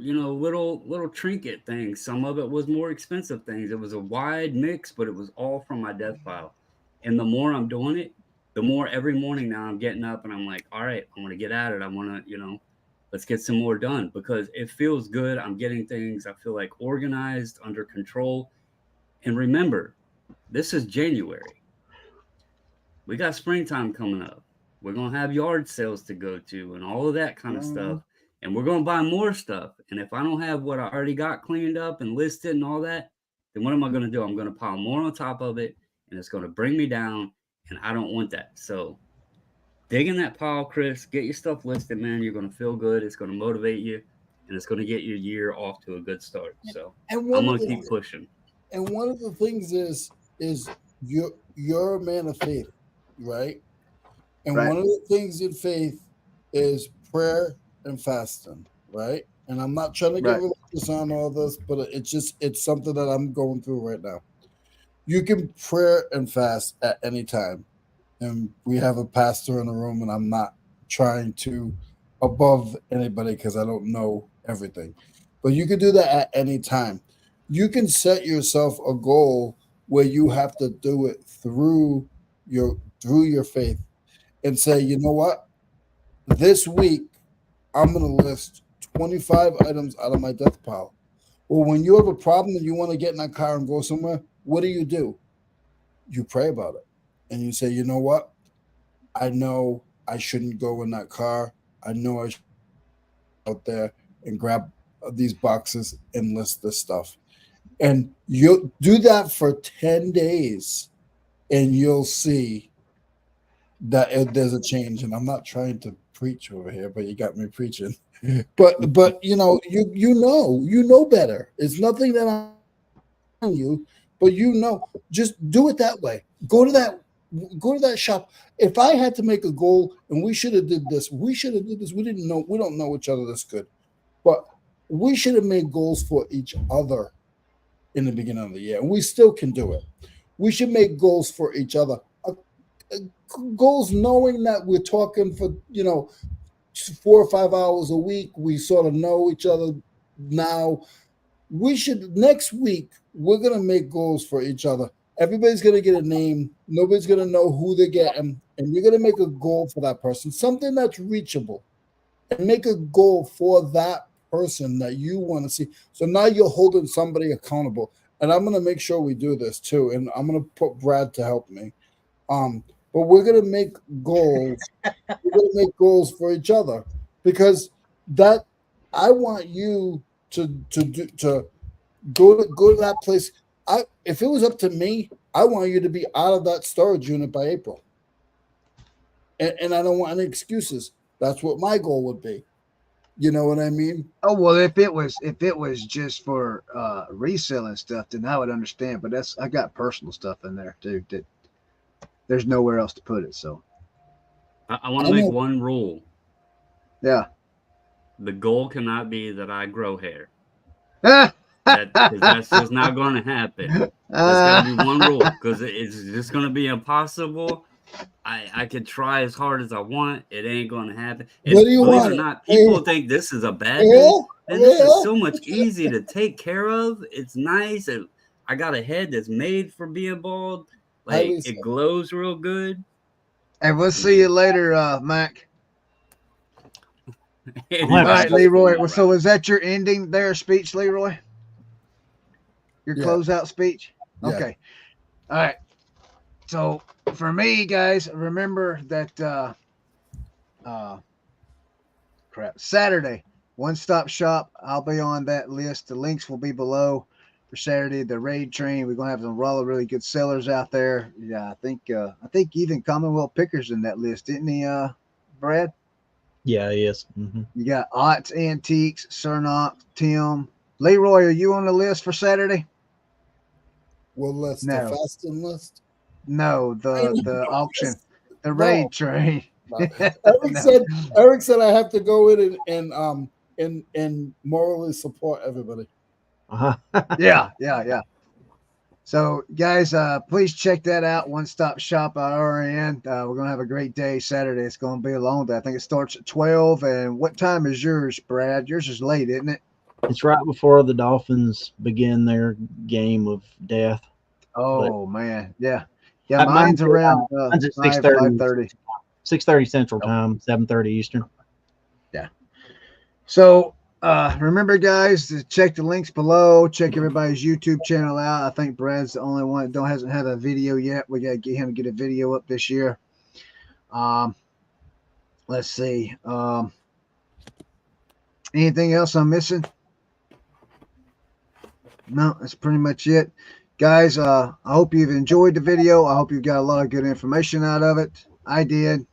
little trinket things. Some of it was more expensive things. It was a wide mix, but it was all from my death pile. And the more I'm doing it, the more every morning now I'm getting up and I'm like, all right, I want to get at it. I want to, let's get some more done, because it feels good. I'm getting things. I feel like organized, under control. And remember, this is January. We got springtime coming up. We're going to have yard sales to go to and all of that kind of stuff. And we're going to buy more stuff. And if I don't have what I already got cleaned up and listed and all that, then what am I going to do? I'm going to pile more on top of it, and it's going to bring me down, and I don't want that. So dig in that pile, Chris. Get your stuff listed, man. You're going to feel good. It's going to motivate you, and it's going to get your year off to a good start. So I'm going to keep pushing. And one of the things is you're a man of faith, right? And one of the things in faith is prayer and fasting, right? And I'm not trying to get religious on all this, but it's something that I'm going through right now. You can pray and fast at any time. And we have a pastor in the room, and I'm not trying to above anybody because I don't know everything. But you can do that at any time. You can set yourself a goal where you have to do it through your faith and say, you know what? This week, I'm going to list 25 items out of my death pile. Well, when you have a problem and you want to get in that car and go somewhere, what do? You pray about it. And you say, you know what? I know I shouldn't go in that car. I know I should go out there and grab these boxes and list this stuff. And you'll do that for 10 days, and you'll see that there's a change. And I'm not trying to preach over here, but you got me preaching. But you know better. It's nothing that I'm telling you, but just do it that way. Go to that shop. If I had to make a goal and we should have did this, we don't know each other this good, but we should have made goals for each other in the beginning of the year. And we still can do it. We should make goals for each other. Goals knowing that we're talking for 4 or 5 hours a week. We sort of know each other now. Next week, we're going to make goals for each other. Everybody's going to get a name. Nobody's going to know who they're getting. And you're going to make a goal for that person, something that's reachable. And make a goal for that person that you want to see. So now you're holding somebody accountable. and I'm gonna make sure we do this too, and I'm gonna put Brad to help me. But we're gonna make goals. We're gonna make goals for each other because that I want you to go to that place. If it was up to me, I want you to be out of that storage unit by April, and I don't want any excuses. That's what my goal would be. You know what I mean? Oh well, if it was just for reselling stuff, then I would understand. But I got personal stuff in there too that there's nowhere else to put it. So I want I to make know. one rule. yeah. The goal cannot be that I grow hair. uh, Because that's just not going to happen. That's got to be one rule because it's just going to be impossible. I could try as hard as I want. It ain't going to happen. And What do you believe it want? or not, people think this is a bad Yeah, thing. And this is yeah. so much easy to take care of. It's nice. And I got a head that's made for being bald. Like, it glows real good. And we'll see you later, Mac. All All right, Leroy. Well, so is that your ending there speech, Leroy? Your closeout speech? Yeah. Okay. All right. So for me, guys, remember that Saturday, One Stop Shop. I'll be on that list. The links will be below for Saturday. The raid train. We're gonna have some really good sellers out there. Yeah, I think even Commonwealth Picker's in that list, isn't he, Brad? Yeah, yes. Mm-hmm. You got Ott's Antiques, Cernox, Tim. Leroy, are you on the list for Saturday? What list? No. The fasting list? No, the auction, the raid train. No. No. Eric said I have to go in and morally support everybody. Uh-huh. Yeah. So, guys, please check that out. One Stop Shop at RN. We're gonna have a great day Saturday. It's gonna be a long day. I think it starts at 12. And what time is yours, Brad? Yours is late, isn't it? It's right before the Dolphins begin their game of death. Oh man, yeah. Mine's Mine's around at 5:30. 6:30 Central Time, 7:30 Eastern. Yeah. So remember, guys, to check the links below. Check everybody's YouTube channel out. I think Brad's the only one that hasn't had a video yet. We got to get him to get a video up this year. Let's see. Anything else I'm missing? No, that's pretty much it. Guys, I hope you've enjoyed the video. I hope you've got a lot of good information out of it. I did.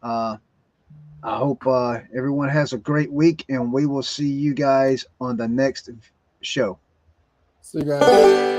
I hope everyone has a great week, and we will see you guys on the next show. See you guys.